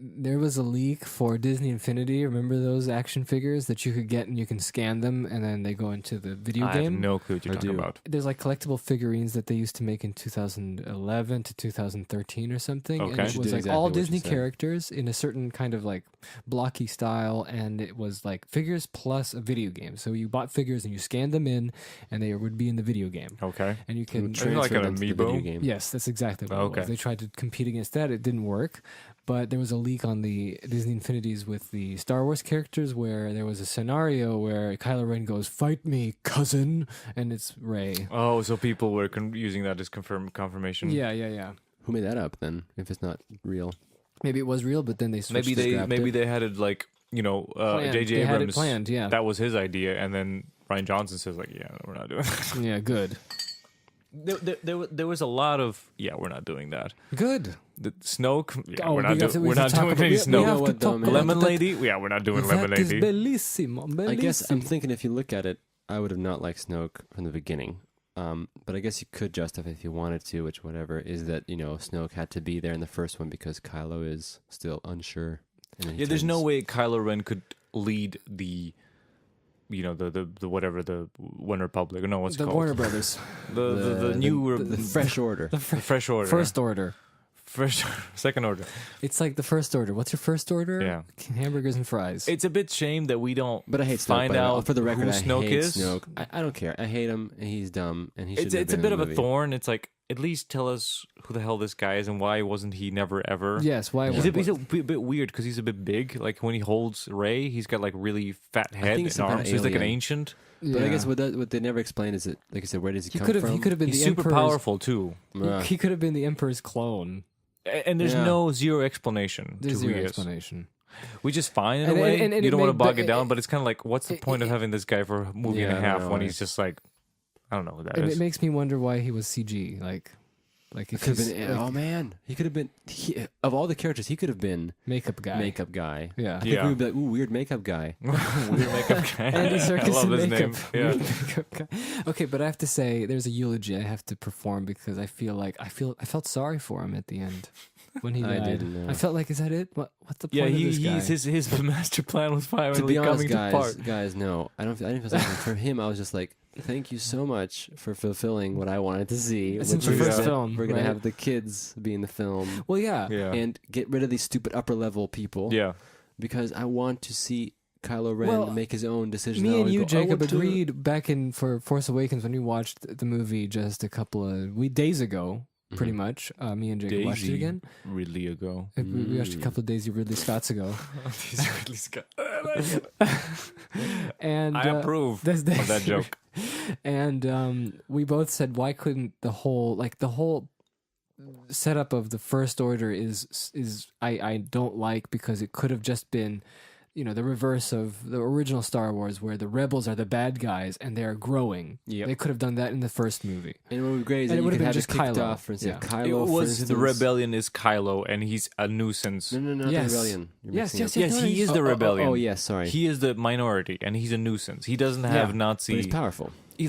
[SPEAKER 2] there was a leak for Disney Infinity. Remember those action figures that you could get and you can scan them and then they go into the video
[SPEAKER 3] I have
[SPEAKER 2] game?
[SPEAKER 3] no clue what you're
[SPEAKER 1] I
[SPEAKER 3] talking
[SPEAKER 1] do.
[SPEAKER 3] about.
[SPEAKER 2] There's like collectible figurines that they used to make in 2011 to 2013 or something.
[SPEAKER 3] Okay.
[SPEAKER 2] And it
[SPEAKER 3] She
[SPEAKER 2] was
[SPEAKER 1] did
[SPEAKER 2] like
[SPEAKER 1] exactly
[SPEAKER 2] all
[SPEAKER 1] what you
[SPEAKER 2] Disney
[SPEAKER 1] said.
[SPEAKER 2] characters in a certain kind of like blocky style. And it was like figures plus a video game. So you bought figures and you scanned them in and they would be in the video game.
[SPEAKER 3] Okay.
[SPEAKER 2] And you
[SPEAKER 1] you
[SPEAKER 2] can
[SPEAKER 1] would
[SPEAKER 3] Transfer
[SPEAKER 1] transfer
[SPEAKER 3] like
[SPEAKER 1] them
[SPEAKER 3] an
[SPEAKER 1] to the video
[SPEAKER 3] amiibo?
[SPEAKER 1] game.
[SPEAKER 2] Yes, that's exactly what it
[SPEAKER 3] Okay.
[SPEAKER 2] was. They tried to compete against that. It didn't work. But there was a leak on the Disney Infinities with the Star Wars characters where there was a scenario where Kylo Ren goes, "Fight me, cousin," and it's Rey.
[SPEAKER 3] Oh, so people were using that as confirmation.
[SPEAKER 2] Yeah.
[SPEAKER 1] Who made that up then? If it's not real,
[SPEAKER 2] Maybe it was real, but then they switched
[SPEAKER 3] Maybe
[SPEAKER 2] to
[SPEAKER 3] they
[SPEAKER 2] scrapped
[SPEAKER 3] maybe
[SPEAKER 2] it.
[SPEAKER 3] they had it like
[SPEAKER 2] Planned.
[SPEAKER 3] J.J.
[SPEAKER 2] They had it
[SPEAKER 3] Abrams
[SPEAKER 2] planned, yeah.
[SPEAKER 3] that was his idea, and then Ryan Johnson says like, yeah, we're not doing that.
[SPEAKER 2] Yeah, good.
[SPEAKER 3] There was a lot of we're not doing that.
[SPEAKER 2] Good.
[SPEAKER 3] The Snoke,
[SPEAKER 2] Oh,
[SPEAKER 3] we're not,
[SPEAKER 2] we have to- we
[SPEAKER 3] we're
[SPEAKER 2] have
[SPEAKER 3] not
[SPEAKER 2] to talk
[SPEAKER 3] doing
[SPEAKER 2] about-
[SPEAKER 3] any
[SPEAKER 2] we
[SPEAKER 3] Snoke.
[SPEAKER 2] have to
[SPEAKER 1] what, though,
[SPEAKER 2] talk
[SPEAKER 1] man?
[SPEAKER 2] about
[SPEAKER 3] Lemon
[SPEAKER 2] that.
[SPEAKER 3] Lady, yeah, we're not doing Lemon
[SPEAKER 2] That is
[SPEAKER 3] Lady.
[SPEAKER 2] bellissimo,
[SPEAKER 1] I guess I'm
[SPEAKER 2] bellissimo.
[SPEAKER 1] thinking if you look at it, I would have not liked Snoke from the beginning. But I guess you could justify if you wanted to, which whatever is that Snoke had to be there in the first one because Kylo is still unsure. And then he
[SPEAKER 3] Yeah, there's no
[SPEAKER 1] turns-
[SPEAKER 3] way Kylo Ren could lead the whatever the One Republic or no, what's it
[SPEAKER 2] The
[SPEAKER 3] called?
[SPEAKER 2] Warner Brothers.
[SPEAKER 3] the new
[SPEAKER 1] the Fresh Order.
[SPEAKER 2] The
[SPEAKER 3] Fresh Order.
[SPEAKER 2] First Order.
[SPEAKER 3] First Second Order.
[SPEAKER 2] It's like the First Order. What's your first order?
[SPEAKER 3] Yeah.
[SPEAKER 2] Hamburgers and fries.
[SPEAKER 3] It's a bit shame that we don't
[SPEAKER 1] But I hate Snoke.
[SPEAKER 3] find
[SPEAKER 1] by the way.
[SPEAKER 3] out
[SPEAKER 1] for the record,
[SPEAKER 3] who
[SPEAKER 1] I
[SPEAKER 3] Snoke
[SPEAKER 1] hate
[SPEAKER 3] is.
[SPEAKER 1] Snoke. I don't care. I hate him, and he's dumb, and he should.
[SPEAKER 3] It's a bit of a thorn. It's like at least tell us who the hell this guy is and why wasn't he never ever.
[SPEAKER 2] Yes, why?
[SPEAKER 3] He's a bit weird because he's a bit big. Like when he holds Ray, he's got like really fat head
[SPEAKER 1] think he's
[SPEAKER 3] and
[SPEAKER 1] some kind
[SPEAKER 3] arms.
[SPEAKER 1] of
[SPEAKER 3] So he's like an
[SPEAKER 1] alien.
[SPEAKER 3] ancient.
[SPEAKER 1] But I
[SPEAKER 2] Yeah.
[SPEAKER 1] guess what they never explain is that, like I said, where does he
[SPEAKER 2] He
[SPEAKER 1] come
[SPEAKER 2] could have.
[SPEAKER 1] from?
[SPEAKER 2] He could have been
[SPEAKER 3] He's
[SPEAKER 2] the
[SPEAKER 3] super
[SPEAKER 2] Emperor's.
[SPEAKER 3] powerful too.
[SPEAKER 2] He could have been the Emperor's clone.
[SPEAKER 3] And there's
[SPEAKER 1] Yeah.
[SPEAKER 3] zero explanation
[SPEAKER 2] There's
[SPEAKER 3] to who
[SPEAKER 2] zero
[SPEAKER 3] he is.
[SPEAKER 2] explanation.
[SPEAKER 3] Which is fine in
[SPEAKER 2] And-
[SPEAKER 3] a way.
[SPEAKER 2] and
[SPEAKER 3] You
[SPEAKER 2] it
[SPEAKER 3] don't want to
[SPEAKER 2] made-
[SPEAKER 3] bog
[SPEAKER 2] but
[SPEAKER 3] it down,
[SPEAKER 2] it-
[SPEAKER 3] but it's kind of like, what's the point of having this guy for a movie and
[SPEAKER 1] Yeah,
[SPEAKER 3] a
[SPEAKER 1] I
[SPEAKER 3] half
[SPEAKER 1] don't
[SPEAKER 3] when
[SPEAKER 1] know.
[SPEAKER 3] he's just like, I don't know who that
[SPEAKER 2] And
[SPEAKER 3] is.
[SPEAKER 2] it makes me wonder why he was CG. Like
[SPEAKER 1] It
[SPEAKER 2] if
[SPEAKER 1] could have
[SPEAKER 2] he's
[SPEAKER 1] been.
[SPEAKER 2] like,
[SPEAKER 1] Oh man, he could have been. Of all the characters, he could have been
[SPEAKER 2] makeup guy.
[SPEAKER 1] makeup guy.
[SPEAKER 2] Yeah.
[SPEAKER 1] I think
[SPEAKER 3] Yeah.
[SPEAKER 1] we would be like, ooh, weird makeup guy.
[SPEAKER 3] Weird makeup guy.
[SPEAKER 2] Andy
[SPEAKER 3] I
[SPEAKER 2] Serkis
[SPEAKER 3] love
[SPEAKER 2] in
[SPEAKER 3] his
[SPEAKER 2] makeup.
[SPEAKER 3] name. Yeah.
[SPEAKER 2] Weird makeup guy. Okay, but I have to say, there's a eulogy I have to perform because I felt sorry for him at the end. when he
[SPEAKER 1] I
[SPEAKER 2] died.
[SPEAKER 1] didn't know.
[SPEAKER 2] I felt like, is that it? What's the point
[SPEAKER 3] Yeah,
[SPEAKER 2] of this guy?
[SPEAKER 3] his master plan was finally
[SPEAKER 1] To be honest,
[SPEAKER 3] coming to part.
[SPEAKER 1] guys, no, I didn't feel something for him. I was just like, thank you so much for fulfilling what I wanted to see.
[SPEAKER 2] It's
[SPEAKER 1] which
[SPEAKER 2] the
[SPEAKER 1] is
[SPEAKER 2] first
[SPEAKER 1] that
[SPEAKER 2] film,
[SPEAKER 1] we're gonna
[SPEAKER 2] right?
[SPEAKER 1] have the kids be in the film
[SPEAKER 2] Well, yeah.
[SPEAKER 3] Yeah,
[SPEAKER 1] and get rid of these stupid upper level people.
[SPEAKER 3] yeah.
[SPEAKER 1] Because I want to see Kylo Ren
[SPEAKER 2] Well,
[SPEAKER 1] make his own decision.
[SPEAKER 2] Me
[SPEAKER 1] now
[SPEAKER 2] and you,
[SPEAKER 1] go, "I
[SPEAKER 2] Jacob,
[SPEAKER 1] want to-"
[SPEAKER 2] agreed back in for Force Awakens when we watched the movie just a couple of days ago, pretty
[SPEAKER 1] Mhm.
[SPEAKER 2] much. Me and Jacob watched it
[SPEAKER 3] Daisy.
[SPEAKER 2] again.
[SPEAKER 3] Really ago.
[SPEAKER 2] We watched a couple of days of Ridley Scott's ago. And
[SPEAKER 3] I approve
[SPEAKER 2] that's-
[SPEAKER 3] of that joke.
[SPEAKER 2] And we both said, why couldn't the whole setup of the First Order is I don't like, because it could have just been, the reverse of the original Star Wars, where the rebels are the bad guys and they're growing.
[SPEAKER 1] Yep.
[SPEAKER 2] They could have done that in the first movie.
[SPEAKER 1] And it would be great is
[SPEAKER 2] And
[SPEAKER 1] that
[SPEAKER 2] it
[SPEAKER 1] you
[SPEAKER 2] would
[SPEAKER 1] could
[SPEAKER 2] have
[SPEAKER 1] have
[SPEAKER 2] been
[SPEAKER 1] just
[SPEAKER 2] just
[SPEAKER 1] kicked
[SPEAKER 2] Kylo.
[SPEAKER 1] off, for instance.
[SPEAKER 2] Yeah.
[SPEAKER 1] Kylo,
[SPEAKER 3] It
[SPEAKER 1] for
[SPEAKER 3] was
[SPEAKER 1] instance,
[SPEAKER 3] the rebellion is Kylo, and he's a nuisance.
[SPEAKER 1] No, not
[SPEAKER 2] Yes.
[SPEAKER 1] the rebellion. You're
[SPEAKER 2] Yes,
[SPEAKER 1] mixing
[SPEAKER 2] yes,
[SPEAKER 1] up.
[SPEAKER 2] yes.
[SPEAKER 3] Yes,
[SPEAKER 2] no,
[SPEAKER 3] he is
[SPEAKER 2] oh,
[SPEAKER 3] the rebellion.
[SPEAKER 1] Oh, yes, sorry.
[SPEAKER 3] He is the minority, and he's a nuisance. He doesn't have
[SPEAKER 2] Yeah.
[SPEAKER 3] Nazi.
[SPEAKER 1] But he's powerful.
[SPEAKER 3] He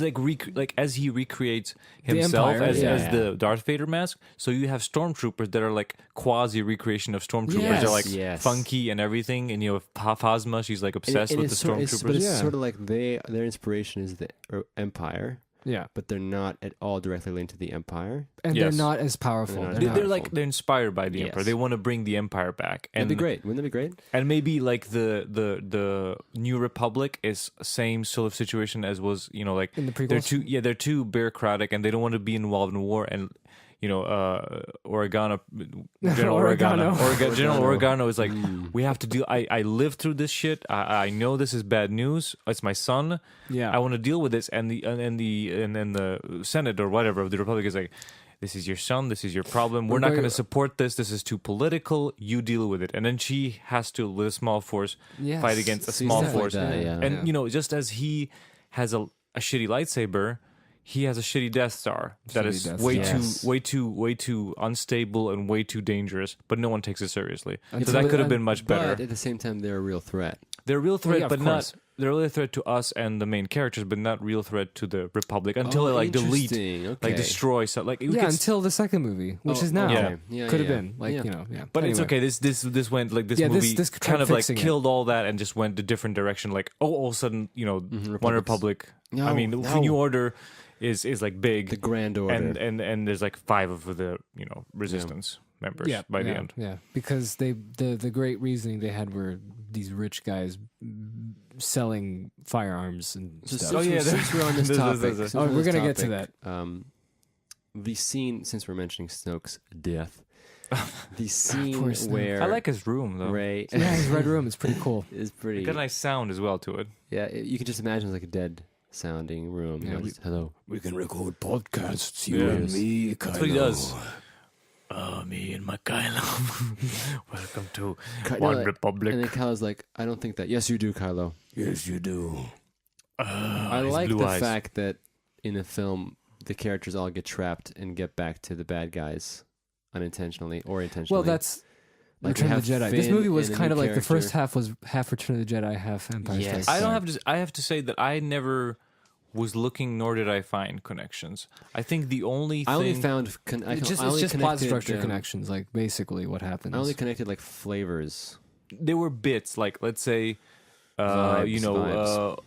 [SPEAKER 3] as he recreates
[SPEAKER 2] The
[SPEAKER 3] himself
[SPEAKER 2] Empire,
[SPEAKER 3] as
[SPEAKER 2] yeah.
[SPEAKER 3] the Darth Vader mask. So you have stormtroopers that are like quasi recreation of stormtroopers.
[SPEAKER 2] Yes.
[SPEAKER 3] They're like
[SPEAKER 1] Yes.
[SPEAKER 3] funky and everything. And you have Phasma. She's like obsessed
[SPEAKER 1] And
[SPEAKER 3] with the
[SPEAKER 1] it's sort-
[SPEAKER 3] stormtroopers.
[SPEAKER 1] but it's
[SPEAKER 2] Yeah.
[SPEAKER 1] sort of like their inspiration is the Empire,
[SPEAKER 2] Yeah.
[SPEAKER 1] but they're not at all directly linked to the Empire.
[SPEAKER 2] And
[SPEAKER 3] Yes.
[SPEAKER 2] they're not as powerful.
[SPEAKER 1] They're not
[SPEAKER 3] They're,
[SPEAKER 1] as
[SPEAKER 2] not-
[SPEAKER 3] they're like they're inspired by the
[SPEAKER 1] Yes.
[SPEAKER 3] Emperor. They want to bring the Empire back. And
[SPEAKER 1] That'd be great. Wouldn't that be great?
[SPEAKER 3] And maybe like the New Republic is same sort of situation as was, like
[SPEAKER 2] in the
[SPEAKER 3] they're
[SPEAKER 2] prequels.
[SPEAKER 3] they're too bureaucratic and they don't want to be involved in war. And General Oregano is like, we have to deal. I lived through this shit. I know this is bad news. It's my son.
[SPEAKER 2] Yeah.
[SPEAKER 3] I want to deal with this. And then the Senate or whatever of the Republic is like, this is your son. This is your problem. We're not going to support this. This is too political. You deal with it. And then she has to, with a small force,
[SPEAKER 2] Yes.
[SPEAKER 3] fight against a
[SPEAKER 1] See,
[SPEAKER 3] small
[SPEAKER 1] stuff like
[SPEAKER 3] force.
[SPEAKER 1] that, yeah.
[SPEAKER 3] And just as he has a shitty lightsaber, he has a shitty Death Star that
[SPEAKER 2] Shitty
[SPEAKER 3] is
[SPEAKER 2] Death
[SPEAKER 3] way
[SPEAKER 1] Star.
[SPEAKER 3] too way too unstable and way too dangerous. But no one takes it seriously. So
[SPEAKER 2] Until
[SPEAKER 3] that
[SPEAKER 2] the-
[SPEAKER 3] could have been much better.
[SPEAKER 1] But at the same time, they're a real threat.
[SPEAKER 3] They're a real threat,
[SPEAKER 2] yeah, of
[SPEAKER 3] but
[SPEAKER 2] course.
[SPEAKER 3] they're a real threat to us and the main characters, but not real threat to the Republic until they like delete,
[SPEAKER 1] Interesting. Okay.
[SPEAKER 3] like destroy. So like,
[SPEAKER 2] Yeah, until the second movie, which is now.
[SPEAKER 3] okay.
[SPEAKER 1] Yeah,
[SPEAKER 2] Could have
[SPEAKER 1] yeah.
[SPEAKER 2] been. Like,
[SPEAKER 1] Yeah.
[SPEAKER 2] yeah.
[SPEAKER 3] But it's
[SPEAKER 2] Anyway.
[SPEAKER 3] okay. This went like this
[SPEAKER 2] Yeah, this-
[SPEAKER 3] movie
[SPEAKER 2] this tried
[SPEAKER 3] kind of like
[SPEAKER 2] fixing it.
[SPEAKER 3] killed all that and just went a different direction. Like all of a sudden, One Republic.
[SPEAKER 1] No,
[SPEAKER 3] I mean, the
[SPEAKER 1] no.
[SPEAKER 3] New Order is like big.
[SPEAKER 1] The Grand Order.
[SPEAKER 3] and there's like 5 of the resistance members by the end.
[SPEAKER 2] Yeah, because the great reasoning they had were these rich guys selling firearms and
[SPEAKER 1] So
[SPEAKER 2] stuff.
[SPEAKER 1] since we're on this topic,
[SPEAKER 3] this-
[SPEAKER 1] since
[SPEAKER 2] Oh,
[SPEAKER 1] on
[SPEAKER 2] we're
[SPEAKER 1] this
[SPEAKER 2] gonna get to
[SPEAKER 1] topic, the scene, since we're mentioning Snoke's death, the scene
[SPEAKER 2] Poor Snoke.
[SPEAKER 1] where
[SPEAKER 3] I like his room though.
[SPEAKER 1] Ray
[SPEAKER 2] Yeah, his red room is pretty cool.
[SPEAKER 1] is pretty.
[SPEAKER 3] It got a nice sound as well to it.
[SPEAKER 1] Yeah, you can just imagine it's like a dead sounding room.
[SPEAKER 2] Yeah,
[SPEAKER 1] just, hello.
[SPEAKER 4] We can record podcasts, you
[SPEAKER 3] Yeah.
[SPEAKER 4] and me, Kylo.
[SPEAKER 3] That's what he does. Me and my Kylo. Welcome to
[SPEAKER 1] Ky-
[SPEAKER 3] One
[SPEAKER 1] no,
[SPEAKER 3] Republic.
[SPEAKER 1] And then Kylo's like, I don't think that. Yes, you do, Kylo.
[SPEAKER 4] Yes, you do.
[SPEAKER 1] I
[SPEAKER 3] his
[SPEAKER 1] like
[SPEAKER 3] blue
[SPEAKER 1] the
[SPEAKER 3] eyes.
[SPEAKER 1] fact that in the film, the characters all get trapped and get back to the bad guys unintentionally or intentionally.
[SPEAKER 2] Well, that's
[SPEAKER 1] Like, we
[SPEAKER 2] Return of the
[SPEAKER 1] have
[SPEAKER 2] Jedi. This
[SPEAKER 1] Finn
[SPEAKER 2] movie was
[SPEAKER 1] and a
[SPEAKER 2] kind
[SPEAKER 1] new
[SPEAKER 2] of like the first
[SPEAKER 1] character.
[SPEAKER 2] half was half Return of the Jedi, half Empire
[SPEAKER 1] Yes.
[SPEAKER 2] Strikes
[SPEAKER 3] I don't
[SPEAKER 2] Back.
[SPEAKER 3] have to. I have to say that I never was looking, nor did I find connections. I think the only thing
[SPEAKER 1] I only found.
[SPEAKER 2] It's just plot
[SPEAKER 1] connected,
[SPEAKER 2] structure connections, like basically what happens.
[SPEAKER 1] I only connected like flavors.
[SPEAKER 3] there were bits like, let's say,
[SPEAKER 1] Vibes.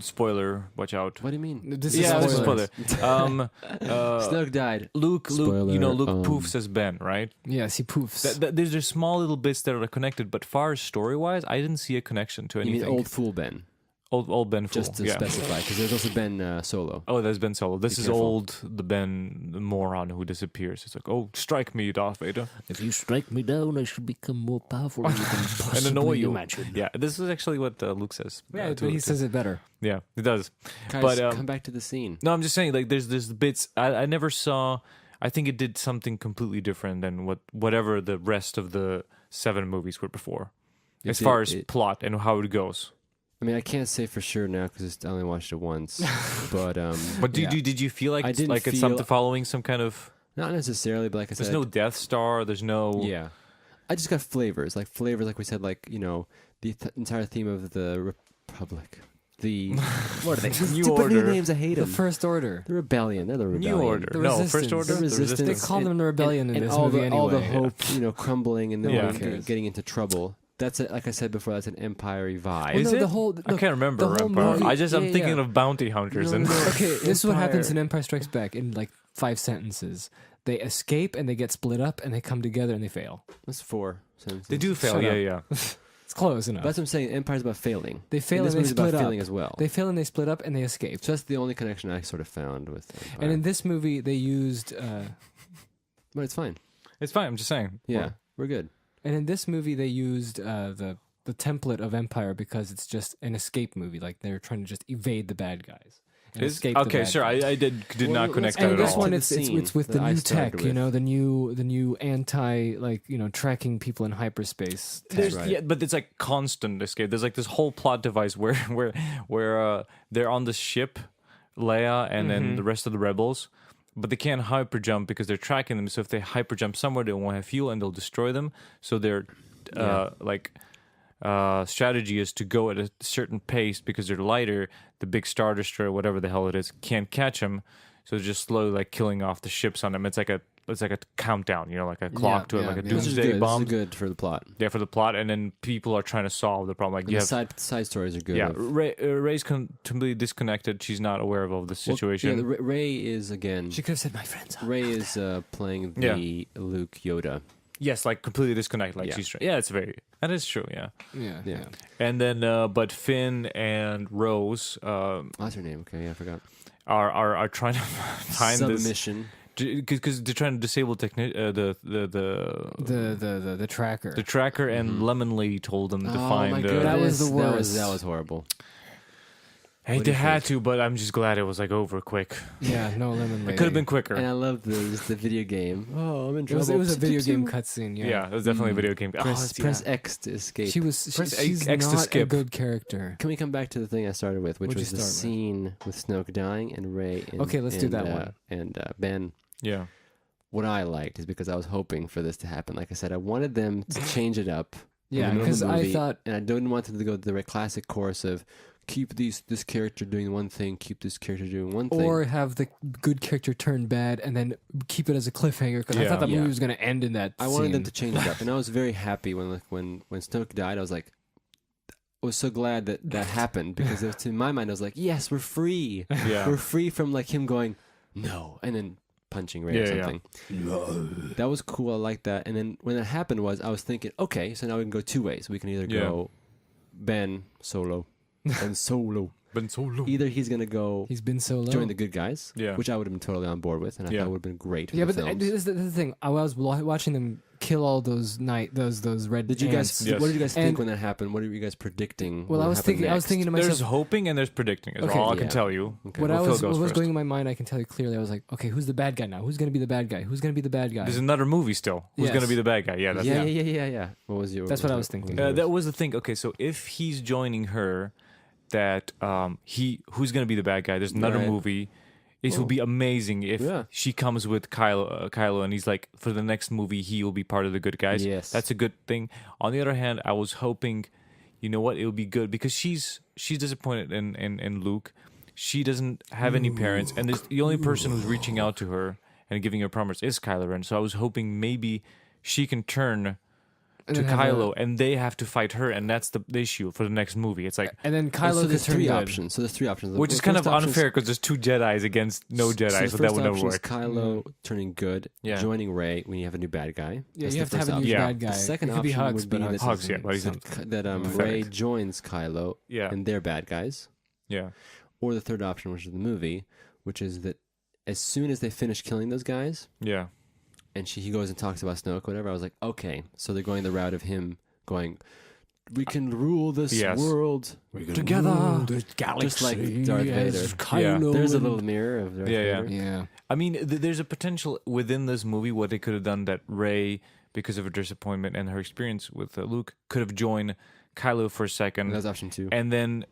[SPEAKER 3] spoiler. Watch out.
[SPEAKER 1] What do you mean?
[SPEAKER 2] This
[SPEAKER 3] Yeah,
[SPEAKER 2] is
[SPEAKER 3] this is
[SPEAKER 2] spoilers.
[SPEAKER 3] spoiler.
[SPEAKER 1] Snoke died.
[SPEAKER 3] Luke,
[SPEAKER 1] Spoiler,
[SPEAKER 3] Luke poofs as Ben, right?
[SPEAKER 2] Yes, he poofs.
[SPEAKER 3] There's just small little bits that are connected, but far as story wise, I didn't see a connection to
[SPEAKER 1] You
[SPEAKER 3] anything.
[SPEAKER 1] mean old fool Ben?
[SPEAKER 3] Old Ben Fool.
[SPEAKER 1] Just to
[SPEAKER 3] yeah.
[SPEAKER 1] specify, because there's also Ben Solo.
[SPEAKER 3] Oh, there's Ben Solo. This
[SPEAKER 1] Be
[SPEAKER 3] is
[SPEAKER 1] careful.
[SPEAKER 3] old, the Ben, the moron who disappears. It's like, oh, strike me, Darth Vader.
[SPEAKER 4] If you strike me down, I should become more powerful than you can
[SPEAKER 3] And
[SPEAKER 4] possibly
[SPEAKER 3] annoy you.
[SPEAKER 4] imagine.
[SPEAKER 3] Yeah, this is actually what Luke says.
[SPEAKER 2] Yeah,
[SPEAKER 3] to-
[SPEAKER 2] but he
[SPEAKER 3] to-
[SPEAKER 2] says it better.
[SPEAKER 3] Yeah, he does.
[SPEAKER 1] Guys,
[SPEAKER 3] But,
[SPEAKER 1] come back to the scene.
[SPEAKER 3] No, I'm just saying, like, there's bits I never saw. I think it did something completely different than whatever the rest of the 7 movies were before, as far as plot and how it goes.
[SPEAKER 1] I mean, I can't say for sure now because I only watched it once. But
[SPEAKER 3] But
[SPEAKER 2] Yeah.
[SPEAKER 3] did you feel like
[SPEAKER 1] I didn't
[SPEAKER 3] it's
[SPEAKER 1] feel-
[SPEAKER 3] something following some kind of?
[SPEAKER 1] not necessarily. But like I
[SPEAKER 3] There's
[SPEAKER 1] said,
[SPEAKER 3] no Death Star. There's no.
[SPEAKER 1] yeah. I just got flavors, like we said, like the entire theme of the Republic. the what are they?
[SPEAKER 3] New
[SPEAKER 1] Stupid
[SPEAKER 3] Order.
[SPEAKER 1] names. I hate
[SPEAKER 2] The
[SPEAKER 1] them.
[SPEAKER 2] First Order.
[SPEAKER 1] The rebellion. They're the rebellion.
[SPEAKER 3] New Order.
[SPEAKER 2] The
[SPEAKER 3] No,
[SPEAKER 2] Resistance.
[SPEAKER 3] First Order.
[SPEAKER 1] The Resistance.
[SPEAKER 2] They call them the rebellion in
[SPEAKER 1] and
[SPEAKER 2] this
[SPEAKER 1] all
[SPEAKER 2] movie
[SPEAKER 1] all the
[SPEAKER 2] anyway.
[SPEAKER 1] hope, crumbling and then
[SPEAKER 3] Yeah.
[SPEAKER 1] getting into trouble. That's like I said before. That's an empire-y vibe.
[SPEAKER 2] Well,
[SPEAKER 3] Is
[SPEAKER 2] no,
[SPEAKER 3] it?
[SPEAKER 2] the whole-
[SPEAKER 3] I
[SPEAKER 2] look,
[SPEAKER 3] can't remember.
[SPEAKER 2] the whole
[SPEAKER 3] Empire.
[SPEAKER 2] movie-
[SPEAKER 3] I'm thinking
[SPEAKER 1] yeah.
[SPEAKER 3] of bounty hunters
[SPEAKER 1] No,
[SPEAKER 3] and
[SPEAKER 1] no.
[SPEAKER 2] Okay, this is what happens in
[SPEAKER 1] Empire.
[SPEAKER 2] Empire Strikes Back in like 5 sentences. They escape and they get split up and they come together and they fail.
[SPEAKER 1] That's 4 sentences.
[SPEAKER 3] they do fail.
[SPEAKER 2] Shut
[SPEAKER 3] Yeah,
[SPEAKER 2] up.
[SPEAKER 3] yeah.
[SPEAKER 2] It's close enough.
[SPEAKER 1] That's what I'm saying. Empire's about failing.
[SPEAKER 2] They fail
[SPEAKER 1] And this
[SPEAKER 2] and they
[SPEAKER 1] movie's about
[SPEAKER 2] split up.
[SPEAKER 1] failing as well.
[SPEAKER 2] They fail and they split up and they escape.
[SPEAKER 1] So that's the only connection I sort of found with Empire.
[SPEAKER 2] And in this movie, they used.
[SPEAKER 1] But it's fine.
[SPEAKER 3] It's fine. I'm just saying.
[SPEAKER 1] Yeah, we're good.
[SPEAKER 2] And in this movie, they used the template of Empire because it's just an escape movie. Like they're trying to just evade the bad guys. And escape the
[SPEAKER 3] Okay,
[SPEAKER 2] bad
[SPEAKER 3] sure.
[SPEAKER 2] guys.
[SPEAKER 3] I did
[SPEAKER 1] Well,
[SPEAKER 3] not
[SPEAKER 1] let's
[SPEAKER 3] connect
[SPEAKER 1] go
[SPEAKER 3] that
[SPEAKER 2] And
[SPEAKER 3] at
[SPEAKER 2] this
[SPEAKER 3] all.
[SPEAKER 2] one,
[SPEAKER 1] To the
[SPEAKER 2] it's
[SPEAKER 1] scene
[SPEAKER 2] with the
[SPEAKER 1] that I
[SPEAKER 2] new
[SPEAKER 1] started
[SPEAKER 2] tech,
[SPEAKER 1] with.
[SPEAKER 2] the new anti tracking people in hyperspace. Tech.
[SPEAKER 3] There's,
[SPEAKER 1] right.
[SPEAKER 3] Yeah, but it's like constant escape. There's like this whole plot device where they're on the ship, Leia and then the rest of the rebels, but they can't hyper jump because they're tracking them. So if they hyper jump somewhere, they won't have fuel and they'll destroy them. So their strategy is to go at a certain pace because they're lighter. The big Star Destroyer, whatever the hell it is, can't catch them. So they're just slowly like killing off the ships on them. It's like a countdown, like a clock to it,
[SPEAKER 2] yeah,
[SPEAKER 3] like a
[SPEAKER 2] yeah.
[SPEAKER 1] This is
[SPEAKER 3] doomsday
[SPEAKER 1] good.
[SPEAKER 3] bomb.
[SPEAKER 1] This is good for the plot.
[SPEAKER 3] Yeah, for the plot, and then people are trying to solve the problem. Like
[SPEAKER 1] And
[SPEAKER 3] you
[SPEAKER 1] the
[SPEAKER 3] have,
[SPEAKER 1] side stories are good.
[SPEAKER 3] yeah,
[SPEAKER 1] of-
[SPEAKER 3] Ray's completely disconnected. She's not aware of all the
[SPEAKER 1] Well,
[SPEAKER 3] situation.
[SPEAKER 1] yeah, Ray is again.
[SPEAKER 2] She could have said, "My friends." Are
[SPEAKER 1] Ray is playing the Luke Yoda.
[SPEAKER 3] Yes, like completely disconnected. Like
[SPEAKER 1] Yeah.
[SPEAKER 3] that is true. Yeah,
[SPEAKER 2] Yeah,
[SPEAKER 1] Yeah.
[SPEAKER 2] yeah.
[SPEAKER 3] and then but Finn and Rose
[SPEAKER 1] What's her name? Okay, yeah, I forgot.
[SPEAKER 3] are trying to find this
[SPEAKER 1] Submission.
[SPEAKER 3] because they're trying to disable the
[SPEAKER 2] The tracker.
[SPEAKER 3] the tracker, and Lemon Lady told them to
[SPEAKER 1] Oh
[SPEAKER 3] find.
[SPEAKER 1] my
[SPEAKER 3] uh,
[SPEAKER 1] goodness,
[SPEAKER 2] That was the worst.
[SPEAKER 1] That was horrible.
[SPEAKER 3] Hey,
[SPEAKER 1] What do
[SPEAKER 3] they
[SPEAKER 1] you
[SPEAKER 3] had
[SPEAKER 1] think?
[SPEAKER 3] to, but I'm just glad it was like over quick.
[SPEAKER 2] Yeah, no lemon.
[SPEAKER 3] It could have been quicker.
[SPEAKER 1] And I love the video game. Oh, I'm in
[SPEAKER 2] It
[SPEAKER 1] trouble.
[SPEAKER 2] was a video game cutscene. Yeah.
[SPEAKER 3] Yeah, it was definitely a video game.
[SPEAKER 1] Press X to escape.
[SPEAKER 2] She's
[SPEAKER 3] X to
[SPEAKER 2] not a
[SPEAKER 3] skip.
[SPEAKER 2] good character.
[SPEAKER 1] Can we come back to the thing I started with, which
[SPEAKER 2] What'd
[SPEAKER 1] was
[SPEAKER 2] you
[SPEAKER 1] the
[SPEAKER 2] start with?
[SPEAKER 1] scene with Snoke dying and Rey? And,
[SPEAKER 2] Okay, let's do
[SPEAKER 1] and,
[SPEAKER 2] that one.
[SPEAKER 1] And Ben.
[SPEAKER 3] Yeah.
[SPEAKER 1] What I liked is because I was hoping for this to happen. Like I said, I wanted them to change it up. in
[SPEAKER 2] Yeah,
[SPEAKER 1] the middle of the
[SPEAKER 2] because I
[SPEAKER 1] movie,
[SPEAKER 2] thought
[SPEAKER 1] and I didn't want them to go the classic course of keep this character doing one thing, keep this character doing one thing.
[SPEAKER 2] or have the good character turn bad and then keep it as a cliffhanger because I
[SPEAKER 3] Yeah.
[SPEAKER 2] thought that
[SPEAKER 1] Yeah.
[SPEAKER 2] movie was going to end in that.
[SPEAKER 1] I wanted them to
[SPEAKER 2] scene.
[SPEAKER 1] change it up, and I was very happy when Snoke died. I was like, I was so glad that happened because it was, in my mind I was like, yes, we're free.
[SPEAKER 3] Yeah.
[SPEAKER 1] We're free from like him going no and then punching Rey or
[SPEAKER 3] Yeah, yeah.
[SPEAKER 1] something. That was cool. I liked that. And then when that happened I was thinking, okay, so now we can go two ways. We can either
[SPEAKER 3] Yeah.
[SPEAKER 1] go Ben Solo and Solo.
[SPEAKER 3] Ben Solo.
[SPEAKER 1] Either he's gonna go
[SPEAKER 2] He's been so low.
[SPEAKER 1] join the good guys,
[SPEAKER 3] Yeah.
[SPEAKER 1] which I would have been totally on board with, and I
[SPEAKER 3] Yeah.
[SPEAKER 1] thought would have been great. For
[SPEAKER 2] Yeah,
[SPEAKER 1] the
[SPEAKER 2] but
[SPEAKER 1] films.
[SPEAKER 2] this is the thing. I was watching them kill all those those red.
[SPEAKER 1] Did you
[SPEAKER 2] ants.
[SPEAKER 1] guys?
[SPEAKER 3] Yes.
[SPEAKER 1] What did you guys think
[SPEAKER 2] And-
[SPEAKER 1] when that happened? What were you guys predicting?
[SPEAKER 2] Well,
[SPEAKER 1] would
[SPEAKER 2] I was
[SPEAKER 1] happen
[SPEAKER 2] thinking. I was
[SPEAKER 1] next?
[SPEAKER 2] thinking to
[SPEAKER 3] There's
[SPEAKER 2] myself.
[SPEAKER 3] hoping and there's predicting. Is
[SPEAKER 2] Okay.
[SPEAKER 3] all I
[SPEAKER 1] Yeah.
[SPEAKER 3] can tell you.
[SPEAKER 1] Okay.
[SPEAKER 2] What
[SPEAKER 3] Well,
[SPEAKER 2] I
[SPEAKER 3] Phil
[SPEAKER 2] was
[SPEAKER 3] goes
[SPEAKER 2] what was
[SPEAKER 3] first.
[SPEAKER 2] going in my mind, I can tell you clearly. I was like, okay, who's the bad guy now? Who's going to be the bad guy? Who's going to be the bad guy?
[SPEAKER 3] There's another movie still. Who's
[SPEAKER 2] Yes.
[SPEAKER 3] going to be the bad guy? Yeah, that's
[SPEAKER 1] Yeah. What was your?
[SPEAKER 2] That's what I was thinking.
[SPEAKER 3] That was the thing. Okay, so if he's joining her, that who's going to be the bad guy? There's another
[SPEAKER 1] Right.
[SPEAKER 3] movie. It will be amazing if
[SPEAKER 1] Yeah.
[SPEAKER 3] she comes with Kylo, and he's like, for the next movie, he will be part of the good guys.
[SPEAKER 1] Yes.
[SPEAKER 3] That's a good thing. On the other hand, I was hoping, you know what, it will be good because she's disappointed in Luke. She doesn't have any parents, and the only person who's reaching out to her and giving her promise is Kylo Ren. So I was hoping maybe she can turn
[SPEAKER 2] And
[SPEAKER 3] to
[SPEAKER 2] then have
[SPEAKER 3] Kylo, and they have to fight her, and that's the issue for the next movie. It's like,
[SPEAKER 2] And then Kylo
[SPEAKER 1] so
[SPEAKER 2] could
[SPEAKER 1] there's
[SPEAKER 2] turn
[SPEAKER 1] three
[SPEAKER 2] good.
[SPEAKER 1] options. So there's three options.
[SPEAKER 3] which is kind of unfair because there's two Jedi's against no Jedi, so,
[SPEAKER 1] the
[SPEAKER 3] that
[SPEAKER 1] first
[SPEAKER 3] would never
[SPEAKER 1] option is
[SPEAKER 3] work.
[SPEAKER 1] Kylo turning good,
[SPEAKER 3] Yeah.
[SPEAKER 1] joining Rey when you have a new bad guy.
[SPEAKER 2] Yeah,
[SPEAKER 1] That's
[SPEAKER 2] you
[SPEAKER 1] the
[SPEAKER 2] have to have
[SPEAKER 1] first
[SPEAKER 2] a new
[SPEAKER 1] option.
[SPEAKER 3] Yeah.
[SPEAKER 2] bad guy.
[SPEAKER 1] The second
[SPEAKER 2] it could be
[SPEAKER 1] option
[SPEAKER 2] Hugs,
[SPEAKER 1] would
[SPEAKER 2] but
[SPEAKER 1] be
[SPEAKER 2] Hugs.
[SPEAKER 1] that-
[SPEAKER 3] Hugs, yeah, but he's
[SPEAKER 1] that
[SPEAKER 3] pathetic.
[SPEAKER 1] Rey joins Kylo
[SPEAKER 3] Yeah,
[SPEAKER 1] and they're bad guys,
[SPEAKER 3] yeah,
[SPEAKER 1] or the third option, which is the movie, which is that as soon as they finish killing those guys,
[SPEAKER 3] yeah.
[SPEAKER 1] and he goes and talks about Snoke, whatever. I was like, okay, so they're going the route of him going, we can rule this
[SPEAKER 3] Yes.
[SPEAKER 1] world.
[SPEAKER 4] We're gonna
[SPEAKER 2] Together.
[SPEAKER 4] rule the galaxy.
[SPEAKER 1] Just like Darth
[SPEAKER 2] as
[SPEAKER 1] Vader.
[SPEAKER 2] Kylo
[SPEAKER 1] There's a
[SPEAKER 2] and-
[SPEAKER 1] little mirror of Darth
[SPEAKER 3] Yeah,
[SPEAKER 1] Vader.
[SPEAKER 2] Yeah.
[SPEAKER 3] I mean, there's a potential within this movie what they could have done that Rey, because of her disappointment and her experience with Luke, could have joined Kylo for a second,
[SPEAKER 1] And that's option 2.
[SPEAKER 3] and then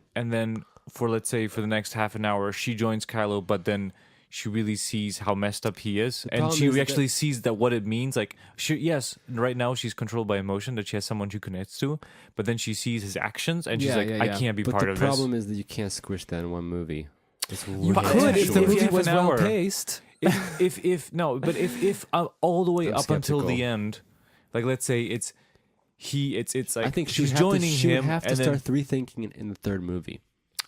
[SPEAKER 3] for let's say for the next half an hour she joins Kylo, but then she really sees how messed up he is, and
[SPEAKER 1] problem
[SPEAKER 3] she
[SPEAKER 1] is that-
[SPEAKER 3] actually sees that what it means. Like, yes, right now she's controlled by emotion that she has someone she connects to, but then she sees his actions, and she's
[SPEAKER 2] Yeah,
[SPEAKER 3] like,
[SPEAKER 2] yeah,
[SPEAKER 3] I
[SPEAKER 2] yeah.
[SPEAKER 3] can't be
[SPEAKER 1] But
[SPEAKER 3] part
[SPEAKER 1] the
[SPEAKER 3] of
[SPEAKER 1] problem is that you can't squish that in one movie. It's
[SPEAKER 2] You
[SPEAKER 3] But-
[SPEAKER 1] way
[SPEAKER 2] could
[SPEAKER 3] Yeah,
[SPEAKER 2] if
[SPEAKER 3] sure.
[SPEAKER 2] the
[SPEAKER 3] If you
[SPEAKER 2] movie
[SPEAKER 3] have
[SPEAKER 2] was
[SPEAKER 3] an
[SPEAKER 2] well
[SPEAKER 3] hour.
[SPEAKER 2] paced.
[SPEAKER 3] if all the way
[SPEAKER 1] I'm
[SPEAKER 3] up until
[SPEAKER 1] skeptical.
[SPEAKER 3] the end, like let's say it's like
[SPEAKER 1] I think
[SPEAKER 3] she's
[SPEAKER 1] she
[SPEAKER 3] joining
[SPEAKER 1] would
[SPEAKER 3] him,
[SPEAKER 1] have to
[SPEAKER 3] and
[SPEAKER 1] start
[SPEAKER 3] then
[SPEAKER 1] rethinking in the third movie.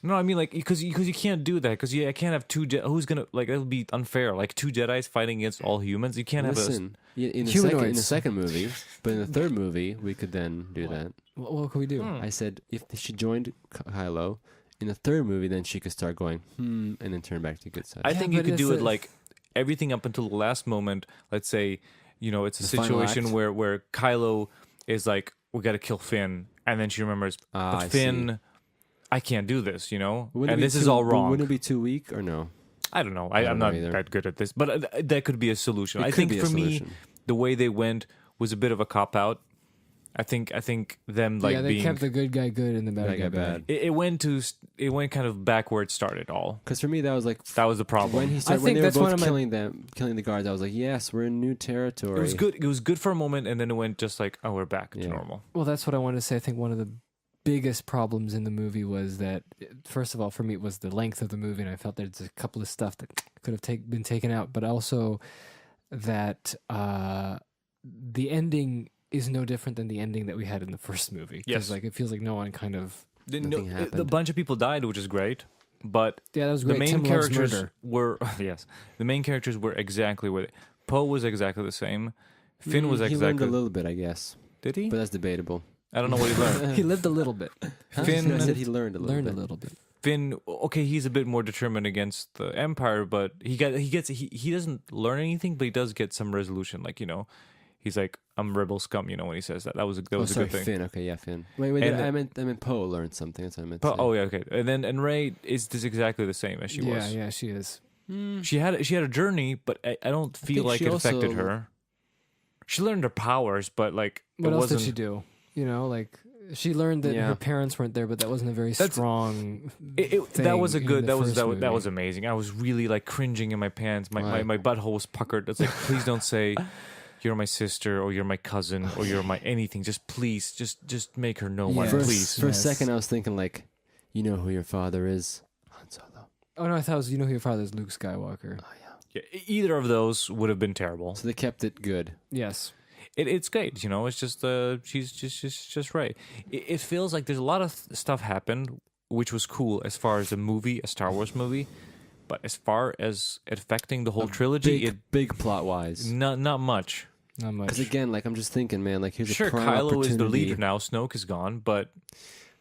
[SPEAKER 3] no, I mean like because you can't do that because I can't have two. Who's gonna like that would be unfair. Like two Jedi's fighting against all humans. You can't have a.
[SPEAKER 1] Listen, in the
[SPEAKER 2] Humanoids.
[SPEAKER 1] second movie, but in the third movie, we could then do that.
[SPEAKER 2] What can we do?
[SPEAKER 3] Hmm.
[SPEAKER 1] I said if she joined Kylo in the third movie, then she could start going and then turn back to good side.
[SPEAKER 3] I
[SPEAKER 2] Yeah,
[SPEAKER 3] think you
[SPEAKER 2] but
[SPEAKER 3] could do
[SPEAKER 2] it's
[SPEAKER 3] it
[SPEAKER 2] a-
[SPEAKER 3] like everything up until the last moment. Let's say it's a
[SPEAKER 1] The final
[SPEAKER 3] situation
[SPEAKER 1] act.
[SPEAKER 3] where Kylo is like, we got to kill Finn, and then she remembers,
[SPEAKER 1] I
[SPEAKER 3] but Finn, I can't do this,
[SPEAKER 1] Wouldn't it
[SPEAKER 3] and
[SPEAKER 1] be
[SPEAKER 3] this is
[SPEAKER 1] too-
[SPEAKER 3] all
[SPEAKER 1] but
[SPEAKER 3] wrong.
[SPEAKER 1] Wouldn't it be too weak or no?
[SPEAKER 3] I don't know.
[SPEAKER 1] I
[SPEAKER 3] I'm
[SPEAKER 1] don't know
[SPEAKER 3] not
[SPEAKER 1] either.
[SPEAKER 3] that good at this, but that could be a solution.
[SPEAKER 1] It
[SPEAKER 3] I
[SPEAKER 1] could
[SPEAKER 3] think
[SPEAKER 1] be a
[SPEAKER 3] for me,
[SPEAKER 1] solution.
[SPEAKER 3] the way they went was a bit of a cop out. I think them like
[SPEAKER 2] yeah, they
[SPEAKER 3] being
[SPEAKER 2] kept the good guy good and the bad
[SPEAKER 1] Bad
[SPEAKER 2] guy
[SPEAKER 1] guy
[SPEAKER 2] bad.
[SPEAKER 1] bad.
[SPEAKER 3] it went kind of back where it started all.
[SPEAKER 1] Because for me, that was like
[SPEAKER 3] That was the problem.
[SPEAKER 1] when he started,
[SPEAKER 2] I
[SPEAKER 1] when
[SPEAKER 2] think
[SPEAKER 1] they were
[SPEAKER 2] that's one
[SPEAKER 1] both
[SPEAKER 2] of my-
[SPEAKER 1] killing the guards. I was like, yes, we're in new territory.
[SPEAKER 3] It was good. It was good for a moment, and then it went just like, oh, we're back to
[SPEAKER 1] Yeah.
[SPEAKER 3] normal.
[SPEAKER 2] Well, that's what I wanted to say. I think one of the biggest problems in the movie was that, first of all, for me, it was the length of the movie, and I felt there's a couple of stuff that could have been taken out, but also that the ending is no different than the ending that we had in the first movie. 'Cause,
[SPEAKER 3] Yes.
[SPEAKER 2] like it feels like no one kind of.
[SPEAKER 1] Nothing
[SPEAKER 3] A
[SPEAKER 1] happened.
[SPEAKER 3] bunch of people died, which is great, but
[SPEAKER 2] Yeah, that was
[SPEAKER 3] the
[SPEAKER 2] great.
[SPEAKER 3] main
[SPEAKER 2] Tim loves
[SPEAKER 3] characters
[SPEAKER 2] murder.
[SPEAKER 3] were yes, the main characters were exactly what Poe was exactly the same. Finn was
[SPEAKER 1] He learned
[SPEAKER 3] exactly.
[SPEAKER 1] a little bit, I guess,
[SPEAKER 3] Did he?
[SPEAKER 1] but that's debatable.
[SPEAKER 3] I don't know what he learned.
[SPEAKER 2] He lived a little bit.
[SPEAKER 3] Finn-
[SPEAKER 1] I said he learned a little
[SPEAKER 2] Learned
[SPEAKER 1] bit.
[SPEAKER 2] a little bit.
[SPEAKER 3] Finn, okay, he's a bit more determined against the Empire, but he doesn't learn anything, but he does get some resolution. Like he's like, I'm rebel scum. When he says that, that was a
[SPEAKER 1] Oh,
[SPEAKER 3] good
[SPEAKER 1] sorry,
[SPEAKER 3] thing.
[SPEAKER 1] Finn. Okay, yeah, Finn. Wait.
[SPEAKER 3] And
[SPEAKER 1] I meant Poe learned something. That's what I meant. to
[SPEAKER 3] But,
[SPEAKER 1] say.
[SPEAKER 3] oh yeah, okay. And Rey is this exactly the same as she was.
[SPEAKER 2] Yeah, she is.
[SPEAKER 3] She had a journey, but I don't feel
[SPEAKER 1] think
[SPEAKER 3] like
[SPEAKER 1] she
[SPEAKER 3] it affected
[SPEAKER 1] also-
[SPEAKER 3] her. She learned her powers, but like
[SPEAKER 2] What
[SPEAKER 3] it
[SPEAKER 2] else
[SPEAKER 3] wasn't.
[SPEAKER 2] did she do? Like she learned that
[SPEAKER 1] Yeah.
[SPEAKER 2] her parents weren't there, but that wasn't a very
[SPEAKER 3] That's-
[SPEAKER 2] strong.
[SPEAKER 3] That was a
[SPEAKER 2] thing
[SPEAKER 3] good.
[SPEAKER 2] in
[SPEAKER 3] That
[SPEAKER 2] the
[SPEAKER 3] was
[SPEAKER 2] first
[SPEAKER 3] that
[SPEAKER 2] movie.
[SPEAKER 3] was amazing. I was really like cringing in my pants. My
[SPEAKER 1] Why?
[SPEAKER 3] my butthole was puckered. It's like, please don't say you're my sister or you're my cousin or you're my anything. Just please, just make her know why,
[SPEAKER 2] Yeah.
[SPEAKER 1] For,
[SPEAKER 3] please.
[SPEAKER 1] for a
[SPEAKER 2] Yes.
[SPEAKER 1] second, I was thinking like, you know who your father is? Han Solo.
[SPEAKER 2] Oh no, I thought it was who your father is, Luke Skywalker.
[SPEAKER 1] Oh yeah.
[SPEAKER 3] Yeah, either of those would have been terrible.
[SPEAKER 1] So they kept it good.
[SPEAKER 2] Yes.
[SPEAKER 3] It's great, It's just she's just right. It feels like there's a lot of stuff happened, which was cool as far as a movie, a Star Wars movie, but as far as affecting the whole trilogy,
[SPEAKER 1] Big plot wise.
[SPEAKER 3] not much.
[SPEAKER 2] Not much.
[SPEAKER 1] Because again, like I'm just thinking, man, like here's
[SPEAKER 3] Sure,
[SPEAKER 1] a prime
[SPEAKER 3] Kylo
[SPEAKER 1] opportunity.
[SPEAKER 3] is the leader now. Snoke is gone, but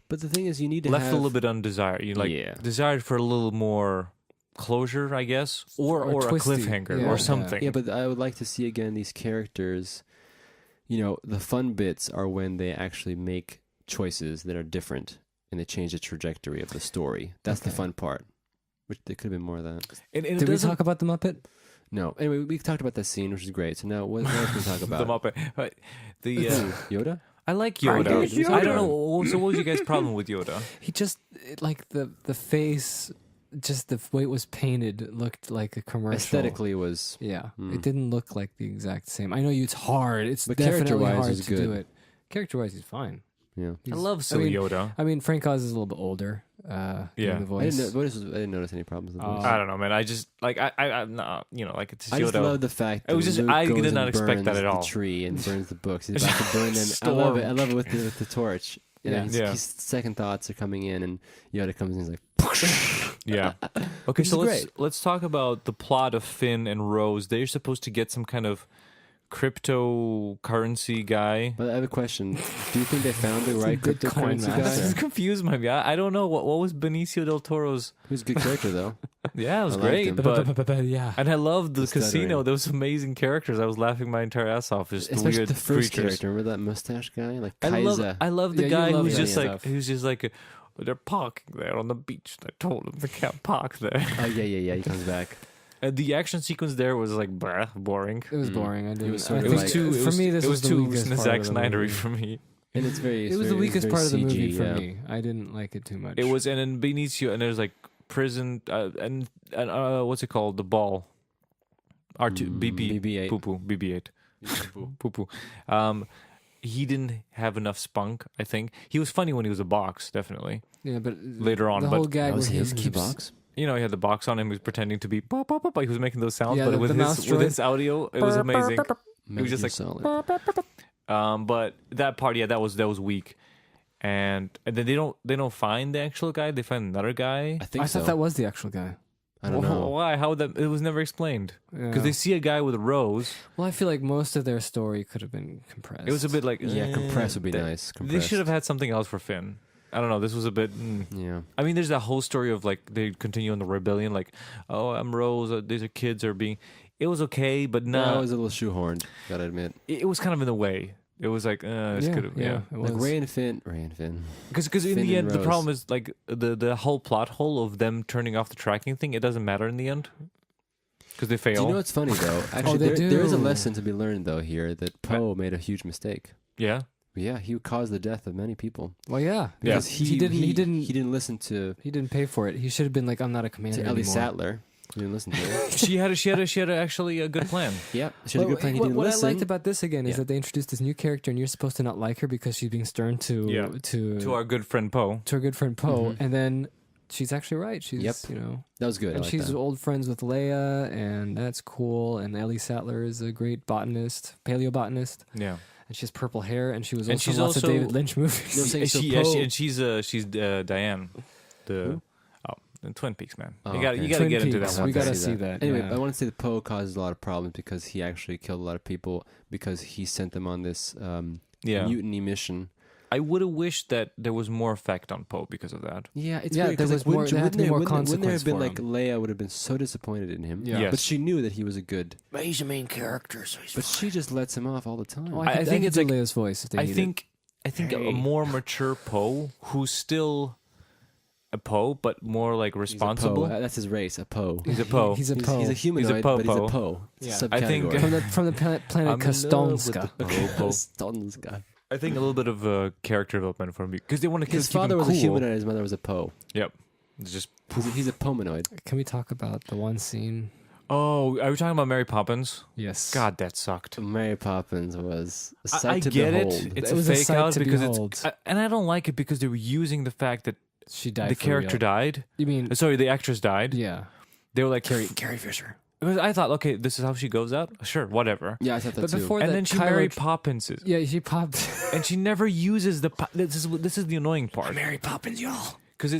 [SPEAKER 1] But the thing is, you need to
[SPEAKER 3] left
[SPEAKER 1] have
[SPEAKER 3] a little bit undesired.
[SPEAKER 1] Yeah.
[SPEAKER 3] Desired for a little more closure, I guess, or a
[SPEAKER 2] twisty.
[SPEAKER 3] cliffhanger
[SPEAKER 2] Yeah.
[SPEAKER 3] or something.
[SPEAKER 1] Yeah, but I would like to see again these characters. The fun bits are when they actually make choices that are different and they change the trajectory of the story. That's the
[SPEAKER 2] Okay.
[SPEAKER 1] fun part. Which there could have been more of that.
[SPEAKER 3] And it
[SPEAKER 2] Did we
[SPEAKER 3] doesn't-
[SPEAKER 2] talk about the Muppet?
[SPEAKER 1] No. Anyway, we talked about that scene, which is great. So now what else can we talk
[SPEAKER 3] the
[SPEAKER 1] about?
[SPEAKER 3] Muppet. But the
[SPEAKER 1] Yoda?
[SPEAKER 3] I like
[SPEAKER 1] I
[SPEAKER 3] Yoda.
[SPEAKER 1] like Yoda.
[SPEAKER 3] I don't know. So what was your guys' problem with Yoda?
[SPEAKER 2] He just like the face, just the way it was painted looked like a commercial.
[SPEAKER 1] Aesthetically was
[SPEAKER 2] Yeah,
[SPEAKER 1] Mm.
[SPEAKER 2] it didn't look like the exact same. I know it's hard. It's
[SPEAKER 1] But
[SPEAKER 2] definitely
[SPEAKER 1] character-wise,
[SPEAKER 2] hard
[SPEAKER 1] he's
[SPEAKER 2] to do
[SPEAKER 1] good.
[SPEAKER 2] it. Character-wise, he's fine.
[SPEAKER 1] yeah.
[SPEAKER 3] I
[SPEAKER 2] He's-
[SPEAKER 3] love silly
[SPEAKER 2] mean,
[SPEAKER 3] Yoda.
[SPEAKER 2] I mean, Frank Oz is a little bit older.
[SPEAKER 3] Yeah.
[SPEAKER 2] Doing the
[SPEAKER 1] I
[SPEAKER 2] voice.
[SPEAKER 1] didn't notice any problems with this.
[SPEAKER 3] I don't know, man. I just like I nah, like it's
[SPEAKER 1] I just
[SPEAKER 3] Yoda.
[SPEAKER 1] love the fact that
[SPEAKER 3] It was just-
[SPEAKER 1] Luke
[SPEAKER 3] I
[SPEAKER 1] goes
[SPEAKER 3] did not
[SPEAKER 1] and
[SPEAKER 3] expect that
[SPEAKER 1] burns
[SPEAKER 3] at all.
[SPEAKER 1] The tree and burns the books. He's about to burn them. I love it. I love it with the torch.
[SPEAKER 2] Yeah.
[SPEAKER 3] Yeah.
[SPEAKER 1] His second thoughts are coming in, and Yoda comes in. He's like,
[SPEAKER 3] Yeah. Okay,
[SPEAKER 1] Which
[SPEAKER 3] so
[SPEAKER 1] is
[SPEAKER 3] let's talk about the plot of Finn and Rose. They're supposed to get some kind of cryptocurrency guy.
[SPEAKER 1] But I have a question. Do you think they found the right
[SPEAKER 2] Bitcoin
[SPEAKER 1] cryptocurrency
[SPEAKER 2] master.
[SPEAKER 3] This is
[SPEAKER 1] guy?
[SPEAKER 3] confused me. I don't know what was Benicio del Toro's.
[SPEAKER 1] Who's a good character though?
[SPEAKER 3] Yeah, it was
[SPEAKER 1] I liked
[SPEAKER 3] great,
[SPEAKER 1] him.
[SPEAKER 3] but
[SPEAKER 2] yeah.
[SPEAKER 3] and I loved the
[SPEAKER 1] The stuttering.
[SPEAKER 3] casino. There was amazing characters. I was laughing my entire ass off. Just
[SPEAKER 1] Especially
[SPEAKER 3] weird
[SPEAKER 1] the first
[SPEAKER 3] creatures.
[SPEAKER 1] character. Remember that mustache guy? Like
[SPEAKER 3] I
[SPEAKER 1] Kaiser.
[SPEAKER 3] love the
[SPEAKER 2] Yeah, you
[SPEAKER 3] guy
[SPEAKER 2] love
[SPEAKER 3] who's
[SPEAKER 2] that
[SPEAKER 3] just like
[SPEAKER 2] stuff.
[SPEAKER 3] they're parking there on the beach. I told them they can't park there.
[SPEAKER 1] Oh yeah. He comes back.
[SPEAKER 3] And the action sequence there was like boring.
[SPEAKER 2] It was boring. I didn't.
[SPEAKER 1] was sort
[SPEAKER 2] I
[SPEAKER 1] of
[SPEAKER 2] think
[SPEAKER 1] like-
[SPEAKER 2] for me, this
[SPEAKER 3] it
[SPEAKER 2] was the
[SPEAKER 3] too
[SPEAKER 2] weakest part
[SPEAKER 3] Zack
[SPEAKER 2] of the
[SPEAKER 3] Snydery
[SPEAKER 2] movie.
[SPEAKER 3] for me.
[SPEAKER 1] And it's very.
[SPEAKER 2] It was the weakest
[SPEAKER 1] very
[SPEAKER 2] part of the
[SPEAKER 1] CG,
[SPEAKER 2] movie for
[SPEAKER 1] yeah.
[SPEAKER 2] me. I didn't like it too much.
[SPEAKER 3] It was, and then Benicio, and there's like prison and what's it called? The ball. R2
[SPEAKER 1] BB-8.
[SPEAKER 3] poo poo BB-8 poo poo. He didn't have enough spunk. I think he was funny when he was a box, definitely.
[SPEAKER 2] Yeah, but
[SPEAKER 3] Later on,
[SPEAKER 2] the
[SPEAKER 3] but
[SPEAKER 2] whole gag
[SPEAKER 1] That was
[SPEAKER 2] where
[SPEAKER 1] him
[SPEAKER 2] he
[SPEAKER 1] in the
[SPEAKER 2] keeps
[SPEAKER 1] box.
[SPEAKER 3] you know, he had the box on him. He was pretending to be pop pop pop. He was making those sounds,
[SPEAKER 2] Yeah,
[SPEAKER 3] but
[SPEAKER 2] the
[SPEAKER 3] with
[SPEAKER 2] mouse
[SPEAKER 3] his with
[SPEAKER 2] droid.
[SPEAKER 3] his audio, it was amazing.
[SPEAKER 1] Metal
[SPEAKER 3] was just
[SPEAKER 1] Gear
[SPEAKER 3] like-
[SPEAKER 1] Solid.
[SPEAKER 3] But that part, yeah, that was weak. And then they don't find the actual guy. They find another guy.
[SPEAKER 1] I think
[SPEAKER 2] I
[SPEAKER 1] so.
[SPEAKER 2] thought that was the actual guy.
[SPEAKER 1] I don't know.
[SPEAKER 3] Why? How would that? It was never explained.
[SPEAKER 2] Yeah.
[SPEAKER 3] Because they see a guy with a rose.
[SPEAKER 2] Well, I feel like most of their story could have been compressed.
[SPEAKER 3] It was a bit like
[SPEAKER 1] Yeah, compress would be
[SPEAKER 3] they-
[SPEAKER 1] nice.
[SPEAKER 3] They
[SPEAKER 1] Compressed.
[SPEAKER 3] should have had something else for Finn. I don't know. This was a bit.
[SPEAKER 1] Yeah.
[SPEAKER 3] I mean, there's that whole story of like they continue on the rebellion. Like, oh, I'm Rose. These are kids are being. It was okay, but
[SPEAKER 1] No,
[SPEAKER 3] no,
[SPEAKER 1] it was a little shoehorned. Gotta admit.
[SPEAKER 3] it was kind of in the way. It was like, this could have, yeah.
[SPEAKER 2] it
[SPEAKER 1] Like
[SPEAKER 2] was.
[SPEAKER 1] Ray and Finn.
[SPEAKER 3] Because in
[SPEAKER 1] Finn
[SPEAKER 3] the
[SPEAKER 1] and
[SPEAKER 3] end, the
[SPEAKER 1] Rose.
[SPEAKER 3] problem is like the whole plot hole of them turning off the tracking thing. It doesn't matter in the end because they fail.
[SPEAKER 1] Do you know what's funny though? Actually,
[SPEAKER 2] they
[SPEAKER 1] there is a
[SPEAKER 2] do.
[SPEAKER 1] lesson to be learned though here that Poe made a huge mistake.
[SPEAKER 3] Yeah,
[SPEAKER 1] Yeah, he caused the death of many people
[SPEAKER 2] Well, yeah.
[SPEAKER 3] Yeah.
[SPEAKER 1] because
[SPEAKER 2] He didn't
[SPEAKER 1] listen to
[SPEAKER 2] He didn't pay for it. He should have been like, I'm not a commander
[SPEAKER 1] Ellie
[SPEAKER 2] anymore.
[SPEAKER 1] Sattler. He didn't listen to her.
[SPEAKER 3] she had actually a good plan.
[SPEAKER 1] Yep, she had a good plan. He
[SPEAKER 2] what
[SPEAKER 1] didn't
[SPEAKER 2] what
[SPEAKER 1] listen.
[SPEAKER 2] I liked about this again is
[SPEAKER 1] Yeah.
[SPEAKER 2] that they introduced this new character, and you're supposed to not like her because she's being stern to
[SPEAKER 3] Yeah. To our good friend Poe.
[SPEAKER 2] to her good friend Poe,
[SPEAKER 1] Mhm.
[SPEAKER 2] and then she's actually right. She's
[SPEAKER 1] Yep. That was good. I
[SPEAKER 2] and
[SPEAKER 1] like
[SPEAKER 2] she's
[SPEAKER 1] that.
[SPEAKER 2] old friends with Leia, and that's cool. And Ellie Sattler is a great botanist, paleobotanist,
[SPEAKER 3] Yeah,
[SPEAKER 2] and she has purple hair, and she was
[SPEAKER 3] And
[SPEAKER 2] also in
[SPEAKER 3] she's
[SPEAKER 2] lots
[SPEAKER 3] also-
[SPEAKER 2] of David Lynch
[SPEAKER 1] You know
[SPEAKER 2] movies.
[SPEAKER 1] what I'm saying?
[SPEAKER 3] and
[SPEAKER 1] So Poe-
[SPEAKER 3] she's Diane, the Twin Peaks man.
[SPEAKER 1] Oh,
[SPEAKER 3] You got
[SPEAKER 1] okay.
[SPEAKER 3] to
[SPEAKER 2] Twin
[SPEAKER 3] get into
[SPEAKER 2] Peaks,
[SPEAKER 3] that one.
[SPEAKER 2] we gotta
[SPEAKER 1] see
[SPEAKER 2] see that.
[SPEAKER 1] Anyway,
[SPEAKER 2] yeah.
[SPEAKER 1] I want to say that Poe causes a lot of problems because he actually killed a lot of people because he sent them on this
[SPEAKER 3] Yeah,
[SPEAKER 1] mutiny mission.
[SPEAKER 3] I would have wished that there was more effect on Poe because of that.
[SPEAKER 1] Yeah, it's
[SPEAKER 2] Yeah,
[SPEAKER 1] weird,
[SPEAKER 2] there
[SPEAKER 1] 'cause,
[SPEAKER 2] was
[SPEAKER 1] like,
[SPEAKER 2] more-
[SPEAKER 1] wouldn't
[SPEAKER 2] there
[SPEAKER 1] you-
[SPEAKER 2] had to be more
[SPEAKER 1] wouldn't there have been
[SPEAKER 2] consequence
[SPEAKER 1] like
[SPEAKER 2] for
[SPEAKER 1] Leia would have been so disappointed in him?
[SPEAKER 2] Yeah.
[SPEAKER 3] Yes.
[SPEAKER 1] But she knew that he was a good.
[SPEAKER 4] But he's a main character, so he's
[SPEAKER 1] But she just lets him off all the time.
[SPEAKER 2] Oh,
[SPEAKER 3] I
[SPEAKER 2] I
[SPEAKER 3] think
[SPEAKER 2] think
[SPEAKER 3] it's
[SPEAKER 2] it's
[SPEAKER 3] like-
[SPEAKER 2] Leia's voice. If they
[SPEAKER 3] I
[SPEAKER 2] need it.
[SPEAKER 3] think
[SPEAKER 1] Hey.
[SPEAKER 3] a more mature Poe who's still a Poe, but more like
[SPEAKER 1] He's a
[SPEAKER 3] responsible.
[SPEAKER 1] Poe. That's his race, a Poe.
[SPEAKER 3] He's a Poe.
[SPEAKER 2] He's a Poe.
[SPEAKER 1] He's a humanoid,
[SPEAKER 3] Poe
[SPEAKER 1] but he's
[SPEAKER 3] Poe.
[SPEAKER 1] a Poe. It's
[SPEAKER 2] Yeah.
[SPEAKER 1] a
[SPEAKER 3] I think-
[SPEAKER 1] subcategory.
[SPEAKER 2] from the planet
[SPEAKER 3] I'm in love with
[SPEAKER 2] Kostonska.
[SPEAKER 3] the Poe.
[SPEAKER 1] Stonska.
[SPEAKER 3] I think a little bit of character development for me because they want to keep
[SPEAKER 1] His father
[SPEAKER 3] him
[SPEAKER 1] was
[SPEAKER 3] cool.
[SPEAKER 1] a humanoid, his mother was a Poe.
[SPEAKER 3] Yep, it's just.
[SPEAKER 1] He's a Pomanoid.
[SPEAKER 2] Can we talk about the one scene?
[SPEAKER 3] Oh, are we talking about Mary Poppins?
[SPEAKER 2] Yes.
[SPEAKER 3] God, that sucked.
[SPEAKER 1] Mary Poppins was a
[SPEAKER 3] I
[SPEAKER 1] sight to
[SPEAKER 3] get
[SPEAKER 1] behold.
[SPEAKER 3] it. It's
[SPEAKER 2] It
[SPEAKER 3] a
[SPEAKER 2] was a
[SPEAKER 3] fake
[SPEAKER 2] sight
[SPEAKER 3] out
[SPEAKER 2] to
[SPEAKER 3] because
[SPEAKER 2] behold.
[SPEAKER 3] it's, and I don't like it because they were using the fact that
[SPEAKER 2] She died.
[SPEAKER 3] the
[SPEAKER 2] for
[SPEAKER 3] character
[SPEAKER 2] real.
[SPEAKER 3] died.
[SPEAKER 2] You mean?
[SPEAKER 3] Sorry, the actress died.
[SPEAKER 2] Yeah.
[SPEAKER 3] They were like
[SPEAKER 2] Carrie Fisher.
[SPEAKER 3] Because I thought, okay, this is how she goes out. Sure, whatever.
[SPEAKER 1] Yeah, I thought that
[SPEAKER 2] But
[SPEAKER 1] too.
[SPEAKER 2] before
[SPEAKER 3] And
[SPEAKER 2] that,
[SPEAKER 3] then she
[SPEAKER 2] Kylo-
[SPEAKER 3] Mary Poppins,
[SPEAKER 2] Yeah, she popped.
[SPEAKER 3] and she never uses the. This is the annoying part.
[SPEAKER 4] Mary Poppins, y'all.
[SPEAKER 3] Because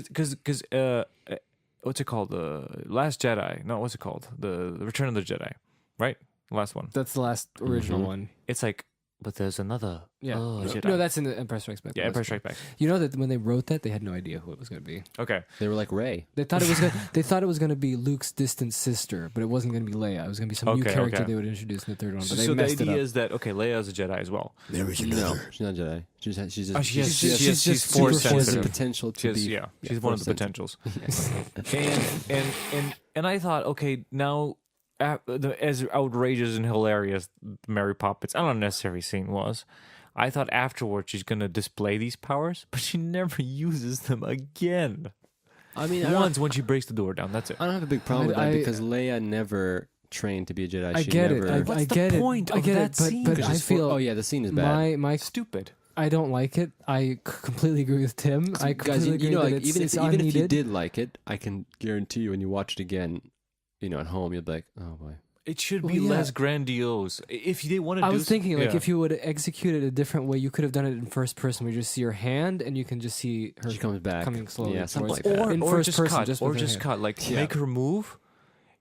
[SPEAKER 3] what's it called? The Last Jedi. No, what's it called? The Return of the Jedi. Right, the last one.
[SPEAKER 2] That's the last original
[SPEAKER 1] Mhm.
[SPEAKER 2] one.
[SPEAKER 3] It's like, but there's another.
[SPEAKER 2] Yeah.
[SPEAKER 3] Jedi.
[SPEAKER 2] No, that's in the Empire Strikes Back.
[SPEAKER 3] Yeah, Empire Strikes Back.
[SPEAKER 2] You know that when they wrote that, they had no idea who it was going to be.
[SPEAKER 3] Okay.
[SPEAKER 1] They were like Ray.
[SPEAKER 2] They thought it was. They thought it was going to be Luke's distant sister, but it wasn't going to be Leia. It was going to be some new
[SPEAKER 3] Okay,
[SPEAKER 2] character
[SPEAKER 3] okay.
[SPEAKER 2] they would introduce in the third one. But they
[SPEAKER 3] So the
[SPEAKER 2] messed it
[SPEAKER 3] idea
[SPEAKER 2] up.
[SPEAKER 3] is that okay, Leia is a Jedi as well.
[SPEAKER 4] There is
[SPEAKER 1] No,
[SPEAKER 4] another.
[SPEAKER 1] she's not a Jedi. She's just.
[SPEAKER 3] Oh, she has-
[SPEAKER 1] she's
[SPEAKER 3] she's
[SPEAKER 2] just
[SPEAKER 3] force
[SPEAKER 1] she has the
[SPEAKER 3] sensitive.
[SPEAKER 1] potential to be.
[SPEAKER 3] Yeah, she's one of the
[SPEAKER 1] force-sensitive.
[SPEAKER 3] potentials. And I thought, okay, now as outrageous and hilarious Mary Poppins unnecessary scene was, I thought afterwards she's gonna display these powers, but she never uses them again.
[SPEAKER 1] I mean,
[SPEAKER 3] Once when she breaks the door down, that's it.
[SPEAKER 1] I don't have a big problem with that
[SPEAKER 2] I-
[SPEAKER 1] because Leia never trained to be a Jedi.
[SPEAKER 2] I
[SPEAKER 1] She
[SPEAKER 2] get
[SPEAKER 1] never,
[SPEAKER 2] it.
[SPEAKER 3] What's
[SPEAKER 2] I
[SPEAKER 3] the
[SPEAKER 2] get
[SPEAKER 3] point
[SPEAKER 2] it. I
[SPEAKER 3] of
[SPEAKER 2] get
[SPEAKER 3] that
[SPEAKER 2] it. But,
[SPEAKER 3] scene?
[SPEAKER 2] but
[SPEAKER 1] Because
[SPEAKER 2] I
[SPEAKER 1] she's
[SPEAKER 2] feel.
[SPEAKER 1] oh yeah, the scene is bad.
[SPEAKER 2] my
[SPEAKER 3] Stupid.
[SPEAKER 2] I don't like it. I completely agree with Tim. I
[SPEAKER 1] Guys,
[SPEAKER 2] completely agree
[SPEAKER 1] you know,
[SPEAKER 2] that
[SPEAKER 1] like,
[SPEAKER 2] it's,
[SPEAKER 1] even
[SPEAKER 2] it's
[SPEAKER 1] if you
[SPEAKER 2] unneeded.
[SPEAKER 1] did like it, I can guarantee you when you watch it again, at home, you'll be like, oh boy.
[SPEAKER 3] It should
[SPEAKER 2] Well,
[SPEAKER 3] be
[SPEAKER 2] yeah.
[SPEAKER 3] less grandiose. If they want to
[SPEAKER 2] I
[SPEAKER 3] do,
[SPEAKER 2] was thinking, like,
[SPEAKER 3] yeah.
[SPEAKER 2] if you would execute it a different way, you could have done it in first person. We just see her hand, and you can just see her
[SPEAKER 1] She comes back.
[SPEAKER 2] coming slowly.
[SPEAKER 1] Yeah, something
[SPEAKER 2] towards-
[SPEAKER 1] like that.
[SPEAKER 2] in
[SPEAKER 3] or
[SPEAKER 2] first
[SPEAKER 3] just
[SPEAKER 2] person,
[SPEAKER 3] cut,
[SPEAKER 2] just
[SPEAKER 3] or
[SPEAKER 2] with her
[SPEAKER 3] just
[SPEAKER 2] hand.
[SPEAKER 3] cut, like
[SPEAKER 1] Yeah.
[SPEAKER 3] make her move,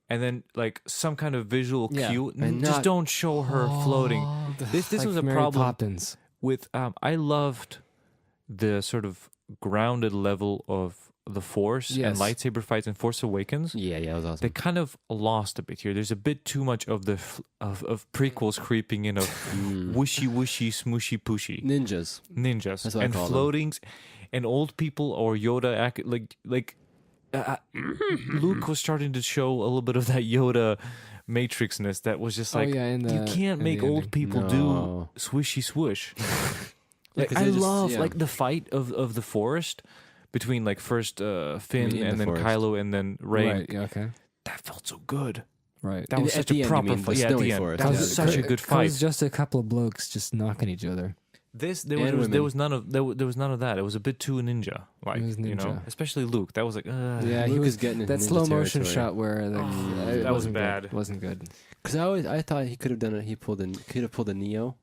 [SPEAKER 3] and then like some kind of visual
[SPEAKER 2] Yeah.
[SPEAKER 3] cue.
[SPEAKER 1] And
[SPEAKER 3] Just
[SPEAKER 1] not-
[SPEAKER 3] don't show her floating.
[SPEAKER 2] Oh,
[SPEAKER 3] This
[SPEAKER 2] like
[SPEAKER 3] was a
[SPEAKER 2] Mary
[SPEAKER 3] problem
[SPEAKER 2] Poppins.
[SPEAKER 3] with. I loved the sort of grounded level of the Force and
[SPEAKER 2] Yes.
[SPEAKER 3] lightsaber fights in Force Awakens.
[SPEAKER 1] Yeah, that was
[SPEAKER 3] They
[SPEAKER 1] awesome.
[SPEAKER 3] kind of lost a bit here. There's a bit too much of the of prequels creeping in of whooshy whooshy smooshy pooshy
[SPEAKER 1] Ninjas.
[SPEAKER 3] ninjas
[SPEAKER 1] That's what I
[SPEAKER 3] and
[SPEAKER 1] call them.
[SPEAKER 3] floatings and old people or Yoda Luke was starting to show a little bit of that Yoda matrixness that was just like
[SPEAKER 2] in the,
[SPEAKER 3] you can't
[SPEAKER 2] in
[SPEAKER 3] make
[SPEAKER 2] the
[SPEAKER 3] old
[SPEAKER 2] ending.
[SPEAKER 3] people
[SPEAKER 1] No.
[SPEAKER 3] do swishy swoosh. Like
[SPEAKER 1] 'cause
[SPEAKER 3] I
[SPEAKER 1] they're just-
[SPEAKER 3] love
[SPEAKER 1] yeah.
[SPEAKER 3] like the fight of the forest between like first Finn
[SPEAKER 1] in
[SPEAKER 3] and
[SPEAKER 1] the
[SPEAKER 3] then
[SPEAKER 1] forest.
[SPEAKER 3] Kylo and then Rey.
[SPEAKER 2] Right. Yeah. Okay.
[SPEAKER 3] That felt so good.
[SPEAKER 2] Right.
[SPEAKER 3] That was
[SPEAKER 1] At
[SPEAKER 3] such
[SPEAKER 1] the
[SPEAKER 3] a
[SPEAKER 1] end, you
[SPEAKER 3] proper
[SPEAKER 1] mean, the
[SPEAKER 3] fight. Yeah, at
[SPEAKER 1] snowy
[SPEAKER 3] the end.
[SPEAKER 1] forest.
[SPEAKER 3] That was
[SPEAKER 1] Yeah.
[SPEAKER 3] such a good fight.
[SPEAKER 2] It was just a couple of blokes just knocking each other.
[SPEAKER 3] There
[SPEAKER 1] And
[SPEAKER 3] was
[SPEAKER 1] women.
[SPEAKER 3] none of that. It was a bit too ninja like,
[SPEAKER 2] It was
[SPEAKER 3] you know,
[SPEAKER 2] ninja.
[SPEAKER 3] especially Luke. That was like,
[SPEAKER 2] Yeah, he
[SPEAKER 1] Luke
[SPEAKER 2] was
[SPEAKER 1] is getting into
[SPEAKER 2] that
[SPEAKER 1] ninja
[SPEAKER 2] slow motion
[SPEAKER 1] territory.
[SPEAKER 2] shot where the, it
[SPEAKER 3] that was
[SPEAKER 2] wasn't
[SPEAKER 3] bad.
[SPEAKER 2] Good. Wasn't good.
[SPEAKER 1] Because I thought he could have done it. He could have pulled a Neo,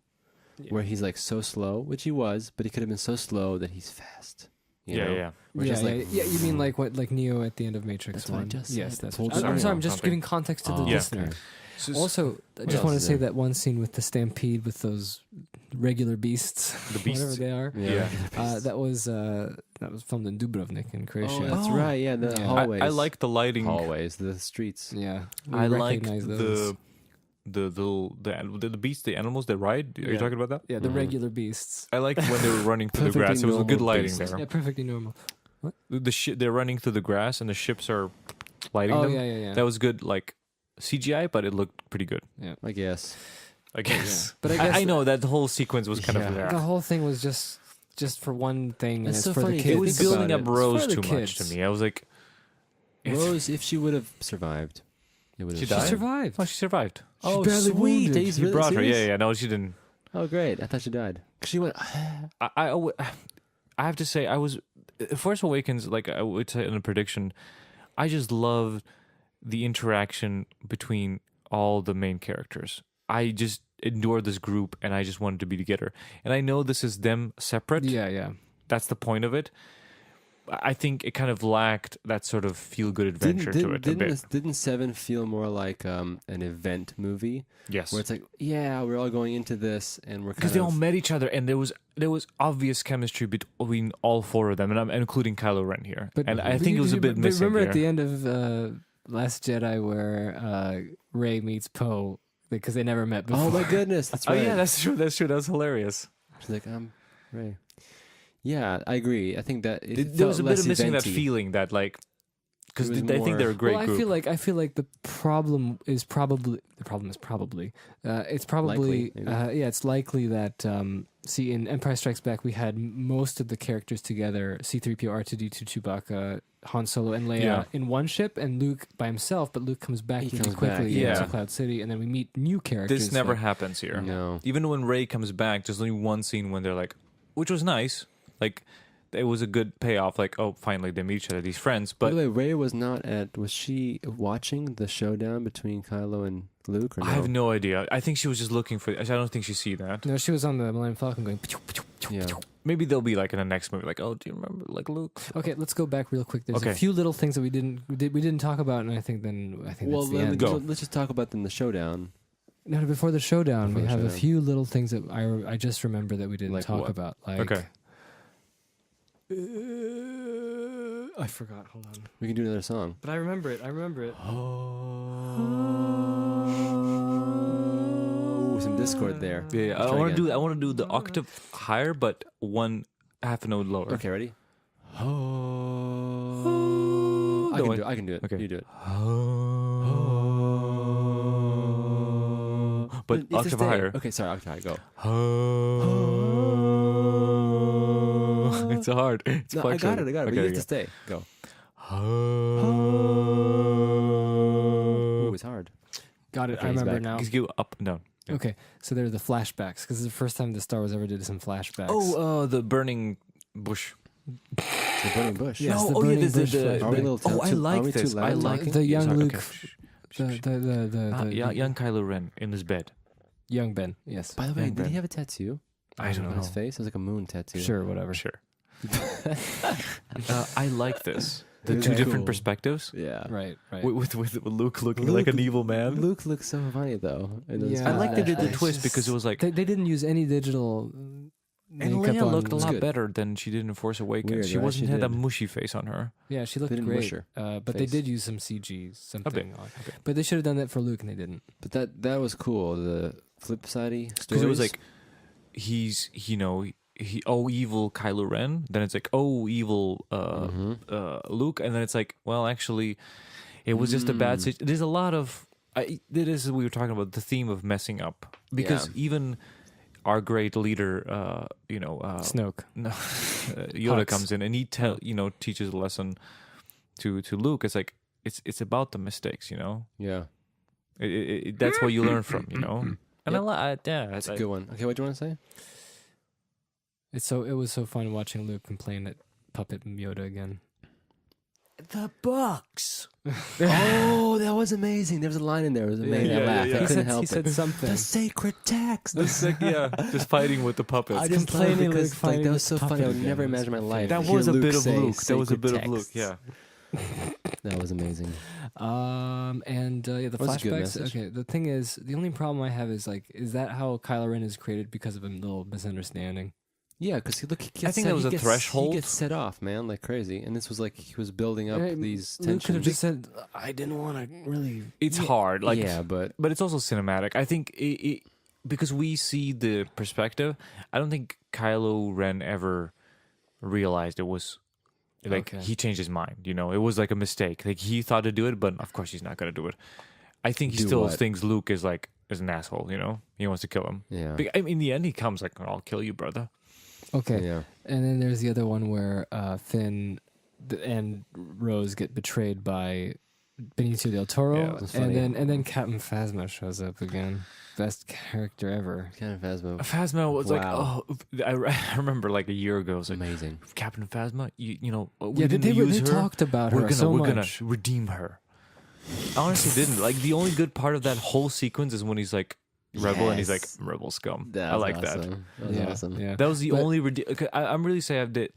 [SPEAKER 1] where he's like so slow, which he was, but he could have been so slow that he's fast. You know?
[SPEAKER 3] yeah.
[SPEAKER 1] We're
[SPEAKER 2] Yeah,
[SPEAKER 1] just like,
[SPEAKER 2] yeah. You mean like what, like Neo at the end of Matrix
[SPEAKER 1] That's what I
[SPEAKER 2] 1?
[SPEAKER 1] just
[SPEAKER 2] Yes,
[SPEAKER 1] said.
[SPEAKER 2] that's.
[SPEAKER 1] Pulled
[SPEAKER 2] What, I'm
[SPEAKER 3] sorry,
[SPEAKER 2] sorry. I'm
[SPEAKER 3] or
[SPEAKER 2] just
[SPEAKER 3] something.
[SPEAKER 2] giving context to the
[SPEAKER 1] Oh,
[SPEAKER 3] Yeah.
[SPEAKER 2] listener.
[SPEAKER 1] okay.
[SPEAKER 2] Also, I just
[SPEAKER 1] else
[SPEAKER 2] want to
[SPEAKER 1] is
[SPEAKER 2] say
[SPEAKER 1] there?
[SPEAKER 2] that one scene with the stampede with those regular beasts,
[SPEAKER 3] The beasts.
[SPEAKER 2] whatever they are.
[SPEAKER 3] Yeah.
[SPEAKER 2] That was filmed in Dubrovnik in Croatia.
[SPEAKER 1] Oh, that's right. Yeah, the
[SPEAKER 2] Yeah.
[SPEAKER 1] hallways.
[SPEAKER 3] I like the lighting.
[SPEAKER 1] hallways, the streets.
[SPEAKER 2] Yeah, we
[SPEAKER 3] I like
[SPEAKER 2] recognize those.
[SPEAKER 3] the beasts, the animals that ride. Are you
[SPEAKER 2] Yeah.
[SPEAKER 3] talking about that?
[SPEAKER 2] Yeah, the
[SPEAKER 1] Mhm.
[SPEAKER 2] regular beasts.
[SPEAKER 3] I liked when they were running through the
[SPEAKER 1] Perfectly
[SPEAKER 3] grass. It was a good
[SPEAKER 1] normal
[SPEAKER 3] lighting
[SPEAKER 1] beasts.
[SPEAKER 3] there.
[SPEAKER 2] Yeah, perfectly normal.
[SPEAKER 3] They're running through the grass and the ships are lighting
[SPEAKER 2] Oh
[SPEAKER 3] them.
[SPEAKER 2] yeah.
[SPEAKER 3] That was good, like CGI, but it looked pretty good.
[SPEAKER 1] I guess.
[SPEAKER 3] I guess.
[SPEAKER 2] But I guess
[SPEAKER 3] I know that the whole sequence was kind
[SPEAKER 1] Yeah.
[SPEAKER 3] of there.
[SPEAKER 2] the whole thing was just for one thing, and
[SPEAKER 1] That's
[SPEAKER 2] it's
[SPEAKER 1] so
[SPEAKER 2] for
[SPEAKER 1] funny.
[SPEAKER 2] the
[SPEAKER 1] It
[SPEAKER 2] kids.
[SPEAKER 3] It was
[SPEAKER 1] Think
[SPEAKER 3] building
[SPEAKER 1] about
[SPEAKER 3] up
[SPEAKER 1] it.
[SPEAKER 3] Rose
[SPEAKER 2] It's for
[SPEAKER 3] too
[SPEAKER 2] the
[SPEAKER 3] much to
[SPEAKER 2] kids.
[SPEAKER 3] me. I was like,
[SPEAKER 1] Rose, if she would have survived, it would have.
[SPEAKER 3] She
[SPEAKER 2] She
[SPEAKER 3] died?
[SPEAKER 2] survived.
[SPEAKER 3] oh, she survived.
[SPEAKER 1] Oh,
[SPEAKER 2] barely
[SPEAKER 1] sweet.
[SPEAKER 2] wounded.
[SPEAKER 1] He's
[SPEAKER 3] He
[SPEAKER 1] really
[SPEAKER 3] brought her.
[SPEAKER 1] serious?
[SPEAKER 3] Yeah. No, she didn't.
[SPEAKER 1] Oh, great. I thought she died. 'Cause she went.
[SPEAKER 3] I have to say, I was Force Awakens. Like I would say in a prediction, I just loved the interaction between all the main characters. I just adored this group, and I just wanted to be together. And I know this is them separate.
[SPEAKER 2] Yeah.
[SPEAKER 3] That's the point of it. I think it kind of lacked that sort of feel-good adventure to it a bit.
[SPEAKER 1] Didn't Seven feel more like an event movie
[SPEAKER 3] Yes,
[SPEAKER 1] where it's like, yeah, we're all going into this and we're
[SPEAKER 3] because
[SPEAKER 1] kind
[SPEAKER 3] they all
[SPEAKER 1] of
[SPEAKER 3] met each other, and there was obvious chemistry between all four of them, and I'm including Kylo Ren here. And I think it was a bit missing.
[SPEAKER 2] Remember
[SPEAKER 3] here.
[SPEAKER 2] at the end of Last Jedi where Rey meets Poe because they never met before.
[SPEAKER 1] oh my goodness, that's
[SPEAKER 3] Oh
[SPEAKER 1] right.
[SPEAKER 3] yeah, that's true. That's true. That's hilarious.
[SPEAKER 1] She's like, Ray. Yeah, I agree. I think that
[SPEAKER 3] There was a bit of missing that
[SPEAKER 1] eventy.
[SPEAKER 3] feeling that like because
[SPEAKER 1] It was
[SPEAKER 3] I think they're a great
[SPEAKER 2] Well,
[SPEAKER 3] group.
[SPEAKER 2] I feel like the problem is probably it's probably
[SPEAKER 1] Likely, maybe.
[SPEAKER 2] it's likely that see in Empire Strikes Back we had most of the characters together, C-3PO, R2D2, Chewbacca, Han Solo, and Leia
[SPEAKER 3] Yeah.
[SPEAKER 2] in one ship, and Luke by himself. But Luke comes back
[SPEAKER 1] He
[SPEAKER 2] really
[SPEAKER 1] comes
[SPEAKER 2] quickly
[SPEAKER 1] back,
[SPEAKER 2] into
[SPEAKER 3] yeah.
[SPEAKER 2] Cloud City, and then we meet new characters.
[SPEAKER 3] This never
[SPEAKER 2] like-
[SPEAKER 3] happens here.
[SPEAKER 1] No.
[SPEAKER 3] Even when Rey comes back, there's only one scene when they're like, which was nice. Like, it was a good payoff. Like, oh, finally they meet each other, these friends.
[SPEAKER 1] By
[SPEAKER 3] But
[SPEAKER 1] the way, Ray was not at. Was she watching the showdown between Kylo and Luke? Or no?
[SPEAKER 3] I have no idea. I think she was just looking for. I don't think she see that.
[SPEAKER 2] No, she was on the Millennium Falcon going.
[SPEAKER 1] Yeah.
[SPEAKER 3] Maybe they'll be like in the next movie. Like, oh, do you remember like Luke?
[SPEAKER 2] Okay, let's go back real quick. There's
[SPEAKER 3] Okay.
[SPEAKER 2] a few little things that we didn't talk about, and I think that's the end.
[SPEAKER 3] Go.
[SPEAKER 1] Let's just talk about them. The showdown.
[SPEAKER 2] No, before the showdown,
[SPEAKER 1] Before
[SPEAKER 2] we
[SPEAKER 1] the
[SPEAKER 2] have a
[SPEAKER 1] showdown.
[SPEAKER 2] few little things that I just remember that we didn't
[SPEAKER 1] Like
[SPEAKER 2] talk
[SPEAKER 1] what?
[SPEAKER 2] about. Like,
[SPEAKER 3] Okay.
[SPEAKER 2] I forgot. Hold on.
[SPEAKER 1] We can do another song.
[SPEAKER 2] But I remember it.
[SPEAKER 1] Oh, some discord there.
[SPEAKER 3] Yeah, I
[SPEAKER 1] Try
[SPEAKER 3] want to
[SPEAKER 1] again.
[SPEAKER 3] do. I want to do the octave higher, but one half a note lower.
[SPEAKER 1] Okay, ready? Oh, I
[SPEAKER 3] No,
[SPEAKER 1] can
[SPEAKER 3] I-
[SPEAKER 1] do it. I can do it.
[SPEAKER 3] okay.
[SPEAKER 1] You do it.
[SPEAKER 3] But
[SPEAKER 1] It's a
[SPEAKER 3] octave
[SPEAKER 1] stay.
[SPEAKER 3] higher.
[SPEAKER 1] Okay, sorry. Octave higher. Go.
[SPEAKER 3] It's hard. It's
[SPEAKER 1] No, I got it. But
[SPEAKER 3] Okay,
[SPEAKER 1] you have
[SPEAKER 3] okay.
[SPEAKER 1] to stay. Go.
[SPEAKER 3] Oh.
[SPEAKER 1] Ooh, it's hard.
[SPEAKER 2] Got it.
[SPEAKER 1] Okay,
[SPEAKER 2] I
[SPEAKER 1] he's
[SPEAKER 2] remember
[SPEAKER 1] back.
[SPEAKER 2] now.
[SPEAKER 3] Just go up and down. Yeah.
[SPEAKER 2] Okay, so there are the flashbacks because it's the first time the Star Wars ever did some flashbacks.
[SPEAKER 3] Oh, the burning bush.
[SPEAKER 1] The burning bush.
[SPEAKER 2] Yes,
[SPEAKER 3] No,
[SPEAKER 2] the
[SPEAKER 3] oh yeah,
[SPEAKER 2] burning bush
[SPEAKER 3] the,
[SPEAKER 2] flash-
[SPEAKER 1] Are we a little
[SPEAKER 3] oh, I
[SPEAKER 1] too- are
[SPEAKER 3] like
[SPEAKER 1] we too
[SPEAKER 3] this.
[SPEAKER 1] loud
[SPEAKER 3] I
[SPEAKER 1] talking?
[SPEAKER 3] like
[SPEAKER 2] The young
[SPEAKER 3] Sorry,
[SPEAKER 2] Luke,
[SPEAKER 3] okay.
[SPEAKER 2] the
[SPEAKER 3] Young Kylo Ren in his bed.
[SPEAKER 2] young Ben. Yes.
[SPEAKER 1] By the way,
[SPEAKER 3] Young
[SPEAKER 1] did he
[SPEAKER 3] Ben.
[SPEAKER 1] have a tattoo
[SPEAKER 3] I don't
[SPEAKER 1] on his
[SPEAKER 3] know.
[SPEAKER 1] face? It was like a moon tattoo.
[SPEAKER 2] Sure, whatever.
[SPEAKER 3] Sure. I like this. The
[SPEAKER 1] It's
[SPEAKER 3] two
[SPEAKER 1] cool.
[SPEAKER 3] different perspectives.
[SPEAKER 1] Yeah.
[SPEAKER 2] Right.
[SPEAKER 3] With Luke looking
[SPEAKER 1] Luke-
[SPEAKER 3] like an evil man.
[SPEAKER 1] Luke looks so funny though. in those
[SPEAKER 2] Yeah.
[SPEAKER 3] I like they did the
[SPEAKER 2] It's
[SPEAKER 3] twist
[SPEAKER 2] just-
[SPEAKER 3] because it was like,
[SPEAKER 2] They didn't use any digital.
[SPEAKER 3] and
[SPEAKER 2] makeup
[SPEAKER 3] Leia
[SPEAKER 2] on-
[SPEAKER 3] looked a
[SPEAKER 1] It's
[SPEAKER 3] lot
[SPEAKER 1] good.
[SPEAKER 3] better than she did in Force Awakens.
[SPEAKER 1] Weird,
[SPEAKER 3] she
[SPEAKER 1] right?
[SPEAKER 3] wasn't
[SPEAKER 1] She
[SPEAKER 3] had that
[SPEAKER 1] did.
[SPEAKER 3] mushy face on her.
[SPEAKER 2] Yeah, she looked
[SPEAKER 1] They didn't mush
[SPEAKER 2] great.
[SPEAKER 1] her
[SPEAKER 2] But
[SPEAKER 1] face.
[SPEAKER 2] they did use some CG, something. On.
[SPEAKER 3] bit.
[SPEAKER 2] But they should have done that for Luke, and they didn't.
[SPEAKER 1] But that was cool. The flip sidey
[SPEAKER 3] Because
[SPEAKER 1] stories.
[SPEAKER 3] it was like, he's evil Kylo Ren. Then it's like, oh, evil Luke. And then it's like, well, actually, it was just a bad situation. There's a lot of. It is we were talking about the theme of messing up because
[SPEAKER 1] Yeah.
[SPEAKER 3] even our great leader,
[SPEAKER 2] Snoke.
[SPEAKER 3] no, Yoda
[SPEAKER 2] Hux.
[SPEAKER 3] comes in and he teaches a lesson to Luke. It's like it's about the mistakes,
[SPEAKER 1] Yeah.
[SPEAKER 3] That's what you learn from, And
[SPEAKER 1] Yep.
[SPEAKER 3] yeah,
[SPEAKER 1] That's a good one. Okay, what do you want to say?
[SPEAKER 2] It was so fun watching Luke complain at Puppet Yoda again.
[SPEAKER 4] The books.
[SPEAKER 1] Oh, that was amazing. There was a line in there. It was amazing. I laughed. I couldn't help
[SPEAKER 2] He
[SPEAKER 1] it.
[SPEAKER 2] said something.
[SPEAKER 1] The sacred text.
[SPEAKER 3] just fighting with the puppets.
[SPEAKER 1] I just love it
[SPEAKER 2] complaining,
[SPEAKER 1] because
[SPEAKER 2] Luke, fighting
[SPEAKER 1] that was
[SPEAKER 2] with
[SPEAKER 1] so
[SPEAKER 2] the
[SPEAKER 1] funny. I would
[SPEAKER 2] puppet
[SPEAKER 1] never
[SPEAKER 2] again.
[SPEAKER 1] imagine my life.
[SPEAKER 3] That
[SPEAKER 1] to hear
[SPEAKER 3] was a bit of
[SPEAKER 1] say
[SPEAKER 3] Luke. That was a
[SPEAKER 1] sacred
[SPEAKER 3] bit of Luke.
[SPEAKER 1] texts.
[SPEAKER 3] Yeah.
[SPEAKER 1] That was amazing.
[SPEAKER 2] The
[SPEAKER 1] That was a good
[SPEAKER 2] flashbacks.
[SPEAKER 1] message.
[SPEAKER 2] Okay, the thing is, the only problem I have is is that how Kylo Ren is created because of a little misunderstanding?
[SPEAKER 1] Yeah, because he gets
[SPEAKER 3] I think that was a threshold.
[SPEAKER 1] He gets set off, man, like crazy. And this was like he was building up these
[SPEAKER 2] Luke could have
[SPEAKER 1] tensions.
[SPEAKER 2] just said, "I didn't want to really."
[SPEAKER 3] It's hard. Like,
[SPEAKER 1] yeah, but
[SPEAKER 3] it's also cinematic. I think because we see the perspective. I don't think Kylo Ren ever realized it was like
[SPEAKER 2] Okay.
[SPEAKER 3] he changed his mind. It was like a mistake. Like he thought to do it, but of course he's not going to do it. I think he
[SPEAKER 1] Do
[SPEAKER 3] still
[SPEAKER 1] what?
[SPEAKER 3] thinks Luke is an asshole. He wants to kill him.
[SPEAKER 1] yeah,
[SPEAKER 3] In the end, he comes like, "I'll kill you, brother."
[SPEAKER 2] Okay,
[SPEAKER 1] yeah.
[SPEAKER 2] and then there's the other one where Finn and Rose get betrayed by Benicio del Toro,
[SPEAKER 3] Yeah,
[SPEAKER 1] that's funny.
[SPEAKER 2] and then Captain Phasma shows up again. Best character ever.
[SPEAKER 1] Kind of Phasma.
[SPEAKER 3] Phasma was
[SPEAKER 1] Wow.
[SPEAKER 3] I remember like a year ago. It was like,
[SPEAKER 1] Amazing.
[SPEAKER 3] Captain Phasma, we
[SPEAKER 2] Yeah,
[SPEAKER 3] didn't
[SPEAKER 2] they
[SPEAKER 3] use her.
[SPEAKER 2] talked about
[SPEAKER 3] we're
[SPEAKER 2] her
[SPEAKER 3] gonna
[SPEAKER 2] so
[SPEAKER 3] we're
[SPEAKER 2] much.
[SPEAKER 3] gonna redeem her. I honestly didn't like the only good part of that whole sequence is when he's like rebel and he's like
[SPEAKER 1] Yes.
[SPEAKER 3] rebel scum.
[SPEAKER 1] That
[SPEAKER 3] I
[SPEAKER 1] was
[SPEAKER 3] like that.
[SPEAKER 1] awesome. That was awesome.
[SPEAKER 2] Yeah.
[SPEAKER 3] That was the
[SPEAKER 2] But-
[SPEAKER 3] only. I'm really sad that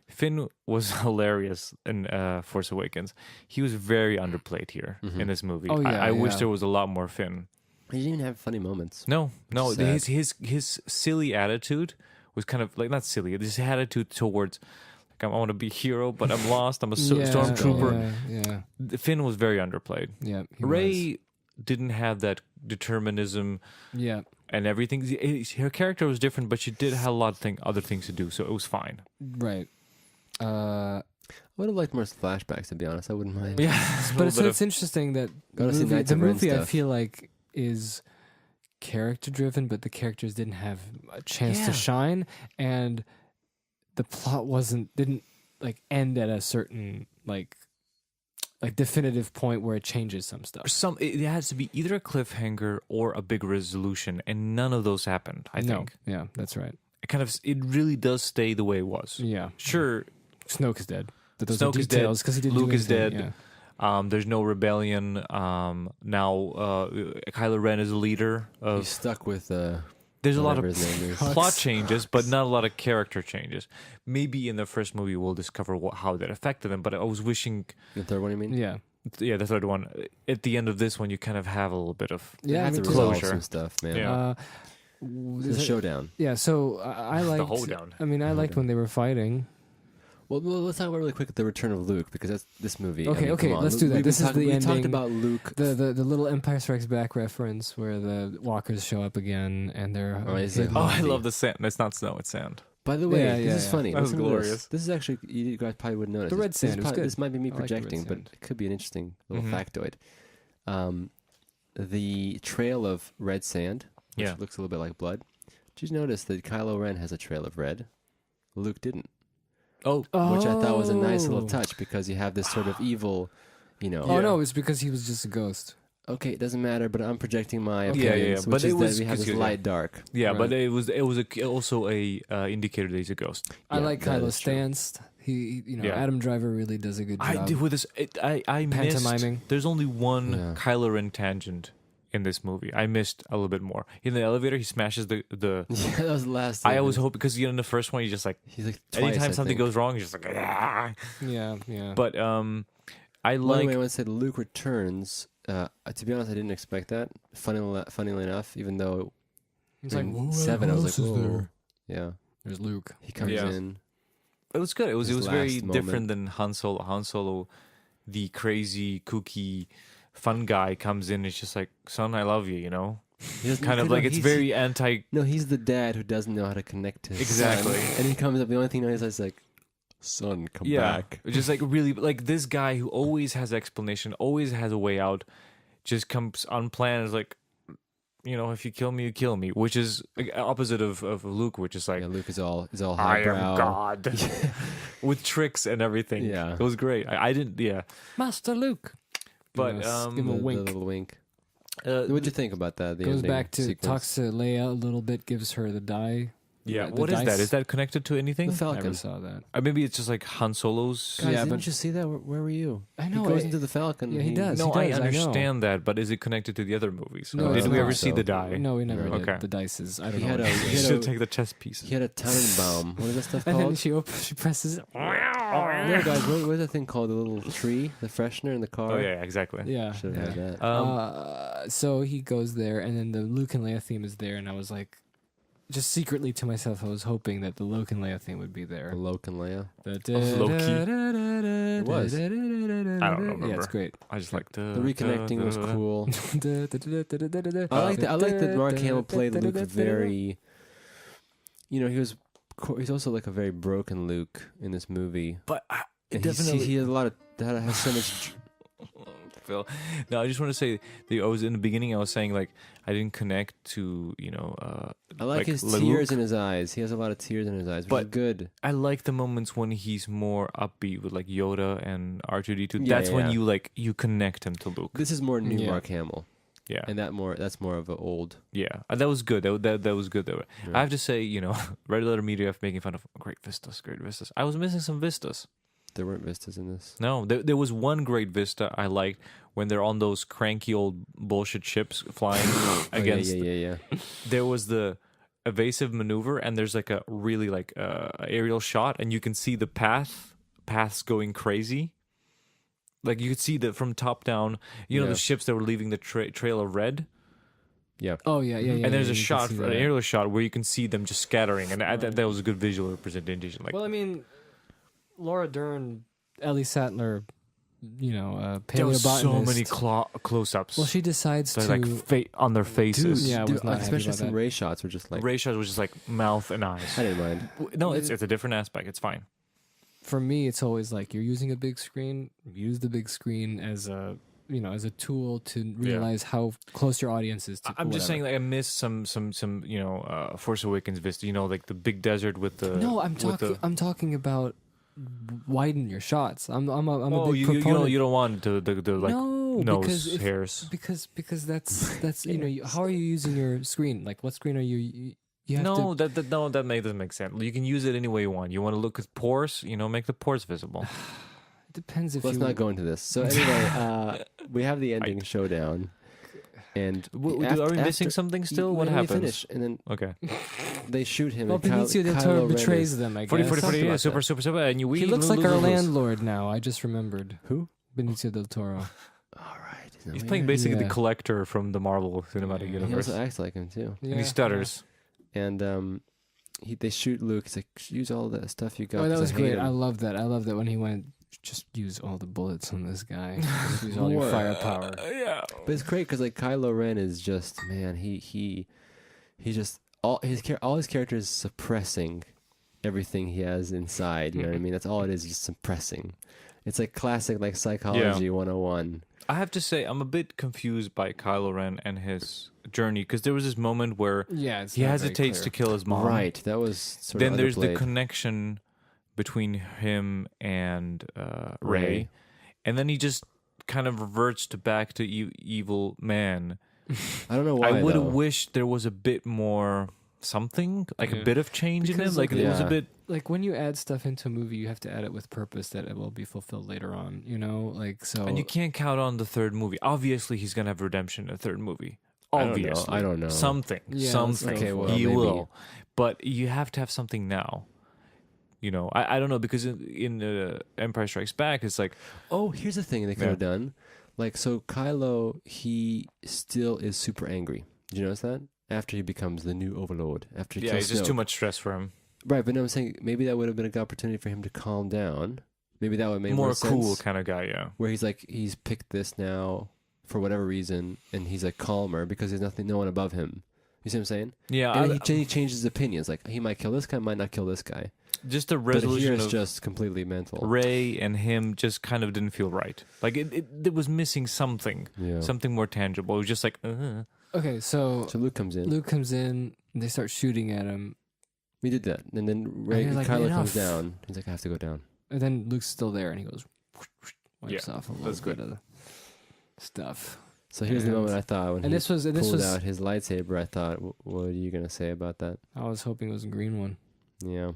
[SPEAKER 3] Finn was hilarious in Force Awakens. He was very underplayed here in this movie.
[SPEAKER 2] Oh, yeah,
[SPEAKER 3] I wish
[SPEAKER 2] yeah.
[SPEAKER 3] there was a lot more Finn.
[SPEAKER 1] He didn't even have funny moments.
[SPEAKER 3] No.
[SPEAKER 1] Sad.
[SPEAKER 3] His silly attitude was kind of like not silly. His attitude towards I want to be a hero, but I'm lost. I'm a stormtrooper.
[SPEAKER 2] Yeah.
[SPEAKER 3] Finn was very underplayed.
[SPEAKER 2] Yeah. he
[SPEAKER 3] Rey didn't have that determinism
[SPEAKER 2] was. Yeah.
[SPEAKER 3] and everything. Her character was different, but she did have a lot of other things to do, so it was fine.
[SPEAKER 2] Right.
[SPEAKER 1] I would have liked more flashbacks, to be honest. I wouldn't mind.
[SPEAKER 3] Yeah,
[SPEAKER 2] But it's interesting that
[SPEAKER 1] Gotta see Knights
[SPEAKER 2] the
[SPEAKER 1] of Ren
[SPEAKER 2] movie I
[SPEAKER 1] stuff.
[SPEAKER 2] feel like is character driven, but the characters didn't have a chance
[SPEAKER 3] Yeah.
[SPEAKER 2] to shine, and the plot didn't end at a certain definitive point where it changes some stuff.
[SPEAKER 3] it has to be either a cliffhanger or a big resolution, and none of those happened. I think
[SPEAKER 2] Yeah, that's right.
[SPEAKER 3] it really does stay the way it was.
[SPEAKER 2] Yeah,
[SPEAKER 3] Sure,
[SPEAKER 2] Snoke is dead. But those
[SPEAKER 3] Snoke
[SPEAKER 2] are
[SPEAKER 3] is dead,
[SPEAKER 2] details because he didn't
[SPEAKER 3] Luke
[SPEAKER 2] do
[SPEAKER 3] is
[SPEAKER 2] anything,
[SPEAKER 3] dead.
[SPEAKER 2] Yeah.
[SPEAKER 3] there's no rebellion. Now Kylo Ren is the leader
[SPEAKER 1] He's
[SPEAKER 3] of.
[SPEAKER 1] stuck with
[SPEAKER 3] There's a lot of
[SPEAKER 1] whatever his name is.
[SPEAKER 3] plot changes, but not a lot of character changes. Maybe in the first movie we'll discover how that affected them. But I was wishing,
[SPEAKER 1] The third one, you mean?
[SPEAKER 2] Yeah.
[SPEAKER 3] yeah, the third one. At the end of this one, you kind of have a little bit of.
[SPEAKER 1] They
[SPEAKER 2] Yeah,
[SPEAKER 1] had
[SPEAKER 2] me
[SPEAKER 1] to
[SPEAKER 2] too.
[SPEAKER 1] resolve
[SPEAKER 3] Closure.
[SPEAKER 1] some stuff, man.
[SPEAKER 3] Yeah.
[SPEAKER 1] The showdown.
[SPEAKER 2] Yeah, so I liked
[SPEAKER 3] hoedown.
[SPEAKER 2] I mean, I liked when they were fighting.
[SPEAKER 1] Well, let's talk about really quick the return of Luke, because that's this movie.
[SPEAKER 2] Okay,
[SPEAKER 1] come on.
[SPEAKER 2] let's do that.
[SPEAKER 1] We've been
[SPEAKER 2] This is the
[SPEAKER 1] we talked
[SPEAKER 2] ending.
[SPEAKER 1] about Luke.
[SPEAKER 2] The little Empire Strikes Back reference where the walkers show up again and they're
[SPEAKER 1] Oh, he's
[SPEAKER 2] hidden.
[SPEAKER 1] like,
[SPEAKER 3] Oh, I
[SPEAKER 1] Holy.
[SPEAKER 3] love the sand. It's not snow; it's sand.
[SPEAKER 1] By the way,
[SPEAKER 2] Yeah,
[SPEAKER 1] this
[SPEAKER 2] yeah,
[SPEAKER 1] is
[SPEAKER 2] yeah.
[SPEAKER 1] funny.
[SPEAKER 3] That was
[SPEAKER 1] Listen to
[SPEAKER 3] glorious.
[SPEAKER 1] This. This is actually you guys probably wouldn't notice.
[SPEAKER 2] The red
[SPEAKER 1] This
[SPEAKER 2] sand was good.
[SPEAKER 1] This might be me
[SPEAKER 2] I like the red
[SPEAKER 1] projecting, but
[SPEAKER 2] sand.
[SPEAKER 1] it could be an interesting little
[SPEAKER 3] Mhm.
[SPEAKER 1] factoid. The trail of red sand, which
[SPEAKER 3] Yeah.
[SPEAKER 1] looks a little bit like blood. Did you notice that Kylo Ren has a trail of red? Luke didn't,
[SPEAKER 3] Oh,
[SPEAKER 1] which I thought was a nice little
[SPEAKER 2] Oh.
[SPEAKER 1] touch because you have this sort of evil,
[SPEAKER 2] Oh
[SPEAKER 3] Yeah.
[SPEAKER 2] no, it's because he was just a ghost.
[SPEAKER 1] Okay, it doesn't matter, but I'm projecting my
[SPEAKER 3] Yeah, yeah,
[SPEAKER 1] opinions,
[SPEAKER 3] yeah.
[SPEAKER 1] which
[SPEAKER 3] But
[SPEAKER 1] is
[SPEAKER 3] it was
[SPEAKER 1] that we have
[SPEAKER 3] 'cause
[SPEAKER 1] this
[SPEAKER 3] you-
[SPEAKER 1] light dark.
[SPEAKER 3] yeah, but
[SPEAKER 2] Right.
[SPEAKER 3] it was also a indicator that he's a ghost.
[SPEAKER 2] I
[SPEAKER 1] Yeah,
[SPEAKER 2] like
[SPEAKER 1] that
[SPEAKER 2] Kylo's
[SPEAKER 1] is true.
[SPEAKER 2] stance. He
[SPEAKER 3] Yeah.
[SPEAKER 2] Adam Driver really does a good job.
[SPEAKER 3] I did with this. I missed.
[SPEAKER 2] Pantomiming.
[SPEAKER 3] There's only one
[SPEAKER 1] Yeah.
[SPEAKER 3] Kylo Ren tangent in this movie. I missed a little bit more. In the elevator, he smashes the.
[SPEAKER 1] Yeah, that was the last.
[SPEAKER 3] I always
[SPEAKER 1] thing.
[SPEAKER 3] hope because in the first one, you just like
[SPEAKER 1] He's like twice,
[SPEAKER 3] anytime
[SPEAKER 1] I
[SPEAKER 3] something
[SPEAKER 1] think.
[SPEAKER 3] goes wrong, you're just like. "Ah."
[SPEAKER 2] Yeah, yeah.
[SPEAKER 3] But I
[SPEAKER 1] Well,
[SPEAKER 3] like.
[SPEAKER 1] anyway, I want to say Luke returns. To be honest, I didn't expect that. Funnily enough, even though
[SPEAKER 2] It's like
[SPEAKER 1] in
[SPEAKER 2] "Whoa,
[SPEAKER 1] 7, I was like,
[SPEAKER 2] who else is
[SPEAKER 1] "Whoa."
[SPEAKER 2] there?"
[SPEAKER 1] Yeah,
[SPEAKER 2] There's Luke.
[SPEAKER 1] he comes
[SPEAKER 3] Yeah.
[SPEAKER 1] in.
[SPEAKER 3] It was good. It was
[SPEAKER 1] His
[SPEAKER 3] very
[SPEAKER 1] last
[SPEAKER 3] different than Han Solo. Han Solo, the crazy, kooky, fun guy comes in. It's just like, son, I love you. You know,
[SPEAKER 1] He doesn't-
[SPEAKER 3] kind of
[SPEAKER 1] no,
[SPEAKER 3] like it's
[SPEAKER 1] he's-
[SPEAKER 3] very anti.
[SPEAKER 1] No, he's the dad who doesn't know how to connect to his
[SPEAKER 3] Exactly.
[SPEAKER 1] son. And he comes up. The only thing he knows is like, "Son, come back."
[SPEAKER 3] Just like really like this guy who always has explanation, always has a way out, just comes unplanned. Is like, if you kill me, you kill me, which is opposite of Luke, which is like,
[SPEAKER 1] Yeah, Luke is all
[SPEAKER 3] I
[SPEAKER 1] highbrow.
[SPEAKER 3] am God, with tricks and everything.
[SPEAKER 1] Yeah.
[SPEAKER 3] It was great. I didn't,
[SPEAKER 2] Master Luke.
[SPEAKER 3] but
[SPEAKER 2] give him a
[SPEAKER 1] The
[SPEAKER 2] wink.
[SPEAKER 1] little wink. What'd you think about that? The
[SPEAKER 2] Goes
[SPEAKER 1] ending
[SPEAKER 2] back to
[SPEAKER 1] sequence?
[SPEAKER 2] talks to Leia a little bit, gives her the die.
[SPEAKER 3] yeah.
[SPEAKER 2] the
[SPEAKER 3] What is that?
[SPEAKER 2] dice.
[SPEAKER 3] Is that connected to anything?
[SPEAKER 1] The
[SPEAKER 2] Never
[SPEAKER 1] Falcon.
[SPEAKER 2] saw that.
[SPEAKER 3] Maybe it's just like Han Solo's.
[SPEAKER 1] Guys,
[SPEAKER 2] Yeah,
[SPEAKER 1] didn't
[SPEAKER 2] but-
[SPEAKER 1] you see that? Where were you?
[SPEAKER 2] I know,
[SPEAKER 1] He goes
[SPEAKER 2] I-
[SPEAKER 1] into the Falcon.
[SPEAKER 2] yeah, he does.
[SPEAKER 3] No,
[SPEAKER 2] he
[SPEAKER 3] I
[SPEAKER 2] does, I know.
[SPEAKER 3] understand that, but is it connected to the other movies?
[SPEAKER 2] No,
[SPEAKER 3] Did
[SPEAKER 2] it's
[SPEAKER 3] we
[SPEAKER 2] not.
[SPEAKER 3] ever see the die?
[SPEAKER 2] No, we never
[SPEAKER 1] No.
[SPEAKER 2] did.
[SPEAKER 3] Okay.
[SPEAKER 2] The dices. I don't
[SPEAKER 1] He
[SPEAKER 2] know.
[SPEAKER 1] had
[SPEAKER 2] what
[SPEAKER 1] a-
[SPEAKER 2] it
[SPEAKER 1] he
[SPEAKER 3] You
[SPEAKER 2] is.
[SPEAKER 1] had
[SPEAKER 3] should take the chess pieces.
[SPEAKER 1] He had a Tannenbaum. What is that stuff
[SPEAKER 2] And then
[SPEAKER 1] called?
[SPEAKER 2] she presses it.
[SPEAKER 1] No, guys, what is that thing called? The little tree, the freshener in the car.
[SPEAKER 3] Oh yeah, exactly.
[SPEAKER 2] Yeah.
[SPEAKER 1] Should
[SPEAKER 2] yeah.
[SPEAKER 1] have had that.
[SPEAKER 2] So he goes there, and then the Luke and Leia theme is there, and I was like, just secretly to myself, I was hoping that the Luke and Leia theme would be there.
[SPEAKER 1] The Luke and Leia.
[SPEAKER 3] Low-key.
[SPEAKER 2] It
[SPEAKER 1] was.
[SPEAKER 3] I don't remember.
[SPEAKER 2] Yeah, it's great.
[SPEAKER 3] I just like
[SPEAKER 1] The reconnecting was cool. I
[SPEAKER 2] I
[SPEAKER 1] like that Mark Hamill played Luke very. He's also like a very broken Luke in this movie.
[SPEAKER 3] But
[SPEAKER 1] And
[SPEAKER 3] definitely
[SPEAKER 1] he has a lot of that has so much.
[SPEAKER 3] Phil. No, I just want to say that I was in the beginning. I was saying like I didn't connect to
[SPEAKER 1] I like his
[SPEAKER 3] Luke.
[SPEAKER 1] tears in his eyes. He has a lot of tears in his eyes, which is
[SPEAKER 3] But-
[SPEAKER 1] good.
[SPEAKER 3] I like the moments when he's more upbeat with like Yoda and R2D2.
[SPEAKER 1] Yeah,
[SPEAKER 3] That's when
[SPEAKER 1] yeah.
[SPEAKER 3] you connect him to Luke.
[SPEAKER 1] This is more new
[SPEAKER 2] Yeah.
[SPEAKER 1] Mark Hamill,
[SPEAKER 3] Yeah,
[SPEAKER 1] and that's more of an old.
[SPEAKER 3] yeah, that was good. That was good. Though I have to say, Red Letter Media making fun of great vistas. I was missing some vistas.
[SPEAKER 1] There weren't vistas in this.
[SPEAKER 3] No, there was one great vista I liked when they're on those cranky old bullshit ships flying against.
[SPEAKER 1] Oh, yeah.
[SPEAKER 3] There was the evasive maneuver, and there's like a really like aerial shot, and you can see the paths going crazy. Like you could see that from top down.
[SPEAKER 1] Yeah.
[SPEAKER 3] The ships that were leaving the trail of red,
[SPEAKER 1] Yeah.
[SPEAKER 2] Oh yeah.
[SPEAKER 3] and there's
[SPEAKER 2] you
[SPEAKER 3] a
[SPEAKER 2] can
[SPEAKER 3] shot,
[SPEAKER 2] see
[SPEAKER 3] an
[SPEAKER 2] that.
[SPEAKER 3] aerial shot where you can see them just scattering, and that was a good visual representation. Like
[SPEAKER 2] Well, I mean, Laura Dern, Ellie Sattler,
[SPEAKER 3] there was so
[SPEAKER 2] paleobotanist.
[SPEAKER 3] many close-ups.
[SPEAKER 2] Well, she decides
[SPEAKER 3] They're
[SPEAKER 2] to.
[SPEAKER 3] like on their faces.
[SPEAKER 2] Yeah, I was not happy
[SPEAKER 1] especially
[SPEAKER 2] about
[SPEAKER 1] some
[SPEAKER 2] that.
[SPEAKER 1] Ray shots were just like.
[SPEAKER 3] Ray shots was just like mouth and eyes.
[SPEAKER 1] I didn't mind.
[SPEAKER 3] No, it's a different aspect. It's fine.
[SPEAKER 2] For me, it's always like you're using a big screen. Use the big screen as a tool to realize how close your audience is to.
[SPEAKER 3] I'm just
[SPEAKER 2] whatever.
[SPEAKER 3] saying, like I missed some Force Awakens vista. Like the big desert with the.
[SPEAKER 2] No, I'm
[SPEAKER 3] with
[SPEAKER 2] talking.
[SPEAKER 3] the-
[SPEAKER 2] I'm talking about widen your shots. I'm a big
[SPEAKER 3] you
[SPEAKER 2] proponent.
[SPEAKER 3] don't want the like
[SPEAKER 2] no,
[SPEAKER 3] nose
[SPEAKER 2] because if,
[SPEAKER 3] hairs.
[SPEAKER 2] because that's how are you using your screen? Like what screen are you have
[SPEAKER 3] No,
[SPEAKER 2] to,
[SPEAKER 3] that doesn't make sense. You can use it any way you want. You want to look at pores, make the pores visible.
[SPEAKER 2] it depends if
[SPEAKER 1] Let's
[SPEAKER 2] you
[SPEAKER 1] not go into this. So anyway, we have the ending showdown, and
[SPEAKER 3] Are we missing something still? What
[SPEAKER 1] when
[SPEAKER 3] happens?
[SPEAKER 1] We finish, and then
[SPEAKER 3] Okay.
[SPEAKER 1] they shoot him.
[SPEAKER 2] Well,
[SPEAKER 1] and
[SPEAKER 2] Benicio del
[SPEAKER 1] Kylo
[SPEAKER 2] Toro
[SPEAKER 1] Ren
[SPEAKER 2] betrays
[SPEAKER 1] is-
[SPEAKER 2] them. I guess.
[SPEAKER 3] 40,
[SPEAKER 1] talked
[SPEAKER 3] yeah,
[SPEAKER 1] about
[SPEAKER 3] super,
[SPEAKER 1] that.
[SPEAKER 3] super, super. And
[SPEAKER 2] He looks like our landlord now. I just remembered.
[SPEAKER 1] Who?
[SPEAKER 2] Benicio del Toro.
[SPEAKER 1] All right. Isn't that
[SPEAKER 3] He's
[SPEAKER 1] weird?
[SPEAKER 3] playing basically the
[SPEAKER 2] Yeah.
[SPEAKER 3] collector from the Marvel Cinematic
[SPEAKER 1] He
[SPEAKER 3] Universe.
[SPEAKER 1] also acts like him too.
[SPEAKER 3] And he stutters.
[SPEAKER 1] And they shoot Luke. He's like, use all that stuff you got.
[SPEAKER 2] Oh, that
[SPEAKER 1] 'cause
[SPEAKER 2] was
[SPEAKER 1] I hate
[SPEAKER 2] great.
[SPEAKER 1] him."
[SPEAKER 2] I love that. I love that when he went. Just use all the bullets on this guy. Just use all your
[SPEAKER 1] What?
[SPEAKER 2] firepower.
[SPEAKER 3] Yeah.
[SPEAKER 1] But it's great because like Kylo Ren is just man. He just all his characters suppressing everything he has inside. You know what I mean? That's all it is. Just suppressing. It's like classic like psychology 101.
[SPEAKER 3] I have to say, I'm a bit confused by Kylo Ren and his journey because there was this moment where
[SPEAKER 2] Yeah, it's
[SPEAKER 3] he
[SPEAKER 2] not very
[SPEAKER 3] hesitates to
[SPEAKER 2] clear.
[SPEAKER 3] kill his mom.
[SPEAKER 1] Right. That was sort
[SPEAKER 3] Then
[SPEAKER 1] of
[SPEAKER 3] there's the
[SPEAKER 1] underplayed.
[SPEAKER 3] connection between him and Rey,
[SPEAKER 1] Rey.
[SPEAKER 3] and then he just kind of reverts to back to evil man.
[SPEAKER 1] I don't know why.
[SPEAKER 3] I would have
[SPEAKER 1] though.
[SPEAKER 3] wished there was a bit more something, like
[SPEAKER 2] Yeah.
[SPEAKER 3] a bit of change in him.
[SPEAKER 2] Because
[SPEAKER 3] Like it was a
[SPEAKER 1] Yeah.
[SPEAKER 3] bit.
[SPEAKER 2] Like when you add stuff into a movie, you have to add it with purpose that it will be fulfilled later on. Like so.
[SPEAKER 3] And you can't count on the third movie. Obviously, he's gonna have redemption in the third movie.
[SPEAKER 1] I don't know.
[SPEAKER 3] Obviously,
[SPEAKER 1] I don't know.
[SPEAKER 3] Something,
[SPEAKER 2] Yeah,
[SPEAKER 3] something.
[SPEAKER 1] okay, well,
[SPEAKER 3] he
[SPEAKER 1] maybe.
[SPEAKER 3] will, but you have to have something now. I don't know because in Empire Strikes Back, it's like
[SPEAKER 1] Oh, here's the thing they could
[SPEAKER 3] Yeah.
[SPEAKER 1] have done. Like, so Kylo, he still is super angry. Did you notice that? After he becomes the new overlord. After he
[SPEAKER 3] yeah,
[SPEAKER 1] kills
[SPEAKER 3] it's just
[SPEAKER 1] Snoke.
[SPEAKER 3] too much stress for him.
[SPEAKER 1] Right, but no, I'm saying maybe that would have been a good opportunity for him to calm down. Maybe that would make more
[SPEAKER 3] More cool
[SPEAKER 1] sense.
[SPEAKER 3] kind of guy, yeah.
[SPEAKER 1] Where he's like, he's picked this now for whatever reason, and he's like calmer because there's no one above him. You see what I'm saying?
[SPEAKER 3] Yeah,
[SPEAKER 1] And he changes his opinions. Like, he might kill this guy, might not kill this guy.
[SPEAKER 3] just the
[SPEAKER 1] But here
[SPEAKER 3] resolution
[SPEAKER 1] it's
[SPEAKER 3] of
[SPEAKER 1] just completely mental.
[SPEAKER 3] Rey and him just kind of didn't feel right. Like it was missing something,
[SPEAKER 1] Yeah.
[SPEAKER 3] something more tangible. It was just like,
[SPEAKER 2] Okay, so
[SPEAKER 1] So Luke comes in.
[SPEAKER 2] Luke comes in. And they start shooting at him,
[SPEAKER 1] We did that, and then
[SPEAKER 2] you're like,
[SPEAKER 1] Kylo comes
[SPEAKER 2] "Enough."
[SPEAKER 1] down. He's like, I have to go down.
[SPEAKER 2] and then Luke's still there, and he goes, wipes
[SPEAKER 3] Yeah,
[SPEAKER 2] off a
[SPEAKER 3] that's
[SPEAKER 2] little bit of the stuff.
[SPEAKER 1] So here's the
[SPEAKER 2] And-
[SPEAKER 1] moment I thought when
[SPEAKER 2] And
[SPEAKER 1] he
[SPEAKER 2] this was
[SPEAKER 1] pulled out his lightsaber. I thought, what are you gonna say about that?
[SPEAKER 2] I was hoping it was a green one.
[SPEAKER 1] Yeah.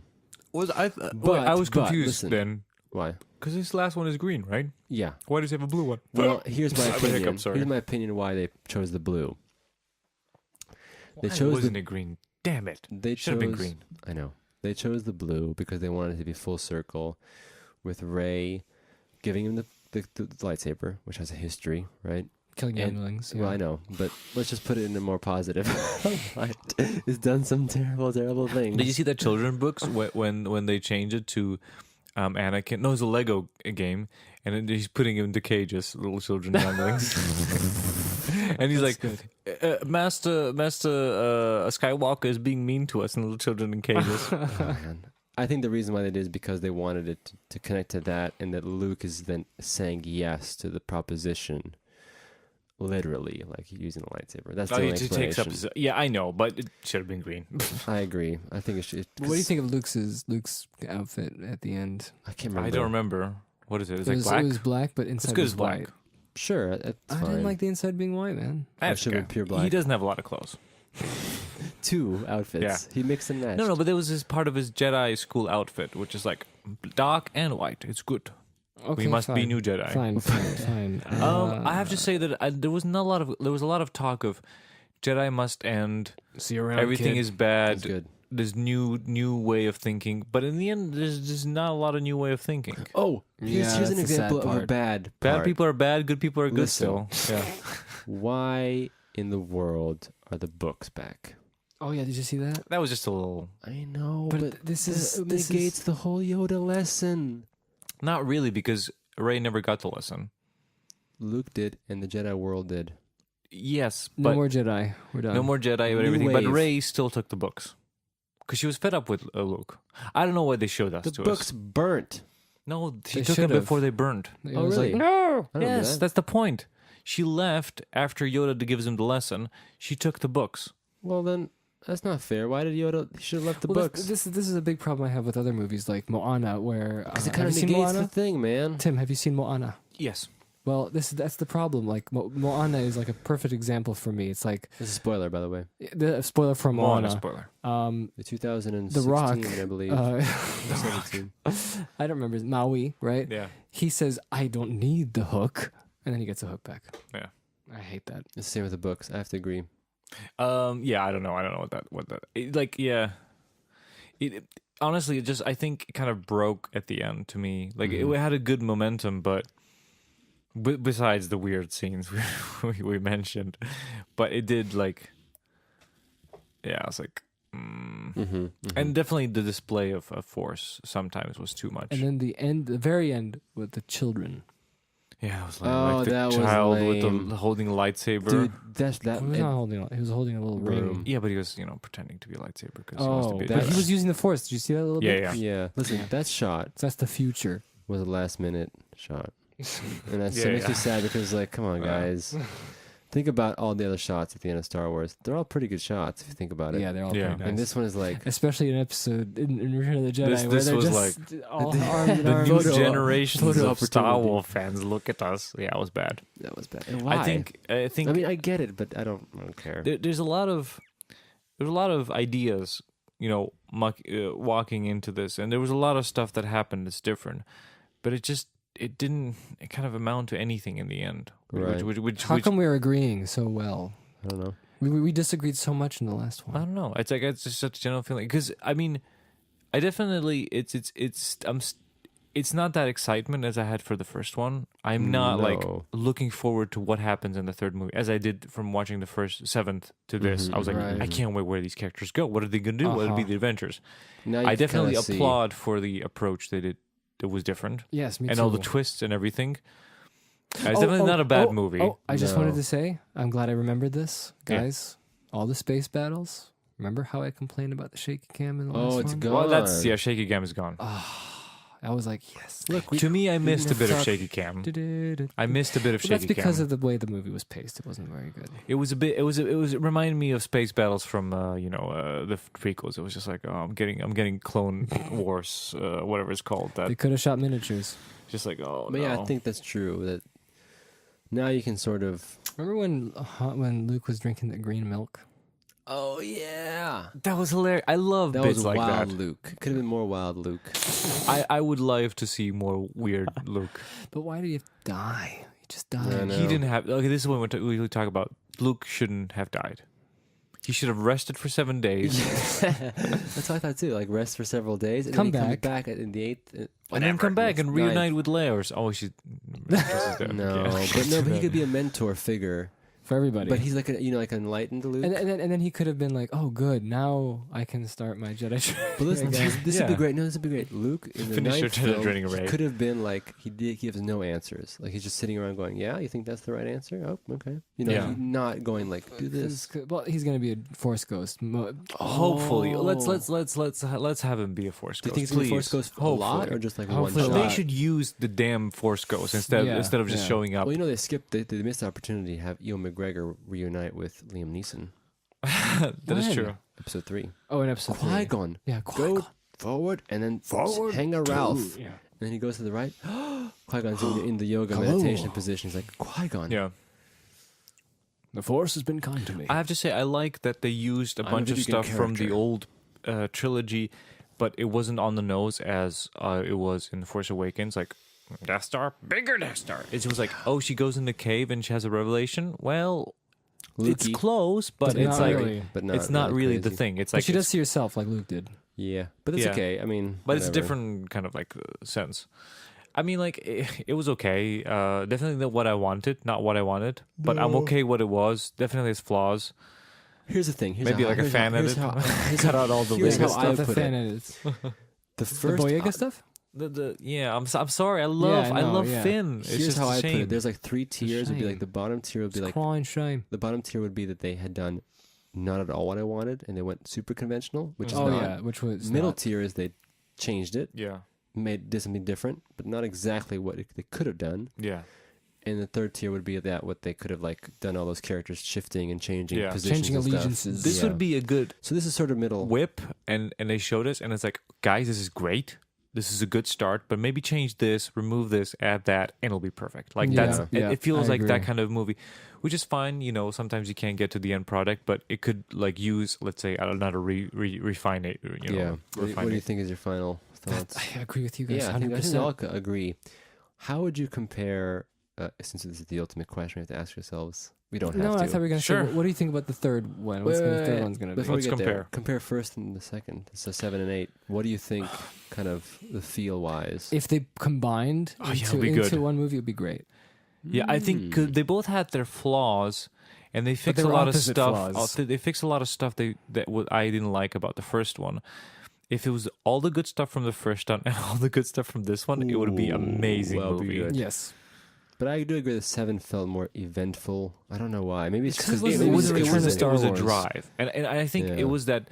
[SPEAKER 3] I was
[SPEAKER 1] but
[SPEAKER 3] confused
[SPEAKER 1] listen.
[SPEAKER 3] then
[SPEAKER 1] Why?
[SPEAKER 3] because this last one is green, right?
[SPEAKER 1] Yeah.
[SPEAKER 3] Why does he have a blue one?
[SPEAKER 1] Well, here's my
[SPEAKER 3] I have a
[SPEAKER 1] opinion.
[SPEAKER 3] hiccup, sorry.
[SPEAKER 1] Here's my opinion why they chose the blue. They
[SPEAKER 3] Why
[SPEAKER 1] chose
[SPEAKER 3] wasn't
[SPEAKER 1] the
[SPEAKER 3] it green? Damn it!
[SPEAKER 1] they
[SPEAKER 3] Should have been
[SPEAKER 1] chose-
[SPEAKER 3] green.
[SPEAKER 1] I know. They chose the blue because they wanted it to be full circle, with Rey giving him the lightsaber, which has a history, right?
[SPEAKER 2] Killing
[SPEAKER 1] And-
[SPEAKER 2] younglings.
[SPEAKER 1] Well, I know, but let's just put it in a more positive light. It's done some terrible things.
[SPEAKER 3] Did you see that children books when they changed it to Anakin? No, it's a Lego game, and then he's putting him into cages, little children younglings. And he's like, Master Skywalker is being mean to us, and little children in cages.
[SPEAKER 1] Oh, man. I think the reason why they did is because they wanted it to connect to that, and that Luke is then saying yes to the proposition, literally, like using a lightsaber. That's the only
[SPEAKER 3] it takes up.
[SPEAKER 1] explanation.
[SPEAKER 3] Yeah, I know, but it should have been green.
[SPEAKER 1] I agree. I think it should.
[SPEAKER 2] What do you think of Luke's outfit at the end?
[SPEAKER 1] I can't remember.
[SPEAKER 3] I don't remember. What is it? It's
[SPEAKER 2] It
[SPEAKER 3] like
[SPEAKER 2] was,
[SPEAKER 3] black.
[SPEAKER 2] it was black, but inside
[SPEAKER 3] It's good
[SPEAKER 2] was
[SPEAKER 3] as black.
[SPEAKER 2] white.
[SPEAKER 1] Sure, that's
[SPEAKER 2] I
[SPEAKER 1] fine.
[SPEAKER 2] didn't like the inside being white, man.
[SPEAKER 3] That's
[SPEAKER 1] should have
[SPEAKER 3] okay.
[SPEAKER 1] been pure black.
[SPEAKER 3] He doesn't have a lot of clothes.
[SPEAKER 1] 2 outfits. He mixed and matched.
[SPEAKER 3] No, but there was his part of his Jedi school outfit, which is like dark and white. It's good.
[SPEAKER 2] Okay,
[SPEAKER 3] We must be
[SPEAKER 2] fine.
[SPEAKER 3] new Jedi.
[SPEAKER 2] Fine.
[SPEAKER 3] I have to say that there was a lot of talk of Jedi must end.
[SPEAKER 2] See you around.
[SPEAKER 3] Everything is
[SPEAKER 1] That's
[SPEAKER 3] bad.
[SPEAKER 1] good.
[SPEAKER 3] There's new way of thinking, but in the end, there's just not a lot of new way of thinking.
[SPEAKER 1] Oh, here's an
[SPEAKER 2] that's the sad
[SPEAKER 1] example of a
[SPEAKER 2] part.
[SPEAKER 1] bad
[SPEAKER 3] Bad
[SPEAKER 1] part.
[SPEAKER 3] people are bad. Good people are good.
[SPEAKER 1] Listen.
[SPEAKER 3] Still, yeah.
[SPEAKER 1] Why in the world are the books back?
[SPEAKER 2] Oh yeah, did you see that?
[SPEAKER 3] That was just a little.
[SPEAKER 1] I know,
[SPEAKER 2] But
[SPEAKER 1] but
[SPEAKER 2] this
[SPEAKER 1] this
[SPEAKER 2] is
[SPEAKER 1] negates the whole Yoda lesson.
[SPEAKER 3] Not really, because Rey never got the lesson.
[SPEAKER 1] Luke did, and the Jedi world did.
[SPEAKER 3] Yes,
[SPEAKER 2] no
[SPEAKER 3] but
[SPEAKER 2] more Jedi. We're done.
[SPEAKER 3] no more Jedi, but
[SPEAKER 1] New
[SPEAKER 3] everything. But
[SPEAKER 1] wave.
[SPEAKER 3] Rey still took the books because she was fed up with Luke. I don't know why they showed us
[SPEAKER 1] The
[SPEAKER 3] to
[SPEAKER 1] books
[SPEAKER 3] us.
[SPEAKER 1] burnt.
[SPEAKER 3] No, she
[SPEAKER 2] They
[SPEAKER 3] took them
[SPEAKER 2] should've.
[SPEAKER 3] before they burned.
[SPEAKER 2] It
[SPEAKER 1] Oh,
[SPEAKER 2] was
[SPEAKER 1] really?
[SPEAKER 2] Like, no.
[SPEAKER 1] I don't remember
[SPEAKER 3] Yes,
[SPEAKER 1] that.
[SPEAKER 3] that's the point. She left after Yoda gives him the lesson. She took the books.
[SPEAKER 1] Well, then that's not fair. Why did Yoda? He should have left the
[SPEAKER 2] Well,
[SPEAKER 1] books.
[SPEAKER 2] This is a big problem I have with other movies like Moana, where
[SPEAKER 1] Because it
[SPEAKER 2] have
[SPEAKER 1] kind
[SPEAKER 2] you
[SPEAKER 1] of
[SPEAKER 2] seen
[SPEAKER 1] negates
[SPEAKER 2] Moana?
[SPEAKER 1] the thing, man.
[SPEAKER 2] Tim, have you seen Moana?
[SPEAKER 3] Yes.
[SPEAKER 2] Well, that's the problem. Like Moana is like a perfect example for me. It's like
[SPEAKER 1] This is a spoiler, by the way.
[SPEAKER 2] the spoiler for
[SPEAKER 3] Moana
[SPEAKER 2] Moana.
[SPEAKER 3] spoiler.
[SPEAKER 1] The 2016,
[SPEAKER 2] The Rock.
[SPEAKER 1] I believe.
[SPEAKER 2] Uh,
[SPEAKER 1] 17.
[SPEAKER 2] I don't remember Maui, right?
[SPEAKER 3] Yeah.
[SPEAKER 2] He says, "I don't need the hook," and then he gets the hook back.
[SPEAKER 3] Yeah.
[SPEAKER 2] I hate that.
[SPEAKER 1] It's the same with the books. I have to agree.
[SPEAKER 3] Yeah, I don't know yeah. Honestly, it just, I think it kind of broke at the end to me. Like, it had a good momentum, but besides the weird scenes we mentioned, but it did, like, yeah, I was like, and definitely the display of force sometimes was too much.
[SPEAKER 2] And then the very end with the children.
[SPEAKER 3] Yeah, it was like,
[SPEAKER 1] Oh,
[SPEAKER 3] the
[SPEAKER 1] that was
[SPEAKER 3] child with
[SPEAKER 1] lame.
[SPEAKER 3] the holding a lightsaber.
[SPEAKER 1] Dude, that.
[SPEAKER 2] He was not holding. He was holding a little ring.
[SPEAKER 1] Broom.
[SPEAKER 3] Yeah, but he was, pretending to be a lightsaber because he wants to
[SPEAKER 2] Oh,
[SPEAKER 3] be.
[SPEAKER 2] but he was using the Force. Did you see that a little bit?
[SPEAKER 3] Yeah.
[SPEAKER 1] Yeah. Listen, that shot
[SPEAKER 2] That's the future.
[SPEAKER 1] was a last minute shot. And that's
[SPEAKER 3] Yeah,
[SPEAKER 1] so makes me
[SPEAKER 3] yeah.
[SPEAKER 1] sad because, like, come on, guys. Think about all the other shots at the end of Star Wars. They're all pretty good shots if you think about it.
[SPEAKER 2] Yeah, they're all
[SPEAKER 3] Yeah.
[SPEAKER 2] pretty nice.
[SPEAKER 1] And this one is like,
[SPEAKER 2] Especially an episode in Return of the Jedi
[SPEAKER 3] This-
[SPEAKER 2] where
[SPEAKER 3] this
[SPEAKER 2] they're
[SPEAKER 3] was
[SPEAKER 2] just all armed and
[SPEAKER 3] the
[SPEAKER 2] armed.
[SPEAKER 3] new
[SPEAKER 1] Photo-
[SPEAKER 3] generations
[SPEAKER 1] photo
[SPEAKER 3] of Star
[SPEAKER 1] opportunity.
[SPEAKER 3] Wars fans. Look at us. Yeah, it was bad.
[SPEAKER 1] that was bad. And why?
[SPEAKER 3] I think.
[SPEAKER 1] I mean, I get it, but I don't care.
[SPEAKER 3] There's a lot of ideas, walking into this, and there was a lot of stuff that happened that's different, but it didn't kind of amount to anything in the end.
[SPEAKER 1] Right.
[SPEAKER 2] How come we're agreeing so well?
[SPEAKER 1] I don't know.
[SPEAKER 2] We disagreed so much in the last
[SPEAKER 3] I
[SPEAKER 2] one.
[SPEAKER 3] don't know. It's like it's just such a general feeling because I mean, I definitely it's not that excitement as I had for the first one. I'm not like
[SPEAKER 1] No.
[SPEAKER 3] looking forward to what happens in the third movie as I did from watching the first 7th to this. I was like,
[SPEAKER 2] Right.
[SPEAKER 3] I can't wait where these characters go. What are they gonna do? What would be
[SPEAKER 2] Uh-huh.
[SPEAKER 3] the adventures?
[SPEAKER 1] Now
[SPEAKER 3] I
[SPEAKER 1] you
[SPEAKER 3] definitely
[SPEAKER 1] kinda see-
[SPEAKER 3] applaud for the approach they did. It was different,
[SPEAKER 2] Yes, me
[SPEAKER 3] and
[SPEAKER 2] too.
[SPEAKER 3] all the twists and everything. It's definitely not a bad movie.
[SPEAKER 2] Oh, I just
[SPEAKER 1] No.
[SPEAKER 2] wanted to say, I'm glad I remembered this, guys. All the space battles. Remember how I complained about the shaky cam in the last
[SPEAKER 1] Oh, it's
[SPEAKER 2] one?
[SPEAKER 1] gone.
[SPEAKER 3] Well, that's shaky cam is gone.
[SPEAKER 2] I was like, yes.
[SPEAKER 1] Look,
[SPEAKER 3] To me, I missed a bit of
[SPEAKER 1] talk-
[SPEAKER 3] shaky cam.
[SPEAKER 2] Du-du-du.
[SPEAKER 3] I missed a bit of
[SPEAKER 2] Well,
[SPEAKER 3] shaky
[SPEAKER 2] that's because
[SPEAKER 3] cam.
[SPEAKER 2] of the way the movie was paced. It wasn't very good.
[SPEAKER 3] It was a bit. It reminded me of space battles from the prequels. It was just like, oh, I'm getting Clone Wars, whatever it's called. That
[SPEAKER 2] They could have shot miniatures.
[SPEAKER 3] just like, oh
[SPEAKER 1] But
[SPEAKER 3] no.
[SPEAKER 1] yeah, I think that's true. That now you can sort of.
[SPEAKER 2] Remember when Luke was drinking the green milk?
[SPEAKER 1] Oh yeah,
[SPEAKER 3] that was hilarious. I love
[SPEAKER 1] that
[SPEAKER 3] bits
[SPEAKER 1] was
[SPEAKER 3] like
[SPEAKER 1] wild,
[SPEAKER 3] that.
[SPEAKER 1] Luke. Could have been more wild, Luke.
[SPEAKER 3] I would love to see more weird Luke.
[SPEAKER 2] But why did he die? He just
[SPEAKER 1] I
[SPEAKER 2] died.
[SPEAKER 1] know.
[SPEAKER 3] He didn't have. Okay, this is when we talk about. Luke shouldn't have died. He should have rested for 7 days.
[SPEAKER 1] That's what I thought too. Like rest for several days, and
[SPEAKER 2] Come
[SPEAKER 1] then he comes
[SPEAKER 2] back.
[SPEAKER 1] back in the 8th,
[SPEAKER 3] And then come back and
[SPEAKER 1] Ninth.
[SPEAKER 3] reunite with Leia. Oh, she's dead.
[SPEAKER 1] No,
[SPEAKER 3] Yeah.
[SPEAKER 1] but he could be a mentor figure.
[SPEAKER 2] For everybody.
[SPEAKER 1] But he's like like an enlightened Luke.
[SPEAKER 2] and then he could have been like, oh, good. Now I can start my Jedi training.
[SPEAKER 1] But listen,
[SPEAKER 2] again.
[SPEAKER 1] this would be
[SPEAKER 3] Yeah.
[SPEAKER 1] great. No, this would be great. Luke in the
[SPEAKER 3] Finish your
[SPEAKER 1] ninth
[SPEAKER 3] Jedi
[SPEAKER 1] film,
[SPEAKER 3] training
[SPEAKER 1] he
[SPEAKER 3] array.
[SPEAKER 1] could have been like he gives no answers. Like he's just sitting around going, "Yeah, you think that's the right answer? Oh, okay."
[SPEAKER 3] Yeah.
[SPEAKER 1] He's not going like, "Do this."
[SPEAKER 2] Well, he's gonna be a Force ghost.
[SPEAKER 3] Hopefully,
[SPEAKER 1] Oh.
[SPEAKER 3] let's have him be a Force
[SPEAKER 1] Do you
[SPEAKER 3] ghost.
[SPEAKER 1] think it's gonna be
[SPEAKER 3] please.
[SPEAKER 1] Force Ghost a lot
[SPEAKER 3] Hopefully.
[SPEAKER 1] or just like
[SPEAKER 2] Hopefully
[SPEAKER 1] one
[SPEAKER 3] But
[SPEAKER 1] shot?
[SPEAKER 3] they should use the damn Force Ghost instead of just
[SPEAKER 2] Yeah.
[SPEAKER 3] showing up.
[SPEAKER 1] Well, they skipped. They missed the opportunity to have Ewan McGregor reunite with Liam Neeson.
[SPEAKER 3] That is
[SPEAKER 2] When?
[SPEAKER 3] true.
[SPEAKER 1] Episode 3.
[SPEAKER 2] Oh, in episode 3.
[SPEAKER 1] Qui-Gon.
[SPEAKER 2] Yeah,
[SPEAKER 1] Go
[SPEAKER 2] Qui-Gon.
[SPEAKER 1] forward and then
[SPEAKER 4] Forward
[SPEAKER 1] hang a Ralph.
[SPEAKER 2] Yeah.
[SPEAKER 1] And then he goes to the right. Qui-Gon's in the yoga
[SPEAKER 4] Hello.
[SPEAKER 1] meditation position. He's like, Qui-Gon.
[SPEAKER 3] Yeah.
[SPEAKER 2] The Force has been kind to me.
[SPEAKER 3] I have to say, I like that they used a
[SPEAKER 1] I'm a
[SPEAKER 3] bunch of
[SPEAKER 1] video game
[SPEAKER 3] stuff from the
[SPEAKER 1] character.
[SPEAKER 3] old trilogy, but it wasn't on the nose as it was in Force Awakens. Like, Death Star, bigger Death Star. It was like, oh, she goes in the cave and she has a revelation. Well, it's
[SPEAKER 1] Lukey,
[SPEAKER 3] close, but
[SPEAKER 2] But
[SPEAKER 3] it's
[SPEAKER 2] not
[SPEAKER 3] like
[SPEAKER 2] really.
[SPEAKER 1] but
[SPEAKER 3] it's not really the
[SPEAKER 1] crazy.
[SPEAKER 3] thing. It's
[SPEAKER 2] But
[SPEAKER 3] like
[SPEAKER 2] she does see herself like Luke did.
[SPEAKER 1] Yeah, but it's
[SPEAKER 3] Yeah.
[SPEAKER 1] okay. I mean,
[SPEAKER 3] but it's a
[SPEAKER 1] whatever.
[SPEAKER 3] different kind of like sense. I mean, like it was okay. Definitely not what I wanted, not what I wanted. But I'm okay what it was. Definitely has flaws.
[SPEAKER 1] Here's the thing.
[SPEAKER 3] Maybe like a fan edit.
[SPEAKER 1] Cut out all the
[SPEAKER 2] Here's
[SPEAKER 1] Boyega
[SPEAKER 2] how I
[SPEAKER 1] stuff.
[SPEAKER 2] put
[SPEAKER 1] The
[SPEAKER 2] fan edits. The
[SPEAKER 1] first
[SPEAKER 2] Boyega stuff?
[SPEAKER 3] I'm sorry. I love
[SPEAKER 2] I know, yeah.
[SPEAKER 3] Finn. It's
[SPEAKER 1] Here's
[SPEAKER 3] just
[SPEAKER 1] how
[SPEAKER 3] a
[SPEAKER 1] I put
[SPEAKER 3] shame.
[SPEAKER 1] it. There's like 3 tiers. Would be like
[SPEAKER 2] Shame.
[SPEAKER 1] the bottom tier would be
[SPEAKER 2] It's
[SPEAKER 1] like
[SPEAKER 2] crying shame.
[SPEAKER 1] the bottom tier would be that they had done not at all what I wanted and they went super conventional, which is
[SPEAKER 2] Oh,
[SPEAKER 1] not.
[SPEAKER 2] yeah, which was
[SPEAKER 1] Middle
[SPEAKER 2] not.
[SPEAKER 1] tier is they changed it,
[SPEAKER 3] Yeah.
[SPEAKER 1] did something different, but not exactly what they could have done.
[SPEAKER 3] Yeah.
[SPEAKER 1] And the third tier would be that what they could have like done all those characters shifting and changing
[SPEAKER 3] Yeah.
[SPEAKER 1] positions,
[SPEAKER 2] Changing
[SPEAKER 1] and stuff.
[SPEAKER 2] allegiances.
[SPEAKER 3] This
[SPEAKER 1] Yeah.
[SPEAKER 3] would be a good
[SPEAKER 1] So this is sort of middle.
[SPEAKER 3] whip, and they showed us, and it's like, guys, this is great. This is a good start, but maybe change this, remove this, add that, and it'll be perfect. Like
[SPEAKER 2] Yeah,
[SPEAKER 3] that's
[SPEAKER 2] yeah,
[SPEAKER 3] it feels
[SPEAKER 2] I
[SPEAKER 3] like that
[SPEAKER 2] agree.
[SPEAKER 3] kind of movie, which is fine. Sometimes you can't get to the end product, but it could like use, let's say, another refine it.
[SPEAKER 1] Yeah. What
[SPEAKER 3] refine
[SPEAKER 1] do you
[SPEAKER 3] it.
[SPEAKER 1] think is your final thoughts?
[SPEAKER 2] I agree with you guys.
[SPEAKER 1] Yeah, I think
[SPEAKER 2] 100%.
[SPEAKER 1] we all agree. How would you compare? Since this is the ultimate question, we have to ask ourselves. We don't have
[SPEAKER 2] No,
[SPEAKER 1] to.
[SPEAKER 2] I thought we were going to
[SPEAKER 3] Sure.
[SPEAKER 2] say, what do you think about the third one? What's the third one's going to be?
[SPEAKER 1] Before we
[SPEAKER 3] Let's
[SPEAKER 1] get there,
[SPEAKER 3] compare.
[SPEAKER 1] compare first and the second. So 7 and 8. What do you think, kind of the feel wise?
[SPEAKER 2] If they combined
[SPEAKER 3] Oh, yeah,
[SPEAKER 2] into,
[SPEAKER 3] it'd be good.
[SPEAKER 2] into one movie, it would be great.
[SPEAKER 3] Yeah, I think 'cause they both had their flaws, and they fixed
[SPEAKER 2] they
[SPEAKER 3] a
[SPEAKER 2] were
[SPEAKER 3] lot of
[SPEAKER 2] opposite
[SPEAKER 3] stuff.
[SPEAKER 2] flaws.
[SPEAKER 3] They fixed a lot of stuff I didn't like about the first one. If it was all the good stuff from the first one and all the good stuff from this one, it would be
[SPEAKER 1] Ooh,
[SPEAKER 3] amazing
[SPEAKER 1] that'd be
[SPEAKER 3] movie.
[SPEAKER 1] good.
[SPEAKER 2] Yes.
[SPEAKER 1] But I do agree that 7 felt more eventful. I don't know why. Maybe it's
[SPEAKER 2] Because
[SPEAKER 1] because
[SPEAKER 2] it was a return to Star
[SPEAKER 3] It was a
[SPEAKER 2] Wars.
[SPEAKER 3] drive, and I think
[SPEAKER 1] Yeah.
[SPEAKER 3] it was that.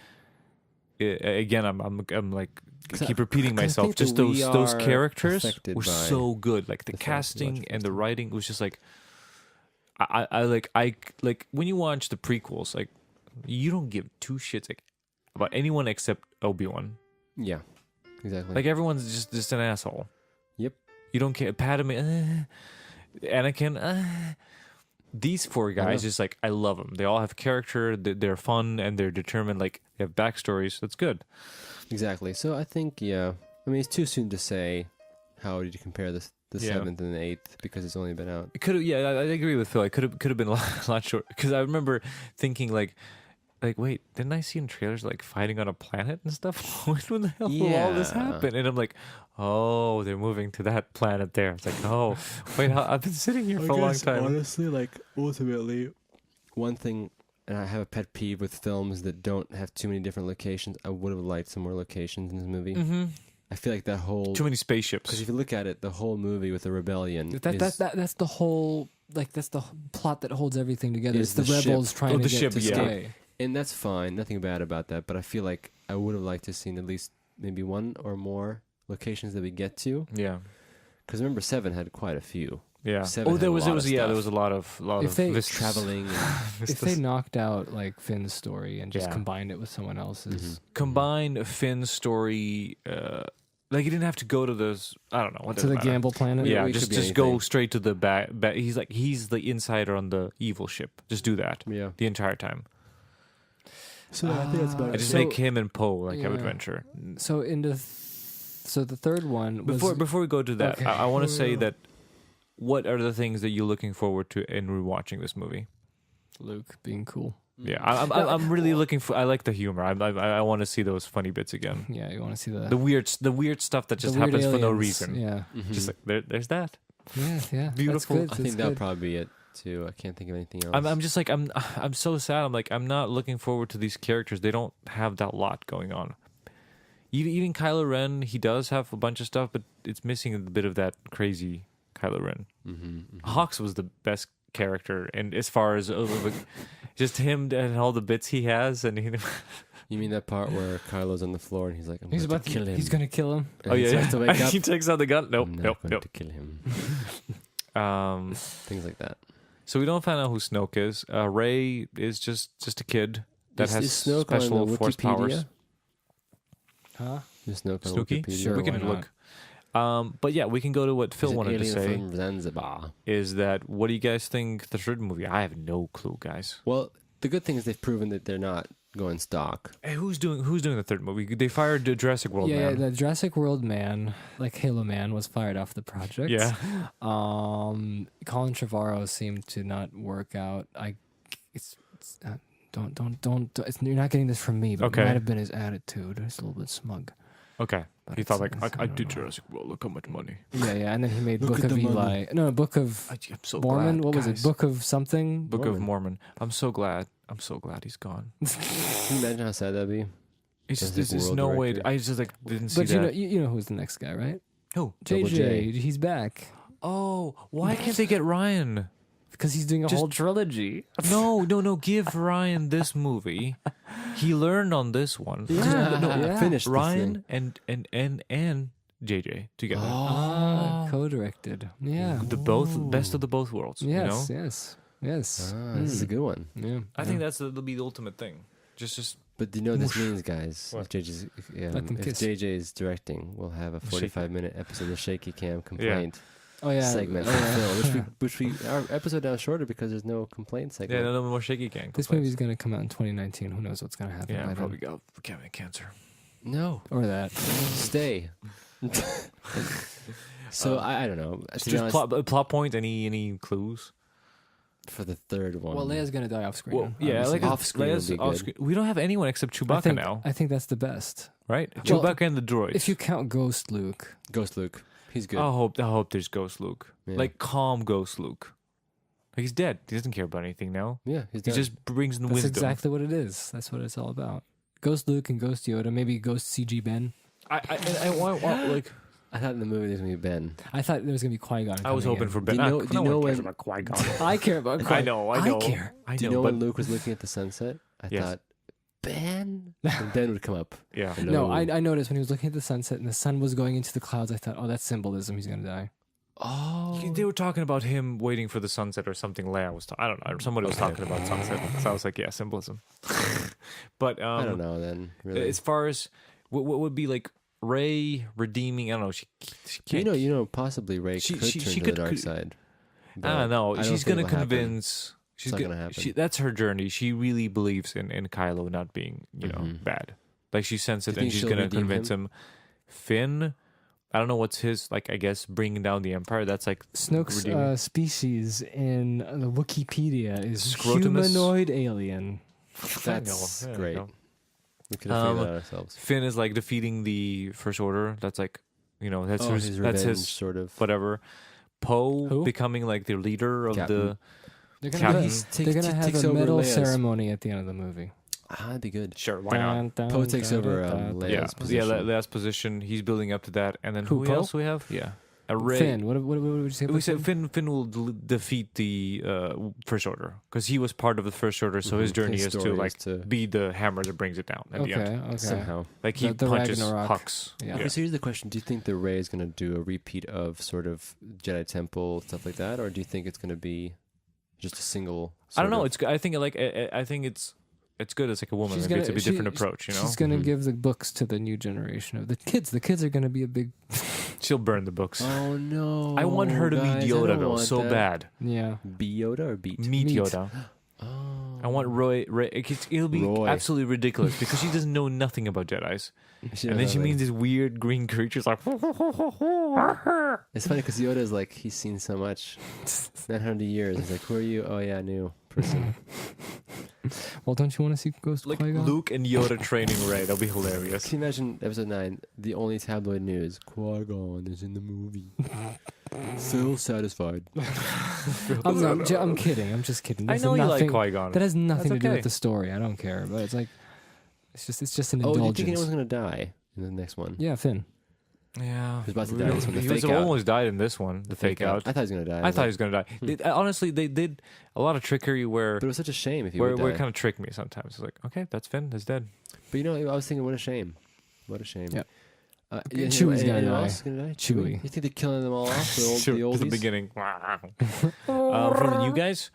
[SPEAKER 3] Again, I'm like
[SPEAKER 1] 'Cause
[SPEAKER 3] keep repeating
[SPEAKER 1] 'cause I
[SPEAKER 3] myself.
[SPEAKER 1] think
[SPEAKER 3] Just
[SPEAKER 1] that we
[SPEAKER 3] those
[SPEAKER 1] are
[SPEAKER 3] characters
[SPEAKER 1] affected
[SPEAKER 3] were
[SPEAKER 1] by
[SPEAKER 3] so good. Like the
[SPEAKER 1] the films we
[SPEAKER 3] casting
[SPEAKER 1] watched
[SPEAKER 3] and
[SPEAKER 1] first
[SPEAKER 3] the
[SPEAKER 1] time.
[SPEAKER 3] writing was just like. I like when you watch the prequels, like you don't give two shits like about anyone except Obi-Wan.
[SPEAKER 1] Yeah, exactly.
[SPEAKER 3] Like everyone's just an asshole.
[SPEAKER 1] Yep.
[SPEAKER 3] You don't care. Padme, Anakin. These 4 guys, just like I love them. They all have character. They're fun and they're determined. Like they have backstories. That's good.
[SPEAKER 1] Exactly. So I think, yeah. I mean, it's too soon to say how did you compare the
[SPEAKER 3] Yeah.
[SPEAKER 1] 7th and the 8th because it's only been out.
[SPEAKER 3] It could have. Yeah, I agree with Phil. It could have been a lot short. Because I remember thinking like, wait, didn't I see in trailers like fighting on a planet and stuff? When the hell will all this
[SPEAKER 1] Yeah.
[SPEAKER 3] happen? And I'm like, oh, they're moving to that planet there. It's like, oh, wait, I've been sitting here for a long time.
[SPEAKER 1] Honestly, like ultimately, one thing, and I have a pet peeve with films that don't have too many different locations. I would have liked some more locations in this movie.
[SPEAKER 3] Mm-hmm.
[SPEAKER 1] I feel like that whole
[SPEAKER 3] Too many
[SPEAKER 1] because
[SPEAKER 3] spaceships.
[SPEAKER 1] if you look at it, the whole movie with the rebellion
[SPEAKER 2] That's the whole, like, that's the plot that holds everything together.
[SPEAKER 1] Is
[SPEAKER 2] It's the,
[SPEAKER 1] the ship.
[SPEAKER 2] rebels trying
[SPEAKER 3] Oh,
[SPEAKER 2] to
[SPEAKER 3] the
[SPEAKER 2] get
[SPEAKER 3] ship,
[SPEAKER 2] to
[SPEAKER 3] yeah.
[SPEAKER 2] stay.
[SPEAKER 1] and that's fine, nothing bad about that. But I feel like I would have liked to have seen at least maybe one or more locations that we get to.
[SPEAKER 3] Yeah.
[SPEAKER 1] Because remember, 7 had quite a few.
[SPEAKER 3] Yeah.
[SPEAKER 1] 7 had
[SPEAKER 3] there
[SPEAKER 1] a
[SPEAKER 3] was
[SPEAKER 1] lot of
[SPEAKER 3] there
[SPEAKER 1] stuff.
[SPEAKER 3] was a lot of
[SPEAKER 2] If they-
[SPEAKER 3] vistas.
[SPEAKER 1] Traveling. And
[SPEAKER 2] If they knocked out like Finn's story and just
[SPEAKER 3] Yeah.
[SPEAKER 2] combined it with someone else's,
[SPEAKER 3] combine Finn's story, like you didn't have to go to those. I don't know what
[SPEAKER 2] to the gamble planet.
[SPEAKER 3] Yeah,
[SPEAKER 1] it
[SPEAKER 3] just
[SPEAKER 1] could be
[SPEAKER 3] go
[SPEAKER 1] anything.
[SPEAKER 3] straight to the he's the insider on the evil ship. Just do that
[SPEAKER 1] yeah.
[SPEAKER 3] the entire time.
[SPEAKER 1] So I think that's about
[SPEAKER 3] I just
[SPEAKER 2] So-
[SPEAKER 3] make him and Poe like have
[SPEAKER 2] Yeah.
[SPEAKER 3] adventure.
[SPEAKER 2] So so the third one was
[SPEAKER 3] Before we go to that,
[SPEAKER 2] Okay.
[SPEAKER 3] I want to say that what are the things that you're looking forward to in rewatching this movie?
[SPEAKER 2] Luke being cool.
[SPEAKER 3] Yeah, I'm really looking for. I like the humor. I want to see those funny bits again.
[SPEAKER 2] Yeah, you want to see the
[SPEAKER 3] The weird stuff that just
[SPEAKER 2] the weird
[SPEAKER 3] happens for no
[SPEAKER 2] aliens.
[SPEAKER 3] reason.
[SPEAKER 2] Yeah,
[SPEAKER 3] Just like there's that.
[SPEAKER 2] yeah.
[SPEAKER 3] Beautiful.
[SPEAKER 2] That's
[SPEAKER 1] I
[SPEAKER 2] good.
[SPEAKER 1] think that'll probably be it too. I can't think of anything else.
[SPEAKER 3] I'm just like I'm so sad. I'm like I'm not looking forward to these characters. They don't have that lot going on. Even Kylo Ren, he does have a bunch of stuff, but it's missing a bit of that crazy Kylo Ren. Hawks was the best character, and as far as just him and all the bits he has, and
[SPEAKER 1] You mean that part where Kylo's on the floor and he's like,
[SPEAKER 2] He's about to kill him. He's gonna kill him.
[SPEAKER 1] And
[SPEAKER 3] oh
[SPEAKER 1] he
[SPEAKER 3] yeah,
[SPEAKER 1] starts to wake up.
[SPEAKER 3] he takes out the gun. Nope,
[SPEAKER 1] I'm not
[SPEAKER 3] nope,
[SPEAKER 1] going
[SPEAKER 3] nope.
[SPEAKER 1] to kill him. Things like that.
[SPEAKER 3] So we don't find out who Snoke is. Rey is just a kid that
[SPEAKER 1] Is
[SPEAKER 3] has
[SPEAKER 1] Snoke on
[SPEAKER 3] special
[SPEAKER 1] the
[SPEAKER 3] force powers.
[SPEAKER 1] Wikipedia?
[SPEAKER 2] Huh?
[SPEAKER 1] Is Snoke on
[SPEAKER 3] Snooki?
[SPEAKER 1] Wikipedia?
[SPEAKER 2] Sure,
[SPEAKER 3] we
[SPEAKER 2] why
[SPEAKER 3] can
[SPEAKER 2] not?
[SPEAKER 3] look. But yeah, we can go to what Phil
[SPEAKER 1] He's an
[SPEAKER 3] wanted to
[SPEAKER 1] alien
[SPEAKER 3] say.
[SPEAKER 1] from Zanzibar.
[SPEAKER 3] Is that what do you guys think the third movie? I have no clue, guys.
[SPEAKER 1] Well, the good thing is they've proven that they're not going stock.
[SPEAKER 3] Hey, who's doing the third movie? They fired the Jurassic World
[SPEAKER 2] Yeah,
[SPEAKER 3] man.
[SPEAKER 2] the Jurassic World man, like Halo Man, was fired off the project.
[SPEAKER 3] Yeah.
[SPEAKER 2] Colin Trevorrow seemed to not work out. Don't. You're not getting this from me, but
[SPEAKER 3] Okay.
[SPEAKER 2] it might have been his attitude. It's a little bit smug.
[SPEAKER 3] Okay.
[SPEAKER 2] But
[SPEAKER 3] He
[SPEAKER 2] it's-
[SPEAKER 3] thought like
[SPEAKER 2] it's-
[SPEAKER 3] I
[SPEAKER 2] don't
[SPEAKER 3] did
[SPEAKER 2] know.
[SPEAKER 3] Jurassic World. Look how much money.
[SPEAKER 2] Yeah, and then he made
[SPEAKER 1] Look
[SPEAKER 2] Book
[SPEAKER 1] at
[SPEAKER 2] of
[SPEAKER 1] the
[SPEAKER 2] Eli.
[SPEAKER 1] money.
[SPEAKER 2] No, Book of
[SPEAKER 3] I'm so
[SPEAKER 2] Mormon.
[SPEAKER 3] glad,
[SPEAKER 2] What was it?
[SPEAKER 3] guys.
[SPEAKER 2] Book of something.
[SPEAKER 3] Book of Mormon. I'm so glad he's gone.
[SPEAKER 1] Can you imagine how sad that'd be?
[SPEAKER 3] It's
[SPEAKER 1] Jurassic
[SPEAKER 3] there's
[SPEAKER 1] World
[SPEAKER 3] no way.
[SPEAKER 1] director.
[SPEAKER 3] I just like didn't see
[SPEAKER 2] But you
[SPEAKER 3] that.
[SPEAKER 2] know, you know who's the next guy, right?
[SPEAKER 3] Who?
[SPEAKER 1] Double
[SPEAKER 2] JJ. He's back
[SPEAKER 3] Oh, why can't they get Ryan?
[SPEAKER 2] because he's doing a
[SPEAKER 3] Just-
[SPEAKER 2] whole trilogy.
[SPEAKER 3] No. Give Ryan this movie. He learned on this one.
[SPEAKER 2] Yeah.
[SPEAKER 1] Finish the
[SPEAKER 3] Ryan
[SPEAKER 1] thing.
[SPEAKER 3] and JJ together.
[SPEAKER 2] Co-directed. Yeah.
[SPEAKER 3] The both best of the both worlds.
[SPEAKER 2] Yes.
[SPEAKER 3] You know?
[SPEAKER 2] Yes.
[SPEAKER 1] This is a good one.
[SPEAKER 2] Yeah.
[SPEAKER 3] I think that'll be the ultimate thing. Just
[SPEAKER 1] But do you know what this means, guys?
[SPEAKER 3] What?
[SPEAKER 2] Let them
[SPEAKER 1] If
[SPEAKER 2] kiss.
[SPEAKER 1] JJ's directing, we'll have a
[SPEAKER 3] Shaky.
[SPEAKER 1] 45-minute episode of Shaky Cam complaint
[SPEAKER 2] Oh yeah.
[SPEAKER 1] segment
[SPEAKER 2] Oh,
[SPEAKER 1] for
[SPEAKER 2] yeah.
[SPEAKER 1] Phil, which we our episode now is shorter because there's no complaint segment.
[SPEAKER 3] no more shaky gang.
[SPEAKER 2] This movie's gonna come out in 2019. Who knows what's gonna happen? by
[SPEAKER 3] Yeah,
[SPEAKER 2] then.
[SPEAKER 3] probably got Kevin cancer.
[SPEAKER 1] No,
[SPEAKER 2] Or that.
[SPEAKER 1] stay. So I don't know. To be
[SPEAKER 3] Just
[SPEAKER 1] honest,
[SPEAKER 3] plot point. Any clues?
[SPEAKER 1] for the third one.
[SPEAKER 2] Well, Leia's gonna die off screen.
[SPEAKER 3] Well, yeah,
[SPEAKER 2] obviously.
[SPEAKER 3] like
[SPEAKER 1] Off screen would be good.
[SPEAKER 3] We don't have anyone except Chewbacca now,
[SPEAKER 2] I think that's the best.
[SPEAKER 3] right?
[SPEAKER 2] Well,
[SPEAKER 3] Chewbacca and the droids.
[SPEAKER 2] If you count Ghost Luke,
[SPEAKER 1] Ghost Luke, he's good.
[SPEAKER 3] I hope there's Ghost Luke,
[SPEAKER 1] Yeah.
[SPEAKER 3] like calm Ghost Luke. Like he's dead. He doesn't care about anything now.
[SPEAKER 1] Yeah, he's
[SPEAKER 3] He
[SPEAKER 1] done.
[SPEAKER 3] just brings in
[SPEAKER 2] that's
[SPEAKER 3] wisdom.
[SPEAKER 2] exactly what it is. That's what it's all about. Ghost Luke and Ghost Yoda, maybe Ghost CG Ben.
[SPEAKER 3] I want like
[SPEAKER 1] I thought in the movie there's gonna be Ben.
[SPEAKER 2] I thought there was gonna be Qui-Gon.
[SPEAKER 3] I was
[SPEAKER 2] coming
[SPEAKER 3] hoping
[SPEAKER 2] in.
[SPEAKER 3] for Ben.
[SPEAKER 1] Do you know-
[SPEAKER 3] No
[SPEAKER 1] do you
[SPEAKER 3] one
[SPEAKER 1] know
[SPEAKER 3] cares
[SPEAKER 1] when-
[SPEAKER 3] about Qui-Gon.
[SPEAKER 2] I care about Qui.
[SPEAKER 3] I know.
[SPEAKER 2] I care.
[SPEAKER 3] I
[SPEAKER 1] Do you
[SPEAKER 3] know,
[SPEAKER 1] know
[SPEAKER 3] but
[SPEAKER 1] when Luke was looking at the sunset? I
[SPEAKER 3] Yes.
[SPEAKER 1] thought Ben, and Ben would come up.
[SPEAKER 3] yeah.
[SPEAKER 2] No, I noticed when he was looking at the sunset and the sun was going into the clouds. I thought, oh, that's symbolism. He's gonna die.
[SPEAKER 1] Oh,
[SPEAKER 3] They were talking about him waiting for the sunset or something. Leia was. I don't know. Somebody was talking about sunset. So I was like, yeah, symbolism. But
[SPEAKER 1] I don't know. Then really,
[SPEAKER 3] as far as what would be like Rey redeeming, I don't know. She can't.
[SPEAKER 1] you know, possibly Rey
[SPEAKER 3] She-
[SPEAKER 1] could
[SPEAKER 3] she-
[SPEAKER 1] turn
[SPEAKER 3] she
[SPEAKER 1] to
[SPEAKER 3] could-
[SPEAKER 1] the dark
[SPEAKER 3] could-
[SPEAKER 1] side.
[SPEAKER 3] I
[SPEAKER 1] but
[SPEAKER 3] don't know.
[SPEAKER 1] I don't
[SPEAKER 3] She's
[SPEAKER 1] think
[SPEAKER 3] gonna
[SPEAKER 1] it'll happen.
[SPEAKER 3] convince. She's
[SPEAKER 1] not
[SPEAKER 3] gonna
[SPEAKER 1] gonna happen.
[SPEAKER 3] that's her journey. She really believes in Kylo not being bad. Like she senses it,
[SPEAKER 1] Do you
[SPEAKER 3] and
[SPEAKER 1] think
[SPEAKER 3] she's
[SPEAKER 1] she'll
[SPEAKER 3] gonna
[SPEAKER 1] redeem
[SPEAKER 3] convince
[SPEAKER 1] him?
[SPEAKER 3] him. Finn, I don't know what's his like. I guess bringing down the Empire. That's like
[SPEAKER 2] Snoke's
[SPEAKER 3] redeeming.
[SPEAKER 2] species in the Wikipedia is
[SPEAKER 3] Scrotumus?
[SPEAKER 2] humanoid alien.
[SPEAKER 1] That's
[SPEAKER 3] Yeah,
[SPEAKER 1] great.
[SPEAKER 3] there you
[SPEAKER 1] We could have figured
[SPEAKER 3] Um,
[SPEAKER 1] that out ourselves.
[SPEAKER 3] Finn is like defeating the First Order. That's like that's
[SPEAKER 1] Oh,
[SPEAKER 3] his
[SPEAKER 1] his
[SPEAKER 3] that's
[SPEAKER 1] revenge,
[SPEAKER 3] his
[SPEAKER 1] sort of.
[SPEAKER 3] whatever. Poe
[SPEAKER 2] Who?
[SPEAKER 3] becoming like the leader of
[SPEAKER 1] Captain.
[SPEAKER 2] They're
[SPEAKER 3] Captain.
[SPEAKER 2] gonna,
[SPEAKER 1] He's
[SPEAKER 2] they're gonna have
[SPEAKER 1] takes
[SPEAKER 2] a
[SPEAKER 1] over
[SPEAKER 2] medal
[SPEAKER 1] Leia's-
[SPEAKER 2] ceremony at the end of the movie.
[SPEAKER 1] That'd be good.
[SPEAKER 3] Sure, why not?
[SPEAKER 1] Poe takes over Leia's
[SPEAKER 3] Yeah,
[SPEAKER 1] position.
[SPEAKER 3] Leia's position. He's building up to that, and then
[SPEAKER 2] Who,
[SPEAKER 3] who
[SPEAKER 2] Poe?
[SPEAKER 3] else we have? Yeah, Rey.
[SPEAKER 2] Finn. What would you say?
[SPEAKER 3] We
[SPEAKER 2] about
[SPEAKER 3] said
[SPEAKER 2] Finn?
[SPEAKER 3] Finn will defeat the First Order because he was part of the First Order. So his journey
[SPEAKER 1] His
[SPEAKER 3] is
[SPEAKER 1] story
[SPEAKER 3] to
[SPEAKER 1] is to-
[SPEAKER 3] be the hammer that brings it down at the end.
[SPEAKER 2] Okay.
[SPEAKER 1] somehow.
[SPEAKER 3] Like he
[SPEAKER 2] The
[SPEAKER 3] punches
[SPEAKER 2] Ragnarok.
[SPEAKER 3] Hux.
[SPEAKER 2] Yeah.
[SPEAKER 1] Okay, so here's the question: do you think the Rey is going to do a repeat of sort of Jedi Temple stuff like that, or do you think it's going to be just a single?
[SPEAKER 3] I don't know.
[SPEAKER 1] sort
[SPEAKER 3] I think it's good as like a woman.
[SPEAKER 2] She's
[SPEAKER 3] Like, it's a
[SPEAKER 2] gonna-
[SPEAKER 3] bit
[SPEAKER 2] she-
[SPEAKER 3] different approach. You know,
[SPEAKER 2] She's gonna
[SPEAKER 1] Mhm.
[SPEAKER 2] give the books to the new generation of the kids. The kids are gonna be a big.
[SPEAKER 3] she'll burn the books.
[SPEAKER 1] Oh no!
[SPEAKER 3] I want her to
[SPEAKER 1] guys,
[SPEAKER 3] meet
[SPEAKER 1] I
[SPEAKER 3] Yoda
[SPEAKER 1] don't
[SPEAKER 3] though,
[SPEAKER 1] want
[SPEAKER 3] so
[SPEAKER 1] that.
[SPEAKER 3] bad.
[SPEAKER 2] Yeah.
[SPEAKER 1] Be Yoda or beat?
[SPEAKER 3] Meet
[SPEAKER 2] Meet.
[SPEAKER 3] Yoda.
[SPEAKER 1] Oh.
[SPEAKER 3] I want Roy. It'll be
[SPEAKER 1] Roy.
[SPEAKER 3] absolutely ridiculous because she doesn't know nothing about Jedi's, and then she meets these weird green creatures like.
[SPEAKER 1] It's funny because Yoda is like he's seen so much. 900 years. He's like, who are you? Oh yeah, new person.
[SPEAKER 2] Well, don't you want to see Ghost
[SPEAKER 3] Like
[SPEAKER 2] Qui-Gon?
[SPEAKER 3] Luke and Yoda training Rey. That'll be hilarious.
[SPEAKER 1] Can you imagine episode 9? The only tabloid news: Qui-Gon is in the movie. Phil satisfied.
[SPEAKER 2] I'm kidding. I'm just kidding.
[SPEAKER 3] I
[SPEAKER 2] That's
[SPEAKER 3] know you like
[SPEAKER 2] nothing-
[SPEAKER 3] Qui-Gon.
[SPEAKER 2] That has nothing to do
[SPEAKER 3] okay.
[SPEAKER 2] with the story. I don't care. But it's like, it's just an
[SPEAKER 1] Oh, do you
[SPEAKER 2] indulgence.
[SPEAKER 1] think anyone's gonna die in the next one?
[SPEAKER 2] Yeah, Finn.
[SPEAKER 3] Yeah,
[SPEAKER 1] He was about to
[SPEAKER 3] We
[SPEAKER 1] die in
[SPEAKER 3] don't-
[SPEAKER 1] this one, the
[SPEAKER 3] he was
[SPEAKER 1] fake out.
[SPEAKER 3] almost died in this one. The fake out.
[SPEAKER 1] I thought he was gonna die.
[SPEAKER 3] I thought he was gonna die. Honestly, they did a lot of trickery where
[SPEAKER 1] But it was such a shame if he
[SPEAKER 3] where
[SPEAKER 1] would die.
[SPEAKER 3] kind of tricked me sometimes. It's like, okay, that's Finn. He's dead.
[SPEAKER 1] But you know, I was thinking, what a shame. What a shame.
[SPEAKER 2] Yeah.
[SPEAKER 1] Yeah,
[SPEAKER 2] Chewie's gonna
[SPEAKER 1] anyone
[SPEAKER 2] die.
[SPEAKER 1] else gonna die?
[SPEAKER 2] Chewie.
[SPEAKER 1] You think they're killing them all off? The old,
[SPEAKER 3] Sure,
[SPEAKER 1] the
[SPEAKER 3] at the
[SPEAKER 1] oldies?
[SPEAKER 3] beginning. From the new guys,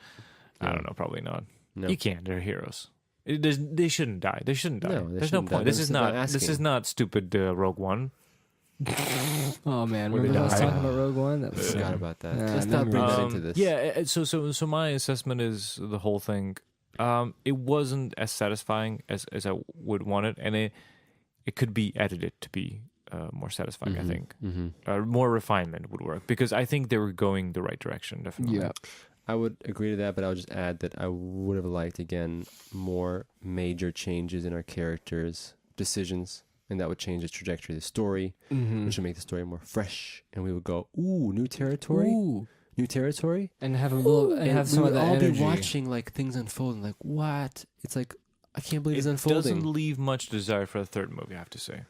[SPEAKER 3] I
[SPEAKER 1] No.
[SPEAKER 3] don't know. Probably not.
[SPEAKER 1] No.
[SPEAKER 3] You can't. They're heroes. They shouldn't die. They shouldn't die.
[SPEAKER 1] No, they
[SPEAKER 3] There's no
[SPEAKER 1] shouldn't die.
[SPEAKER 3] point. This
[SPEAKER 1] That's
[SPEAKER 3] is
[SPEAKER 1] what I'm
[SPEAKER 3] not. This is
[SPEAKER 1] asking.
[SPEAKER 3] not stupid. Rogue One.
[SPEAKER 2] Oh man,
[SPEAKER 3] Where they
[SPEAKER 2] remember I was
[SPEAKER 3] die.
[SPEAKER 2] talking about Rogue One? That
[SPEAKER 1] I
[SPEAKER 2] was
[SPEAKER 1] forgot about that.
[SPEAKER 2] Yeah,
[SPEAKER 1] Let's not bring that
[SPEAKER 3] Um,
[SPEAKER 1] into this.
[SPEAKER 3] Yeah. So my assessment is the whole thing. It wasn't as satisfying as I would want it, and it could be edited to be more satisfying. I think more refinement would work because I think they were going the right direction. Definitely.
[SPEAKER 2] Yeah.
[SPEAKER 1] I would agree to that, but I would just add that I would have liked, again, more major changes in our characters' decisions, and that would change the trajectory of the story,
[SPEAKER 2] Mm-hmm.
[SPEAKER 1] which would make the story more fresh, and we would go, ooh, new territory?
[SPEAKER 2] Ooh.
[SPEAKER 1] New territory?
[SPEAKER 2] And have a little, and have some
[SPEAKER 1] we
[SPEAKER 2] of
[SPEAKER 1] would
[SPEAKER 2] that
[SPEAKER 1] all
[SPEAKER 2] energy.
[SPEAKER 1] be watching, like, things unfold, and like, what? It's like, I can't believe
[SPEAKER 3] It
[SPEAKER 1] it's unfolding.
[SPEAKER 3] doesn't leave much desire for a third movie. I have to say.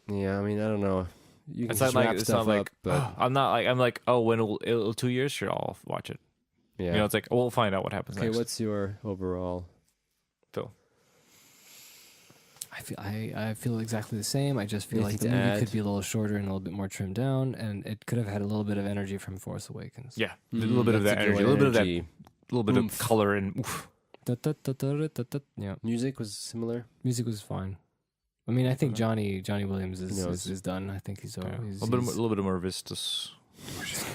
[SPEAKER 1] Yeah, I mean, I don't know. You can
[SPEAKER 3] It's
[SPEAKER 1] just
[SPEAKER 3] not like
[SPEAKER 1] wrap
[SPEAKER 3] it's
[SPEAKER 1] stuff
[SPEAKER 3] not
[SPEAKER 1] up,
[SPEAKER 3] like
[SPEAKER 1] but
[SPEAKER 3] I'm like oh when it'll 2 years sure I'll watch it.
[SPEAKER 1] yeah.
[SPEAKER 3] You know, it's like we'll find out what happens
[SPEAKER 1] Okay,
[SPEAKER 3] next.
[SPEAKER 1] what's your overall?
[SPEAKER 3] Phil?
[SPEAKER 2] I feel exactly the same. I just feel like
[SPEAKER 1] Anything
[SPEAKER 2] the
[SPEAKER 1] to
[SPEAKER 2] movie
[SPEAKER 1] add?
[SPEAKER 2] could be a little shorter and a little bit more trimmed down, and it could have had a little bit of energy from Force Awakens.
[SPEAKER 3] Yeah, a little bit of
[SPEAKER 1] That's
[SPEAKER 3] that
[SPEAKER 1] a good
[SPEAKER 3] energy, a little bit of that,
[SPEAKER 1] energy.
[SPEAKER 3] little bit
[SPEAKER 1] Oomph.
[SPEAKER 3] of color and oof.
[SPEAKER 2] Yeah,
[SPEAKER 1] Music was similar.
[SPEAKER 2] music was fine. I mean, I think Johnny Williams is done. I think he's over.
[SPEAKER 3] Yeah.
[SPEAKER 2] He's,
[SPEAKER 3] a little bit more Vistus.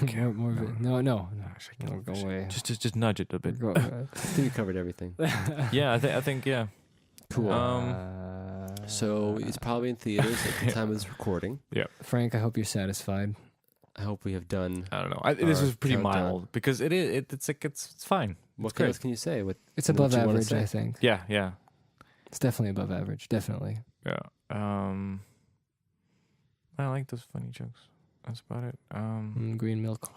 [SPEAKER 2] more of it. No, go away.
[SPEAKER 3] Just nudge it a bit.
[SPEAKER 2] Go,
[SPEAKER 1] I think we covered everything.
[SPEAKER 3] Yeah, I think yeah.
[SPEAKER 1] Cool.
[SPEAKER 3] Um,
[SPEAKER 1] So it's probably in theaters at the time of this recording.
[SPEAKER 2] Frank, I hope you're satisfied.
[SPEAKER 1] I hope we have done.
[SPEAKER 3] I don't know. This
[SPEAKER 1] Our
[SPEAKER 3] was pretty
[SPEAKER 1] countdown.
[SPEAKER 3] mild because it's like it's fine.
[SPEAKER 1] What
[SPEAKER 3] great.
[SPEAKER 1] else can you say? What
[SPEAKER 2] It's
[SPEAKER 1] what
[SPEAKER 2] above
[SPEAKER 1] you wanna
[SPEAKER 2] average,
[SPEAKER 1] say?
[SPEAKER 2] I think.
[SPEAKER 3] Yeah.
[SPEAKER 2] It's definitely above average. Definitely.
[SPEAKER 3] Yeah. I like those funny jokes. That's about it.
[SPEAKER 2] Green milk.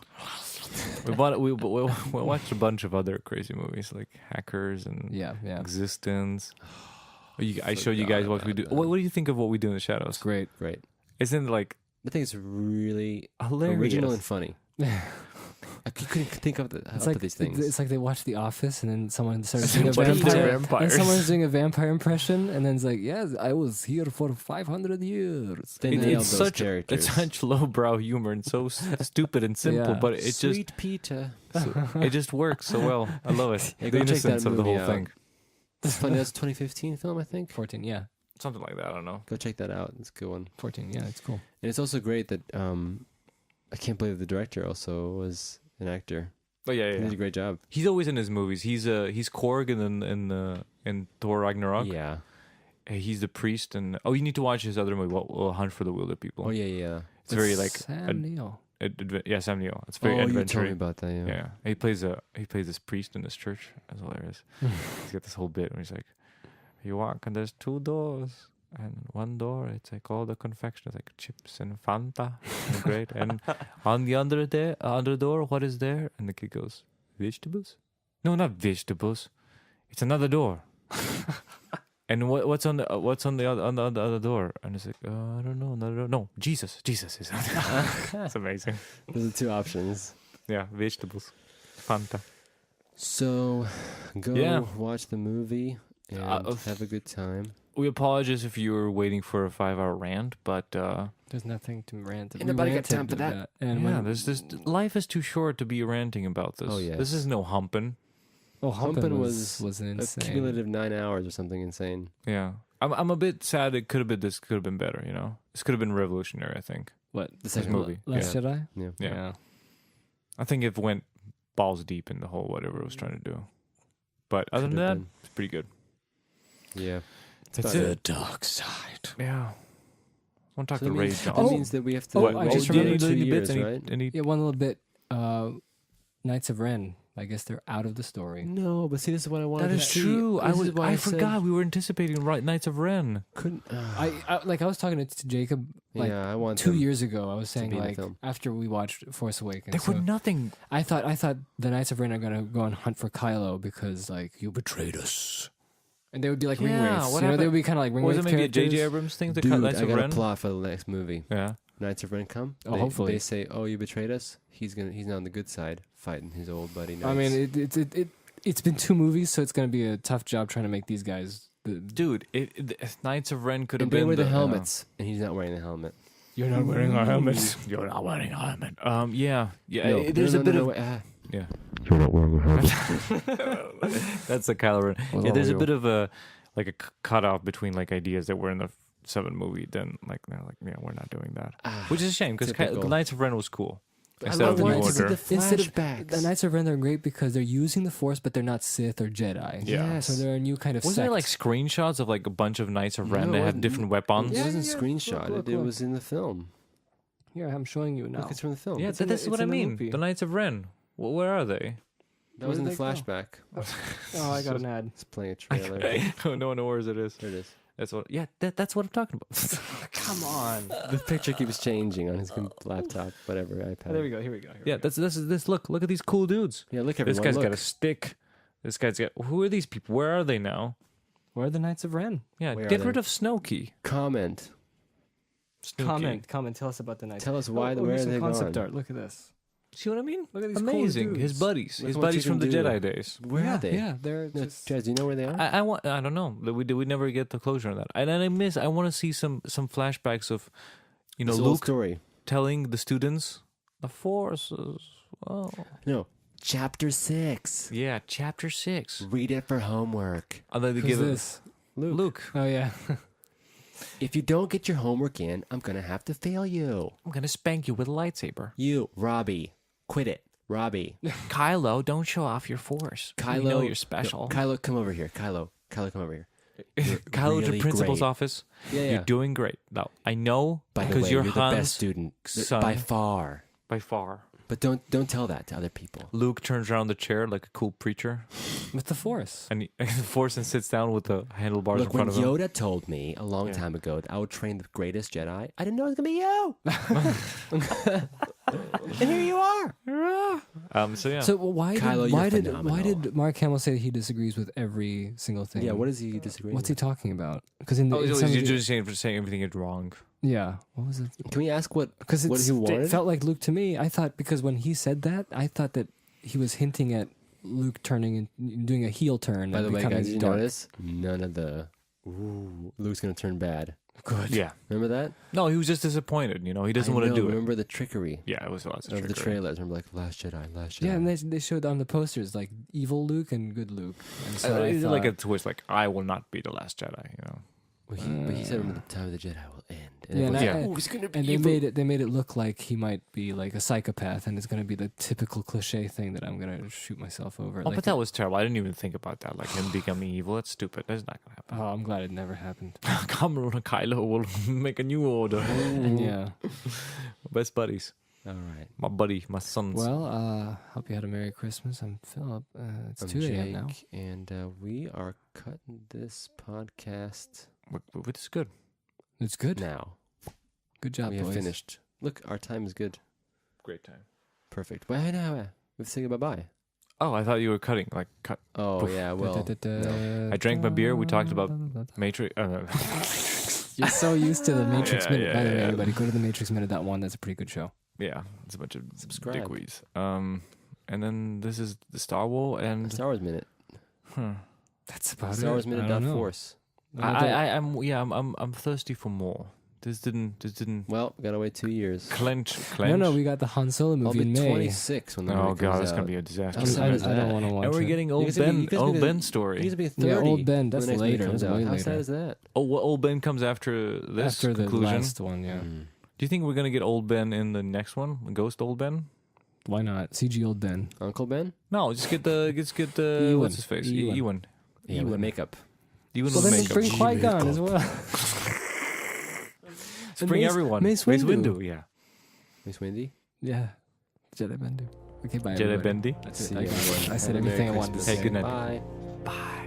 [SPEAKER 3] we watched a bunch of other crazy movies like Hackers and
[SPEAKER 2] Yeah.
[SPEAKER 3] Existence. I showed you guys what we do.
[SPEAKER 1] about that.
[SPEAKER 3] What do you think of What We Do in the Shadows?
[SPEAKER 2] Great.
[SPEAKER 1] Great.
[SPEAKER 3] Isn't it like
[SPEAKER 1] I think it's really
[SPEAKER 3] hilarious?
[SPEAKER 1] original and funny. I couldn't think of
[SPEAKER 2] It's like
[SPEAKER 1] these things.
[SPEAKER 2] It's like they watch The Office and then someone starts doing a
[SPEAKER 3] What if they're
[SPEAKER 2] vampire. And
[SPEAKER 3] vampires?
[SPEAKER 2] someone's doing a vampire impression, and then it's like, "Yes, I was here for 500 years."
[SPEAKER 1] They
[SPEAKER 3] It-
[SPEAKER 1] nailed
[SPEAKER 3] it's
[SPEAKER 1] those
[SPEAKER 3] such
[SPEAKER 1] characters.
[SPEAKER 3] it's such lowbrow humor and so stupid and simple,
[SPEAKER 2] Yeah.
[SPEAKER 3] but it
[SPEAKER 1] Sweet Peter.
[SPEAKER 3] it just works so well. I love it.
[SPEAKER 1] Yeah,
[SPEAKER 3] The
[SPEAKER 1] go check that
[SPEAKER 3] innocence of the
[SPEAKER 1] movie
[SPEAKER 3] whole
[SPEAKER 1] out.
[SPEAKER 3] thing.
[SPEAKER 1] It's funny. That's a 2015 film, I think.
[SPEAKER 2] 14, yeah,
[SPEAKER 3] Something like that. I don't know.
[SPEAKER 1] Go check that out. It's a good one.
[SPEAKER 2] 14, yeah, it's cool.
[SPEAKER 1] And it's also great that I can't believe the director also was an actor.
[SPEAKER 3] But
[SPEAKER 1] He did a great job.
[SPEAKER 3] He's always in his movies. He's Korg in Thor Ragnarok.
[SPEAKER 1] Yeah.
[SPEAKER 3] He's the priest, and you need to watch his other movie, Hunt for the Wilder People.
[SPEAKER 1] Oh yeah.
[SPEAKER 3] It's very like
[SPEAKER 2] Sam Neill.
[SPEAKER 3] Sam Neill. It's very
[SPEAKER 1] you told me
[SPEAKER 3] adventurous.
[SPEAKER 1] about that. Yeah.
[SPEAKER 3] Yeah, he plays this priest in this church. That's hilarious. He's got this whole bit where he's like, "You walk and there's two doors, and one door it's like all the confection, it's like chips and Fanta, and great. And on the other door, what is there?" And the kid goes, "Vegetables? No, not vegetables. It's another door." And what's on the other door? And it's like, I don't know, no, Jesus is. That's amazing.
[SPEAKER 1] Those are two options.
[SPEAKER 3] Yeah, vegetables, Fanta.
[SPEAKER 1] So, go
[SPEAKER 3] Yeah.
[SPEAKER 1] watch the movie and have a good time.
[SPEAKER 3] We apologize if you were waiting for a 5-hour rant, but
[SPEAKER 2] There's nothing to rant.
[SPEAKER 1] Ain't nobody got time for that.
[SPEAKER 2] And
[SPEAKER 3] yeah,
[SPEAKER 2] when,
[SPEAKER 3] there's this. Life is too short to be ranting about this.
[SPEAKER 1] Oh, yes.
[SPEAKER 3] This is no humping.
[SPEAKER 1] Humpin'
[SPEAKER 2] was
[SPEAKER 1] a
[SPEAKER 2] insane.
[SPEAKER 1] cumulative 9 hours or something insane.
[SPEAKER 3] Yeah, I'm a bit sad. It could have been this. Could have been better. You know, this could have been revolutionary. I think.
[SPEAKER 2] What
[SPEAKER 1] The
[SPEAKER 3] This
[SPEAKER 1] second
[SPEAKER 3] movie.
[SPEAKER 2] Last Jedi?
[SPEAKER 1] Yeah.
[SPEAKER 3] Yeah. I think it went balls deep in the whole whatever it was trying to do. But other than
[SPEAKER 1] Could have
[SPEAKER 3] that, it's pretty good.
[SPEAKER 1] Yeah.
[SPEAKER 3] That's
[SPEAKER 1] about
[SPEAKER 3] it.
[SPEAKER 4] Dark side.
[SPEAKER 3] Yeah. I want to talk
[SPEAKER 1] So
[SPEAKER 3] to
[SPEAKER 1] that
[SPEAKER 3] Ray
[SPEAKER 1] means,
[SPEAKER 3] Johnson.
[SPEAKER 1] that means that we have to.
[SPEAKER 2] Oh, I just remembered
[SPEAKER 1] 2
[SPEAKER 3] any
[SPEAKER 1] years,
[SPEAKER 3] bits,
[SPEAKER 1] right?
[SPEAKER 2] Yeah, one little bit. Knights of Ren. I guess they're out of the story.
[SPEAKER 1] No, but see, this is what I wanted
[SPEAKER 3] That
[SPEAKER 1] to
[SPEAKER 3] is
[SPEAKER 1] see.
[SPEAKER 3] true.
[SPEAKER 1] This is why
[SPEAKER 3] I
[SPEAKER 1] said
[SPEAKER 3] forgot we were anticipating Knights of Ren.
[SPEAKER 1] Couldn't.
[SPEAKER 2] I was talking to Jacob like
[SPEAKER 1] yeah, I want
[SPEAKER 2] 2
[SPEAKER 1] them.
[SPEAKER 2] years ago. I was saying
[SPEAKER 1] be in the
[SPEAKER 2] like
[SPEAKER 1] film.
[SPEAKER 2] after we watched Force Awakens.
[SPEAKER 3] There were nothing.
[SPEAKER 2] I thought the Knights of Ren are gonna go and hunt for Kylo because like you
[SPEAKER 4] Betrayed us.
[SPEAKER 2] and they would be like ring
[SPEAKER 3] Yeah,
[SPEAKER 2] wraiths.
[SPEAKER 3] what
[SPEAKER 2] You know, they
[SPEAKER 3] happened?
[SPEAKER 2] would be kind of like ring
[SPEAKER 3] Was
[SPEAKER 2] wraith
[SPEAKER 3] it maybe a
[SPEAKER 2] characters.
[SPEAKER 3] J.J. Abrams thing to
[SPEAKER 1] Dude,
[SPEAKER 3] cut Knights
[SPEAKER 1] I
[SPEAKER 3] of
[SPEAKER 1] got
[SPEAKER 3] Ren?
[SPEAKER 1] a plot for the next movie.
[SPEAKER 3] Yeah.
[SPEAKER 1] Knights of Ren come.
[SPEAKER 2] Oh, hopefully.
[SPEAKER 1] They say, "Oh, you betrayed us." He's now on the good side, fighting his old buddy.
[SPEAKER 2] I mean, it's been 2 movies, so it's gonna be a tough job trying to make these guys.
[SPEAKER 3] Dude, Knights of Ren could have
[SPEAKER 1] and they
[SPEAKER 3] been
[SPEAKER 1] wear the
[SPEAKER 3] the
[SPEAKER 1] helmets, and he's not wearing the helmet.
[SPEAKER 2] You're not wearing our helmets.
[SPEAKER 3] You're not wearing a helmet. Yeah.
[SPEAKER 1] No,
[SPEAKER 3] There's a bit of
[SPEAKER 1] wait,
[SPEAKER 3] yeah.
[SPEAKER 1] You're not wearing a helmet.
[SPEAKER 3] That's the Kylo Ren.
[SPEAKER 2] Well,
[SPEAKER 3] Yeah, there's a
[SPEAKER 2] you-
[SPEAKER 3] bit of a like a cutoff between like ideas that were in the 7 movie. Then like they're like, yeah, we're not doing that, which is a shame because
[SPEAKER 1] Typical.
[SPEAKER 3] Knights of Ren was cool.
[SPEAKER 1] I
[SPEAKER 3] Instead
[SPEAKER 1] love
[SPEAKER 3] of
[SPEAKER 1] the
[SPEAKER 3] New
[SPEAKER 1] Knights of
[SPEAKER 3] Order.
[SPEAKER 1] the
[SPEAKER 2] Instead of
[SPEAKER 1] flashbacks.
[SPEAKER 2] the Knights of Ren, they're great because they're using the Force, but they're not Sith or Jedi.
[SPEAKER 3] Yeah.
[SPEAKER 1] Yes.
[SPEAKER 2] So they're a new kind of
[SPEAKER 3] Wasn't
[SPEAKER 2] sect.
[SPEAKER 3] there like screenshots of like a bunch of Knights of Ren
[SPEAKER 1] No,
[SPEAKER 3] that
[SPEAKER 1] it
[SPEAKER 3] have
[SPEAKER 1] wasn't.
[SPEAKER 3] different weapons?
[SPEAKER 1] It
[SPEAKER 2] Yeah,
[SPEAKER 1] wasn't
[SPEAKER 2] yeah.
[SPEAKER 1] screenshot.
[SPEAKER 2] Look,
[SPEAKER 1] It
[SPEAKER 2] look.
[SPEAKER 1] was in the film.
[SPEAKER 2] Here, I'm showing you now.
[SPEAKER 1] Look, it's from the film.
[SPEAKER 3] Yeah,
[SPEAKER 2] It's in the-
[SPEAKER 3] that's what
[SPEAKER 2] it's
[SPEAKER 3] I
[SPEAKER 2] in the
[SPEAKER 3] mean.
[SPEAKER 2] movie.
[SPEAKER 3] The Knights of Ren. Where are they?
[SPEAKER 1] That was in
[SPEAKER 2] Where
[SPEAKER 1] the
[SPEAKER 2] did they go?
[SPEAKER 1] flashback.
[SPEAKER 2] Oh, I got an ad.
[SPEAKER 1] It's playing a trailer.
[SPEAKER 3] No one knows where it is.
[SPEAKER 1] There it is.
[SPEAKER 3] That's what. Yeah, that's what I'm talking about.
[SPEAKER 2] Come on.
[SPEAKER 1] The picture keeps changing on his laptop, whatever, iPad.
[SPEAKER 2] There we go. Here we go.
[SPEAKER 3] Yeah, that's this. Look at these cool dudes.
[SPEAKER 1] Yeah, look,
[SPEAKER 3] This
[SPEAKER 1] everyone.
[SPEAKER 3] guy's
[SPEAKER 1] look.
[SPEAKER 3] got a stick. This guy's got. Who are these people? Where are they now?
[SPEAKER 2] Where are the Knights of Ren?
[SPEAKER 3] Yeah,
[SPEAKER 1] Where are
[SPEAKER 3] get
[SPEAKER 1] they?
[SPEAKER 3] rid of Snooky.
[SPEAKER 1] Comment.
[SPEAKER 2] Comment. Tell us about the Knights.
[SPEAKER 1] Tell us why.
[SPEAKER 2] Oh,
[SPEAKER 1] where
[SPEAKER 2] here's
[SPEAKER 1] are
[SPEAKER 2] some
[SPEAKER 1] they
[SPEAKER 2] concept
[SPEAKER 1] gone?
[SPEAKER 2] art. Look at this.
[SPEAKER 3] See what I mean?
[SPEAKER 2] Look at these cool
[SPEAKER 3] Amazing. His
[SPEAKER 2] dudes.
[SPEAKER 3] buddies.
[SPEAKER 1] Look
[SPEAKER 3] His
[SPEAKER 1] what you
[SPEAKER 3] buddies from the
[SPEAKER 1] can do.
[SPEAKER 3] Jedi days.
[SPEAKER 1] Where
[SPEAKER 2] yeah,
[SPEAKER 1] are they?
[SPEAKER 2] Yeah, they're
[SPEAKER 1] No,
[SPEAKER 2] just.
[SPEAKER 1] Jazz, do you know where they are?
[SPEAKER 3] I don't know. We never get the closure on that. And then I want to see some flashbacks of, you know,
[SPEAKER 1] This old
[SPEAKER 3] Luke
[SPEAKER 1] story.
[SPEAKER 3] telling the students the Force is. Oh,
[SPEAKER 1] No. Chapter 6.
[SPEAKER 3] yeah. Chapter 6.
[SPEAKER 1] Read it for homework.
[SPEAKER 3] And then they
[SPEAKER 2] Who's
[SPEAKER 3] give
[SPEAKER 2] this?
[SPEAKER 3] Luke.
[SPEAKER 2] Oh yeah.
[SPEAKER 1] If you don't get your homework in, I'm going to have to fail you.
[SPEAKER 3] I'm gonna spank you with a lightsaber.
[SPEAKER 1] You, Robbie. Quit it. Robbie.
[SPEAKER 3] Kylo, don't show off your Force.
[SPEAKER 1] Kylo.
[SPEAKER 3] We know you're special.
[SPEAKER 1] No, Kylo, come over here. Kylo, come over here.
[SPEAKER 3] Kylo to
[SPEAKER 1] really
[SPEAKER 3] principal's
[SPEAKER 1] great.
[SPEAKER 3] office.
[SPEAKER 1] Yeah,
[SPEAKER 3] You're doing great. No, I know
[SPEAKER 1] By the
[SPEAKER 3] because
[SPEAKER 1] way,
[SPEAKER 3] you're
[SPEAKER 1] you're the
[SPEAKER 3] Han's
[SPEAKER 1] best student.
[SPEAKER 3] son.
[SPEAKER 1] By far.
[SPEAKER 3] by far.
[SPEAKER 1] But don't tell that to other people.
[SPEAKER 3] Luke turns around the chair like a cool preacher,
[SPEAKER 2] With the Force.
[SPEAKER 3] and the Force and sits down with the handlebars
[SPEAKER 1] Look,
[SPEAKER 3] in front
[SPEAKER 1] when
[SPEAKER 3] of him.
[SPEAKER 1] Yoda told me a long
[SPEAKER 3] Yeah.
[SPEAKER 1] time ago that I would train the greatest Jedi, I didn't know it was going to be you. And here you are.
[SPEAKER 3] So yeah.
[SPEAKER 2] So why
[SPEAKER 1] Kylo,
[SPEAKER 2] did
[SPEAKER 1] you're
[SPEAKER 2] why
[SPEAKER 1] phenomenal.
[SPEAKER 2] did Mark Hamill say he disagrees with every single thing?
[SPEAKER 1] Yeah, what does he disagree
[SPEAKER 2] What's he
[SPEAKER 1] with?
[SPEAKER 2] talking about? Because in the
[SPEAKER 3] oh,
[SPEAKER 2] in
[SPEAKER 3] so
[SPEAKER 2] some of
[SPEAKER 3] you're
[SPEAKER 2] the-
[SPEAKER 3] just saying everything is wrong.
[SPEAKER 2] yeah, what was it?
[SPEAKER 1] Can we ask what
[SPEAKER 2] Because
[SPEAKER 1] he wanted?
[SPEAKER 2] it felt like Luke to me. I thought because when he said that, I thought that he was hinting at Luke turning and doing a heel turn.
[SPEAKER 1] By
[SPEAKER 2] and
[SPEAKER 1] the way,
[SPEAKER 2] becoming
[SPEAKER 1] guys, did you
[SPEAKER 2] dark.
[SPEAKER 1] notice? None of the, ooh, Luke's going to turn bad.
[SPEAKER 2] Good.
[SPEAKER 3] Yeah.
[SPEAKER 1] Remember that?
[SPEAKER 3] No, he was just disappointed. You know, he doesn't
[SPEAKER 1] I
[SPEAKER 3] want to
[SPEAKER 1] know,
[SPEAKER 3] do it.
[SPEAKER 1] Remember the trickery
[SPEAKER 3] Yeah, it was lots of
[SPEAKER 1] of the
[SPEAKER 3] trickery.
[SPEAKER 1] trailers. Remember, like, Last Jedi.
[SPEAKER 2] Yeah, and they showed on the posters like evil Luke and good Luke. And so I
[SPEAKER 3] It's
[SPEAKER 2] thought,
[SPEAKER 3] like a twist, like I will not be the last Jedi. You know.
[SPEAKER 1] But he said, remember, the time of the Jedi will end. And
[SPEAKER 2] Yeah,
[SPEAKER 1] everyone's
[SPEAKER 2] and
[SPEAKER 1] like,
[SPEAKER 2] I-
[SPEAKER 1] oh, he's going to be
[SPEAKER 2] and they
[SPEAKER 1] evil.
[SPEAKER 2] made it look like he might be like a psychopath, and it's going to be the typical cliche thing that I'm going to shoot myself over.
[SPEAKER 3] Oh,
[SPEAKER 2] like
[SPEAKER 3] but that was terrible. I didn't even think about that. Like him becoming evil. That's stupid. That's not gonna happen.
[SPEAKER 2] Oh, I'm glad it never happened.
[SPEAKER 3] Come on, Kylo will make a new order.
[SPEAKER 2] And yeah.
[SPEAKER 3] Best buddies.
[SPEAKER 1] All right.
[SPEAKER 3] My buddy, my sons.
[SPEAKER 2] Well, hope you had a Merry Christmas. I'm Philip. It's
[SPEAKER 1] I'm
[SPEAKER 2] 2 a.m. now.
[SPEAKER 1] Jake, and we are cutting this podcast
[SPEAKER 3] It's good.
[SPEAKER 2] It's good.
[SPEAKER 1] now.
[SPEAKER 2] Good job,
[SPEAKER 1] We have
[SPEAKER 2] boys.
[SPEAKER 1] finished. Look, our time is good.
[SPEAKER 3] Great time.
[SPEAKER 1] Perfect. Well, now we have to say bye-bye.
[SPEAKER 3] Oh, I thought you were cutting. Like cut.
[SPEAKER 1] Oh
[SPEAKER 3] Poof.
[SPEAKER 1] yeah, well, no.
[SPEAKER 3] I drank my beer. We talked about Matrix.
[SPEAKER 2] You're so used to the Matrix
[SPEAKER 3] Yeah,
[SPEAKER 2] Minute.
[SPEAKER 3] yeah,
[SPEAKER 2] By the way,
[SPEAKER 3] yeah.
[SPEAKER 2] everybody, go to the Matrix Minute.1. That's a pretty good show.
[SPEAKER 3] Yeah, it's a bunch of
[SPEAKER 1] Subscribe.
[SPEAKER 3] dickweeds. And then this is the Star Wars and
[SPEAKER 1] Star Wars Minute.
[SPEAKER 2] That's about
[SPEAKER 1] Star Wars
[SPEAKER 2] it.
[SPEAKER 1] Minute
[SPEAKER 2] I don't
[SPEAKER 1] dot
[SPEAKER 2] know.
[SPEAKER 1] force.
[SPEAKER 3] I'm thirsty for more. This didn't
[SPEAKER 1] Well, we gotta wait 2 years.
[SPEAKER 3] clench.
[SPEAKER 2] No, we got the Han Solo
[SPEAKER 1] I'll
[SPEAKER 2] movie
[SPEAKER 1] be
[SPEAKER 2] in May.
[SPEAKER 1] 26 when the
[SPEAKER 3] Oh
[SPEAKER 1] movie
[SPEAKER 3] god,
[SPEAKER 1] comes
[SPEAKER 3] that's
[SPEAKER 1] out.
[SPEAKER 3] gonna be a disaster.
[SPEAKER 1] I'm
[SPEAKER 2] I
[SPEAKER 1] sad as
[SPEAKER 2] don't
[SPEAKER 1] that.
[SPEAKER 2] want to watch
[SPEAKER 3] And we're
[SPEAKER 2] it.
[SPEAKER 3] getting
[SPEAKER 1] You
[SPEAKER 3] old
[SPEAKER 1] guys gonna be-
[SPEAKER 3] Ben,
[SPEAKER 1] you guys gonna
[SPEAKER 3] old
[SPEAKER 1] be-
[SPEAKER 3] Ben's story.
[SPEAKER 1] He's gonna be 30.
[SPEAKER 2] Yeah, old Ben. That's
[SPEAKER 1] when the next movie
[SPEAKER 2] later.
[SPEAKER 1] comes
[SPEAKER 2] That's
[SPEAKER 1] out.
[SPEAKER 2] way
[SPEAKER 1] How sad
[SPEAKER 2] later.
[SPEAKER 1] is that?
[SPEAKER 3] Oh, well, old Ben comes after this
[SPEAKER 2] After the
[SPEAKER 3] conclusion.
[SPEAKER 2] last one, yeah.
[SPEAKER 1] Mm.
[SPEAKER 3] Do you think we're gonna get old Ben in the next one? Ghost old Ben?
[SPEAKER 2] Why not? CG old Ben.
[SPEAKER 1] Uncle Ben?
[SPEAKER 3] No, just get the
[SPEAKER 2] Ewan.
[SPEAKER 3] what's his face?
[SPEAKER 2] Ewan.
[SPEAKER 3] Ewan.
[SPEAKER 1] Yeah, with makeup.
[SPEAKER 3] Ewan
[SPEAKER 2] Well,
[SPEAKER 3] with
[SPEAKER 2] then
[SPEAKER 3] makeup.
[SPEAKER 2] bring Qui-Gon as well.
[SPEAKER 3] Just bring
[SPEAKER 2] Mace-
[SPEAKER 3] everyone.
[SPEAKER 2] Mace
[SPEAKER 3] Mace
[SPEAKER 2] Windu.
[SPEAKER 3] Windu, yeah.
[SPEAKER 1] Miss Wendy?
[SPEAKER 2] Yeah. Jedi Bendu. Okay, bye.
[SPEAKER 3] Jedi
[SPEAKER 2] everybody.
[SPEAKER 3] Bendy.
[SPEAKER 2] That's
[SPEAKER 1] See
[SPEAKER 2] it.
[SPEAKER 1] you, everyone.
[SPEAKER 2] I said
[SPEAKER 1] Have a Merry
[SPEAKER 2] everything I wanted to
[SPEAKER 1] Christmas.
[SPEAKER 2] say.
[SPEAKER 3] Hey, good night.
[SPEAKER 1] Bye.
[SPEAKER 3] Bye.